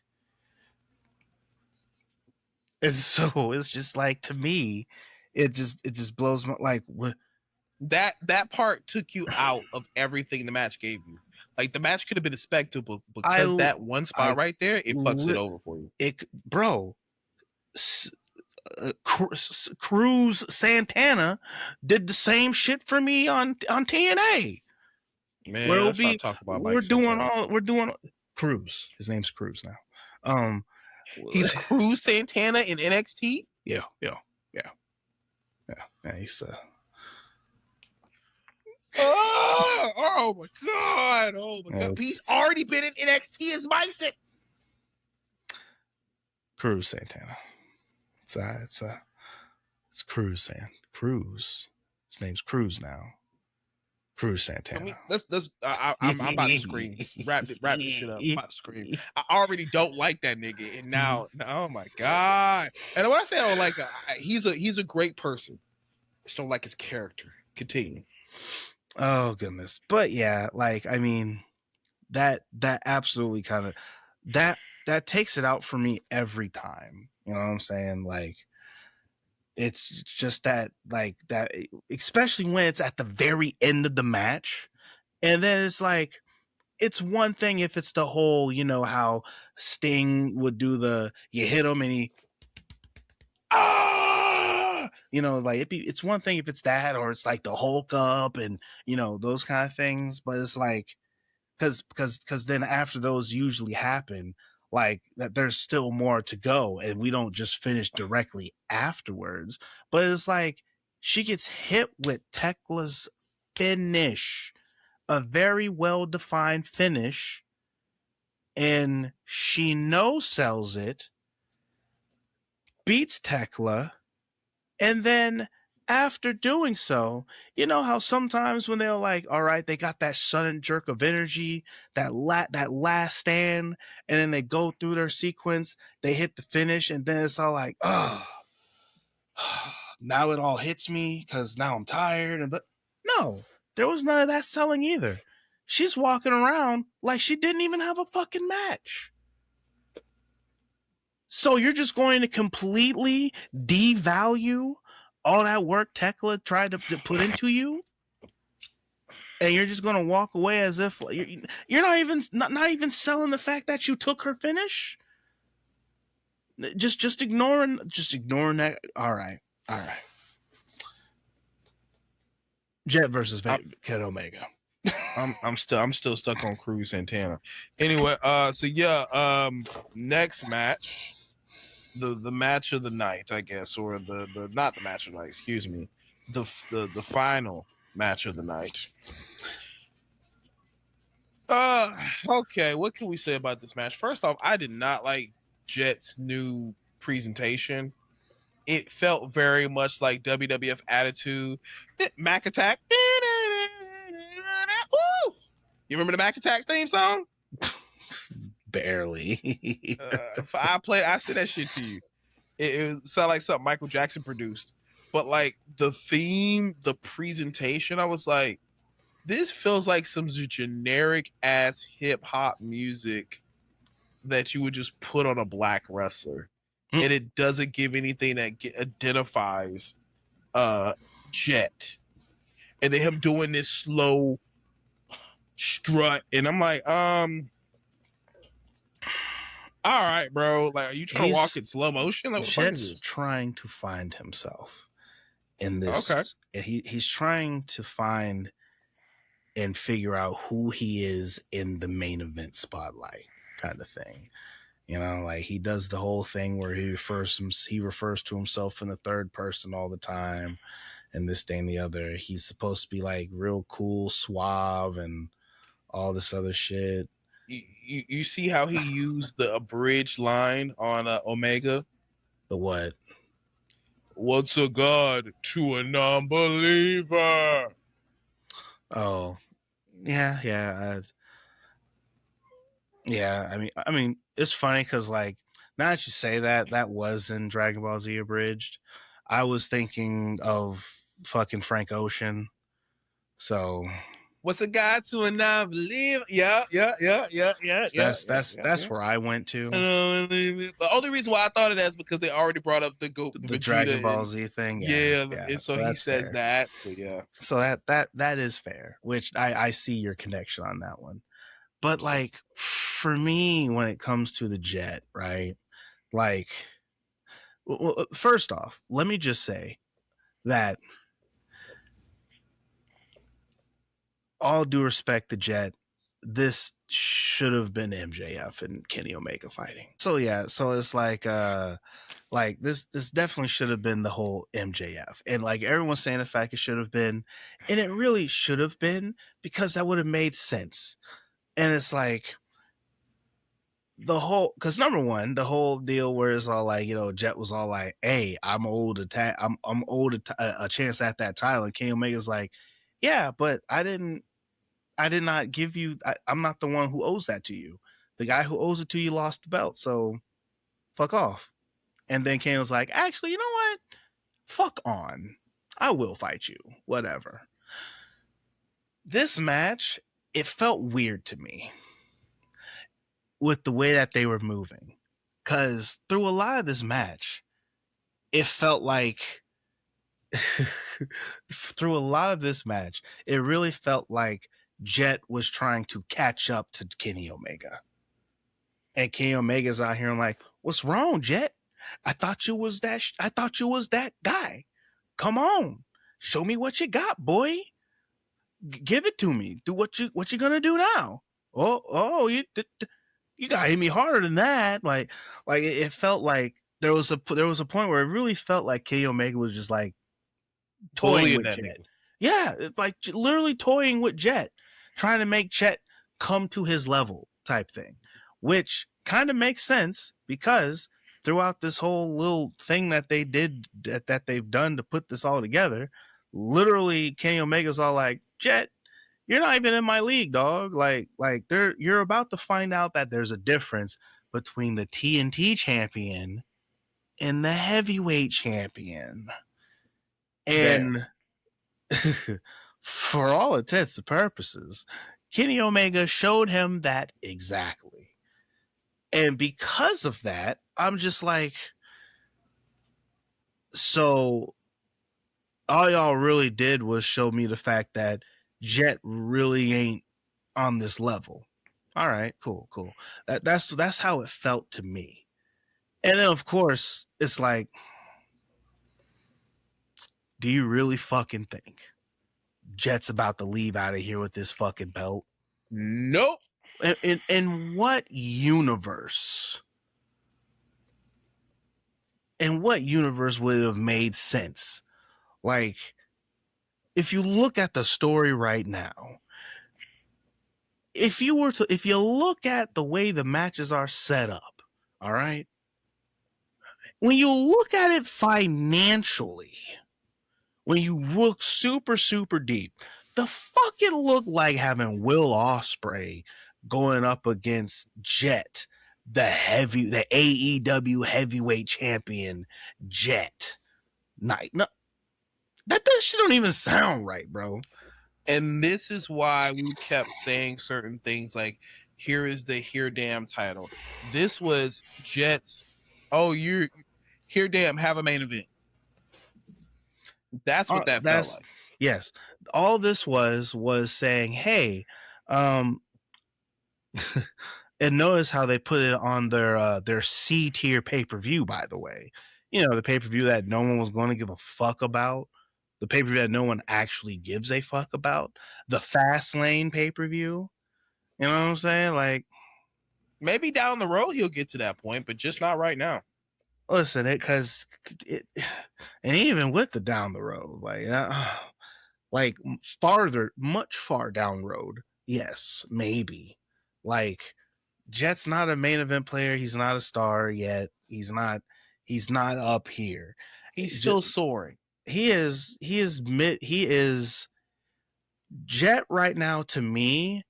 And so it's just like, to me, it just blows my, like, what? That part took you out of everything the match gave you. Like the match could have been a spectacle I because that one spot right there, it fucks it over for you. Bro, Cruz Santana did the same shit for me on TNA. Man, let's not talk about Mike Santana. We're doing Cruz. His name's Cruz now. He's Cruz Santana in NXT. Yeah. He's oh my god! He's already been in NXT as Bison. Cruz Santana. It's Cruz Cruz. His name's Cruz now. Cruz Santana. I mean, I'm about to scream. Wrap this shit up. I'm about to scream. I already don't like that nigga, and now, oh my god! And when I say I don't like, he's a great person. I just don't like his character. Continue. Oh goodness, but yeah, like I mean, that absolutely kind of that takes it out for me every time. You know what I'm saying? Like, it's just that, like that, especially when it's at the very end of the match, and then it's like, it's one thing if it's the whole, you know how Sting would do you hit him and he, you know, like it's one thing if it's that, or it's like the Hulk up and, you know, those kind of things, but it's like, because then after those usually happen, like that there's still more to go and we don't just finish directly afterwards. But it's like she gets hit with Tekla's finish, a very well-defined finish, and she no-sells it, beats Tekla, and then after doing so, you know how sometimes when they're like, all right, they got that sudden jerk of energy, that last stand, and then they go through their sequence, they hit the finish, and then it's all like, oh, now it all hits me because now I'm tired. But no, there was none of that selling either. She's walking around like she didn't even have a fucking match. So you're just going to completely devalue all that work Tekla tried to put into you, and you're just going to walk away as if you're not even selling the fact that you took her finish. Just ignoring that. All right. Jet versus Ken Omega. I'm still stuck on Cruz Santana. Anyway, so yeah, next match. The match of the night, I guess, or the not the match of the night, excuse me, the final match of the night. Okay, what can we say about this match? First off, I did not like Jet's new presentation. It felt very much like WWF Attitude. Mac Attack. Ooh! You remember the Mac Attack theme song? Barely. I said that shit to you. It sounded like something Michael Jackson produced. But like the theme, the presentation, I was like, this feels like some generic ass hip hop music that you would just put on a black wrestler. And it doesn't give anything that identifies Jet. And then him doing this slow strut. And I'm like, all right, bro. Like, are you trying to walk in slow motion? Like, what Jet's trying to find himself in this. Okay. And he's trying to find and figure out who he is in the main event spotlight, kind of thing. You know, like he does the whole thing where he refers to himself in the third person all the time, and this, thing, the other. He's supposed to be like real cool, suave, and all this other shit. You see how he used the abridged line on Omega? The what? What's a god to a non-believer? Oh, yeah. I mean, it's funny because like now that you say that was in Dragon Ball Z abridged. I was thinking of fucking Frank Ocean. So. What's a god to a non-believer? Yeah. That's where I went to. The only reason why I thought of that is because they already brought up the Dragon Ball Z thing. Yeah. And so he says fair. That. So yeah. So that is fair. Which I see your connection on that one. But like for me, when it comes to the Jet, right? Like, well, first off, let me just say that all due respect to Jet, this should have been MJF and Kenny Omega fighting. So yeah, so it's like this definitely should have been the whole MJF. And like everyone's saying the fact it should have been, and it really should have been, because that would have made sense. And it's like the whole, because number one, the whole deal where it's all like, Jet was all like, "Hey, I'm owed a chance at that title," and Kenny Omega's like, "Yeah, but I did not give you. I'm not the one who owes that to you. The guy who owes it to you lost the belt, so fuck off." And then Kenny was like, "Actually, you know what? Fuck on. I will fight you. Whatever." This match, it felt weird to me with the way that they were moving. Because through a lot of this match, it felt like through a lot of this match, it really felt like Jet was trying to catch up to Kenny Omega. And Kenny Omega's out here and like, "What's wrong, Jet? I thought you was that guy. Come on. Show me what you got, boy. Give it to me. Do what you gonna do now? You gotta hit me harder than that." Like it felt like there was a point where it really felt like Kenny Omega was just like toying with Jet. Yeah, it's like literally toying with Jet, trying to make Jet come to his level type thing, which kind of makes sense because throughout this whole little thing that they did, that they've done to put this all together, literally Kenny Omega's all like, "Jet, you're not even in my league, dog. Like you're about to find out that there's a difference between the TNT champion and the heavyweight champion." And for all intents and purposes, Kenny Omega showed him that exactly. And because of that, I'm just like, so all y'all really did was show me the fact that Jet really ain't on this level. All right, cool. That's how it felt to me. And then of course, it's like, do you really fucking think Jet's about to leave out of here with this fucking belt? Nope. In what universe? In what universe would it have made sense? Like, if you look at the story right now, if you look at the way the matches are set up, all right, when you look at it financially, when you look super, super deep, the fucking look like having Will Ospreay going up against Jet, the AEW heavyweight champion, Jet. No, that shit don't even sound right, bro. And this is why we kept saying certain things like, "Here is the Here Damn title." This was Jet's, "Oh, you're Here Damn, have a main event." That's what that felt like. Yes. All this was saying, "Hey," and notice how they put it on their C tier pay-per-view, by the way. The pay-per-view that no one was going to give a fuck about. The pay-per-view that no one actually gives a fuck about. The Fastlane pay-per-view. You know what I'm saying? Like, maybe down the road he'll get to that point, but just not right now. Listen, and even with the down the road, like much far down the road, yes, maybe. Like, Jet's not a main event player. He's not a star yet. He's not up here. He's still soaring. He is Jet right now, to me,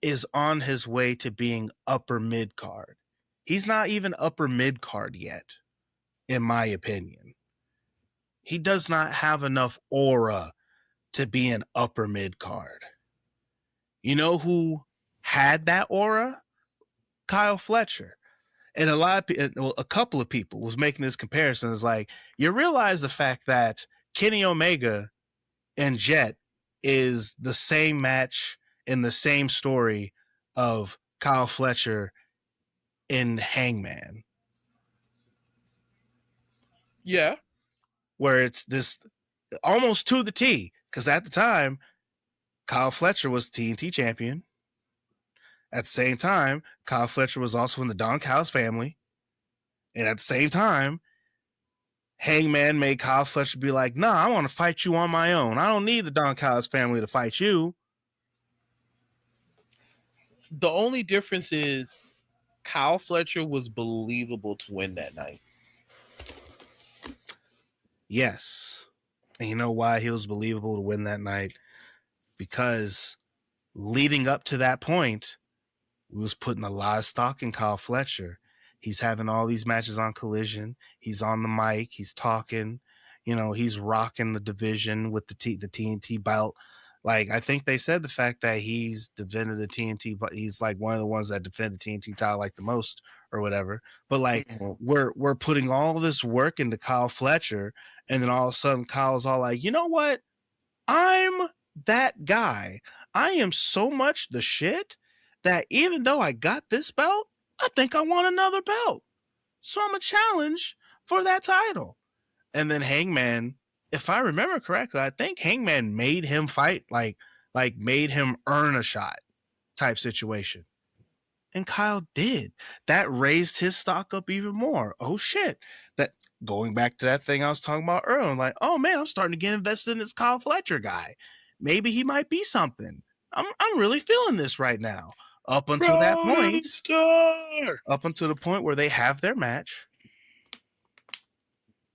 is on his way to being upper mid card. He's not even upper mid card yet, in my opinion. He does not have enough aura to be an upper mid card. You know who had that aura? Kyle Fletcher. And a couple of people was making this comparison. It's like, you realize the fact that Kenny Omega and Jet is the same match in the same story of Kyle Fletcher and Hangman. Yeah. Where it's this almost to the T. Because at the time, Kyle Fletcher was TNT champion. At the same time, Kyle Fletcher was also in the Don Callis family. And at the same time, Hangman made Kyle Fletcher be like, nah, I want to fight you on my own. I don't need the Don Callis family to fight you. The only difference is Kyle Fletcher was believable to win that night. Yes. And you know why he was believable to win that night? Because leading up to that point, we was putting a lot of stock in Kyle Fletcher. He's having all these matches on Collision. He's on the mic. He's talking. You know, he's rocking the division with the TNT belt. Like, I think they said the fact that he's defended the TNT, but he's like one of the ones that defend the TNT title like the most or whatever. But like, we're putting all this work into Kyle Fletcher, and then all of a sudden Kyle's all like, you know what? I'm that guy. I am so much the shit that even though I got this belt, I think I want another belt. So I'm a challenge for that title. And then Hangman, if I remember correctly, I think Hangman made him fight, like made him earn a shot type situation. And Kyle did. That raised his stock up even more. Oh shit. That going back to that thing I was talking about earlier, I'm like, oh man, I'm starting to get invested in this Kyle Fletcher guy. Maybe he might be something. I'm really feeling this right now. Up until that point, up until the point where they have their match.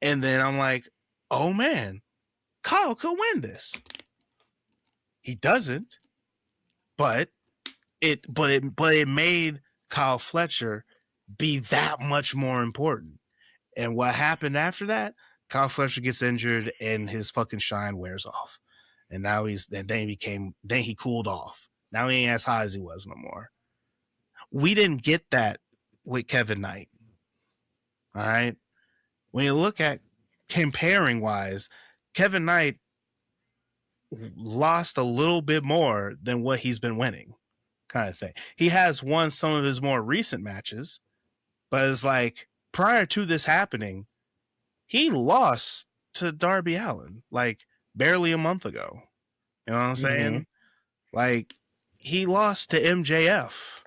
And then I'm like, oh man, Kyle could win this. He doesn't, but it made Kyle Fletcher be that much more important. And what happened after that? Kyle Fletcher gets injured and his fucking shine wears off. And now then he cooled off. Now he ain't as high as he was no more. We didn't get that with Kevin Knight. All right. When you look at comparing wise, Kevin Knight lost a little bit more than what he's been winning, kind of thing. He has won some of his more recent matches, but it's like prior to this happening, he lost to Darby Allin like barely a month ago. You know what I'm saying? Like, he lost to MJF.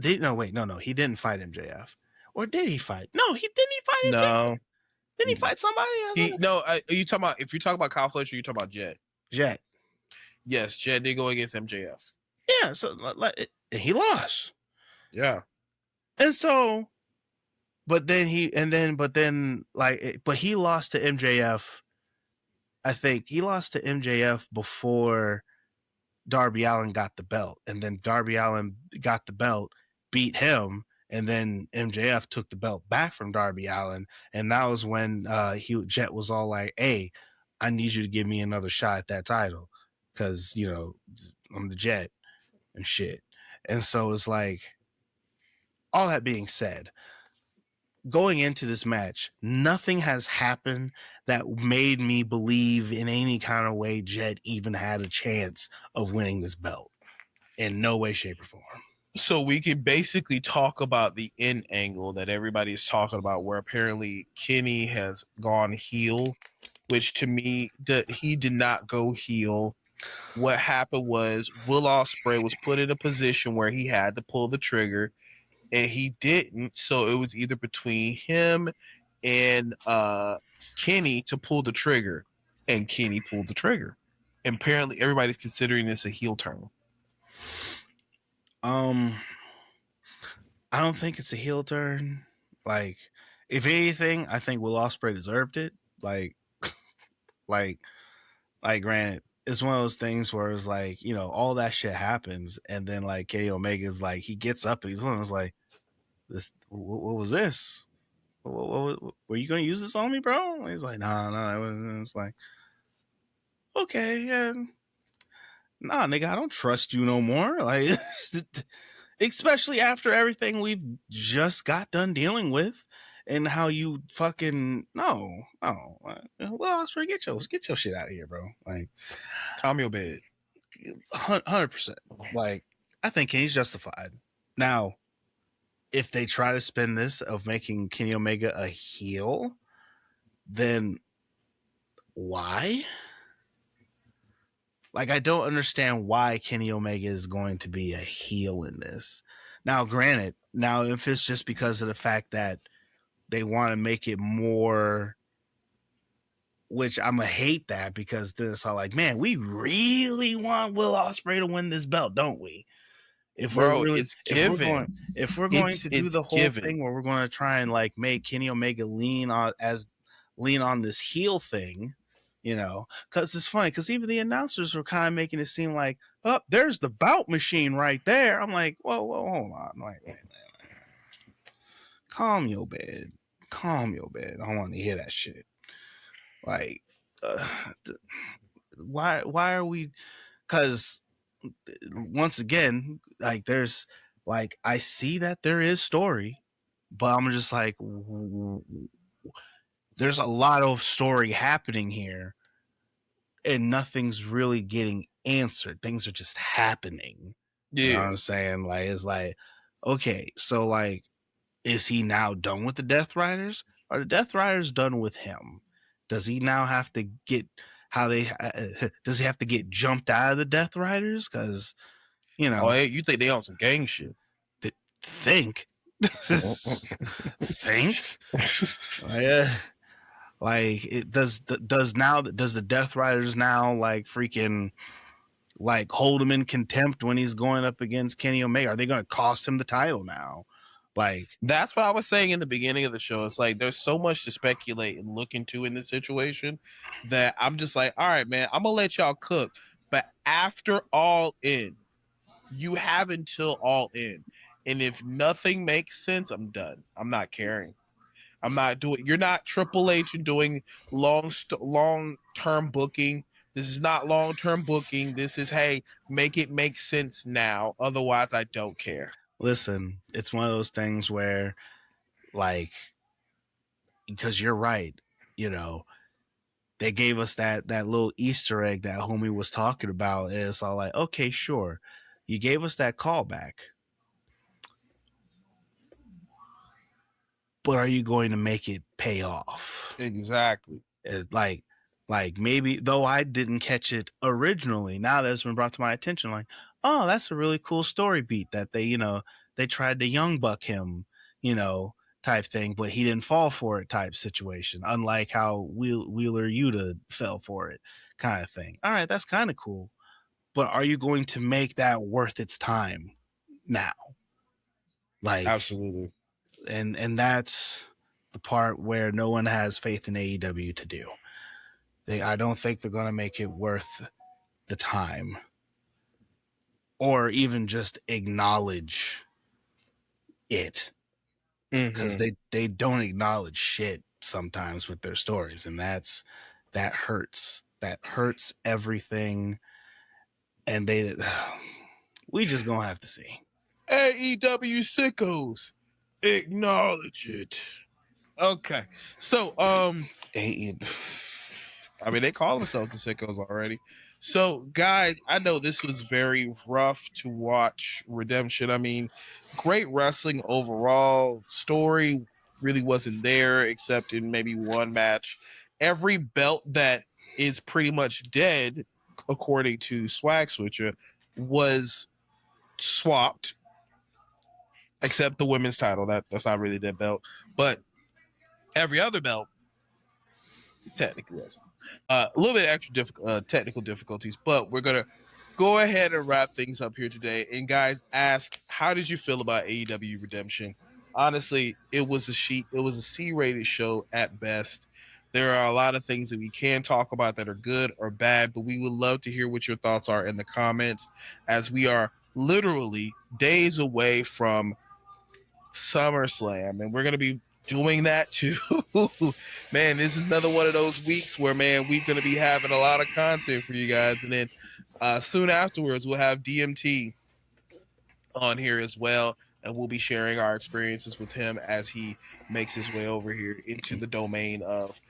He didn't fight MJF. Or did he fight? No, he fight MJF. No. Didn't he fight somebody? Are you talking about, if you're talking about Kyle Fletcher, you're talking about Jet. Jet. Yes, Jet did go against MJF. Yeah, so like he lost. Yeah. And so, but he lost to MJF. I think he lost to MJF before Darby Allin got the belt. And then Darby Allin got the belt, beat him, and then MJF took the belt back from Darby Allin. And that was when Jet was all like, hey, I need you to give me another shot at that title. Because, you know, I'm the Jet and shit. And so it's like, all that being said, going into this match, nothing has happened that made me believe in any kind of way Jet even had a chance of winning this belt. In no way, shape, or form. So we can basically talk about the end angle that everybody's talking about, where apparently Kenny has gone heel, which to me, he did not go heel. What happened was Will Ospreay was put in a position where he had to pull the trigger, and he didn't. So it was either between him and Kenny to pull the trigger, and Kenny pulled the trigger. And apparently everybody's considering this a heel turn. I don't think it's a heel turn. Like, if anything, I think Will Ospreay deserved it. Like, granted, it's one of those things where it's like, you know, all that shit happens, and then like Kenny Omega's like, he gets up and he's like, this, what was this? What, were you gonna use this on me, bro? And he's like, no, it wasn't. It's like, okay, yeah. Nah, nigga, I don't trust you no more. Like, especially after everything we've just got done dealing with, and how you fucking well, Ospreay, get your shit out of here, bro. Like, calm your bed. 100%. Like, I think Kenny's justified. Now, if they try to spin this of making Kenny Omega a heel, then why? Like, I don't understand why Kenny Omega is going to be a heel in this. Now, granted, if it's just because of the fact that they want to make it more, which I'm gonna hate that, because this are like, man, we really want Will Ospreay to win this belt, don't we? If we're Bro, really, it's given. if we're going to do It's the whole given. thing where we're going to try and like make Kenny Omega lean on this heel thing, because it's funny, because even the announcers were kind of making it seem like, oh, there's the bout machine right there. I'm like, whoa, hold on, wait. Calm your bed. I don't want to hear that shit. Like, why are we? Because once again, like, there's like, I see that there is story, but I'm just like, there's a lot of story happening here, and nothing's really getting answered. Things are just happening. You know what I'm saying? Like, it's like, okay, so like, is he now done with the Death Riders? Are the Death Riders done with him? Does he now have to get does he have to get jumped out of the Death Riders? Because, Oh, hey, you think they on some gang shit? Think. Think. Like, it does the Death Riders now like freaking like hold him in contempt when he's going up against Kenny Omega? Are they going to cost him the title now? Like, that's what I was saying in the beginning of the show. It's like there's so much to speculate and look into in this situation that I'm just like, all right, man, I'm gonna let y'all cook. But after All In, you have until All In, and if nothing makes sense, I'm done. I'm not caring. I'm not doing. You're not Triple H and doing long term booking. This is not long term booking. This is, hey, make it make sense now. Otherwise, I don't care. Listen, it's one of those things where, like, because you're right, they gave us that little Easter egg that homie was talking about. And it's all like, okay, sure, you gave us that callback, but are you going to make it pay off? Exactly. It's like maybe, though I didn't catch it originally, now that it's been brought to my attention, like, oh, that's a really cool story beat that they tried to young buck him, type thing, but he didn't fall for it type situation, unlike how Wheeler Yuta fell for it kind of thing. All right, that's kind of cool, but are you going to make that worth its time now? Like, Absolutely. And that's the part where no one has faith in AEW to do. I don't think they're going to make it worth the time, or even just acknowledge it, because they don't acknowledge shit sometimes with their stories, and that hurts. That hurts everything, and we just gonna have to see. AEW sickos, acknowledge it. Okay, so I mean, they call themselves the sickos already. So, guys, I know this was very rough to watch. Redemption. I mean, great wrestling overall. Story really wasn't there except in maybe one match. Every belt that is pretty much dead, according to Swag Switcher, was swapped, except the women's title. That's not really that belt, but every other belt technically was. A little bit extra technical difficulties, but we're gonna go ahead and wrap things up here today. And guys, ask, how did you feel about AEW Redemption? Honestly, it was a C-rated show at best. There are a lot of things that we can talk about that are good or bad, but we would love to hear what your thoughts are in the comments, as we are literally days away from SummerSlam, and we're gonna be doing that too. Man, this is another one of those weeks where, man, we're going to be having a lot of content for you guys. And then soon afterwards, we'll have DMT on here as well. And we'll be sharing our experiences with him as he makes his way over here into the domain of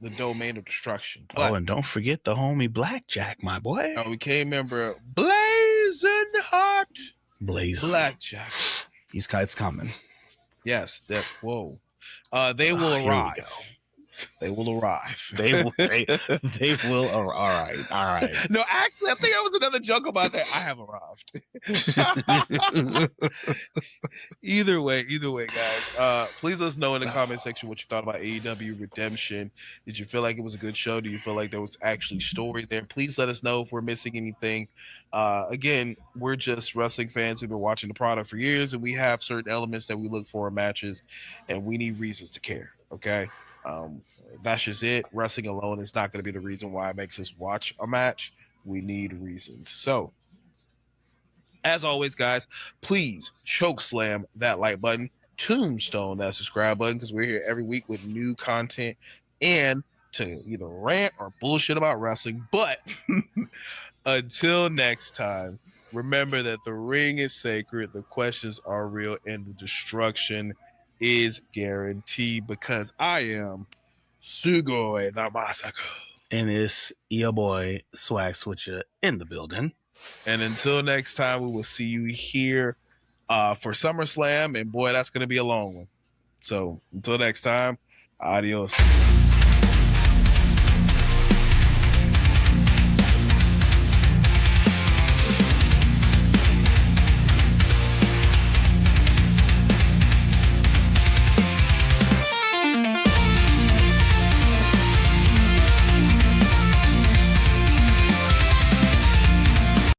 the domain of destruction. But, and don't forget the homie Blackjack, my boy. We can't remember Blazing Hot Blackjack. These guys coming. Yes, that. Whoa. They will arrive. They will arrive. They will. They will. All right. No, actually, I think that was another joke about that. I have arrived. Either way, guys. Please let us know in the comment section what you thought about AEW Redemption. Did you feel like it was a good show? Do you feel like there was actually story there? Please let us know if we're missing anything. Again, we're just wrestling fans who've been watching the product for years, and we have certain elements that we look for in matches, and we need reasons to care. Okay. That's just it. Wrestling alone is not going to be the reason why it makes us watch a match. We need reasons. So, as always, guys, please choke slam that like button, tombstone that subscribe button, because we're here every week with new content and to either rant or bullshit about wrestling. But until next time, remember that the ring is sacred, the questions are real, and the destruction is guaranteed, because I am Sugoi the Massacre. And it's your boy Swag Switcher in the building. And until next time, we will see you here for SummerSlam. And boy, that's going to be a long one. So until next time, adios.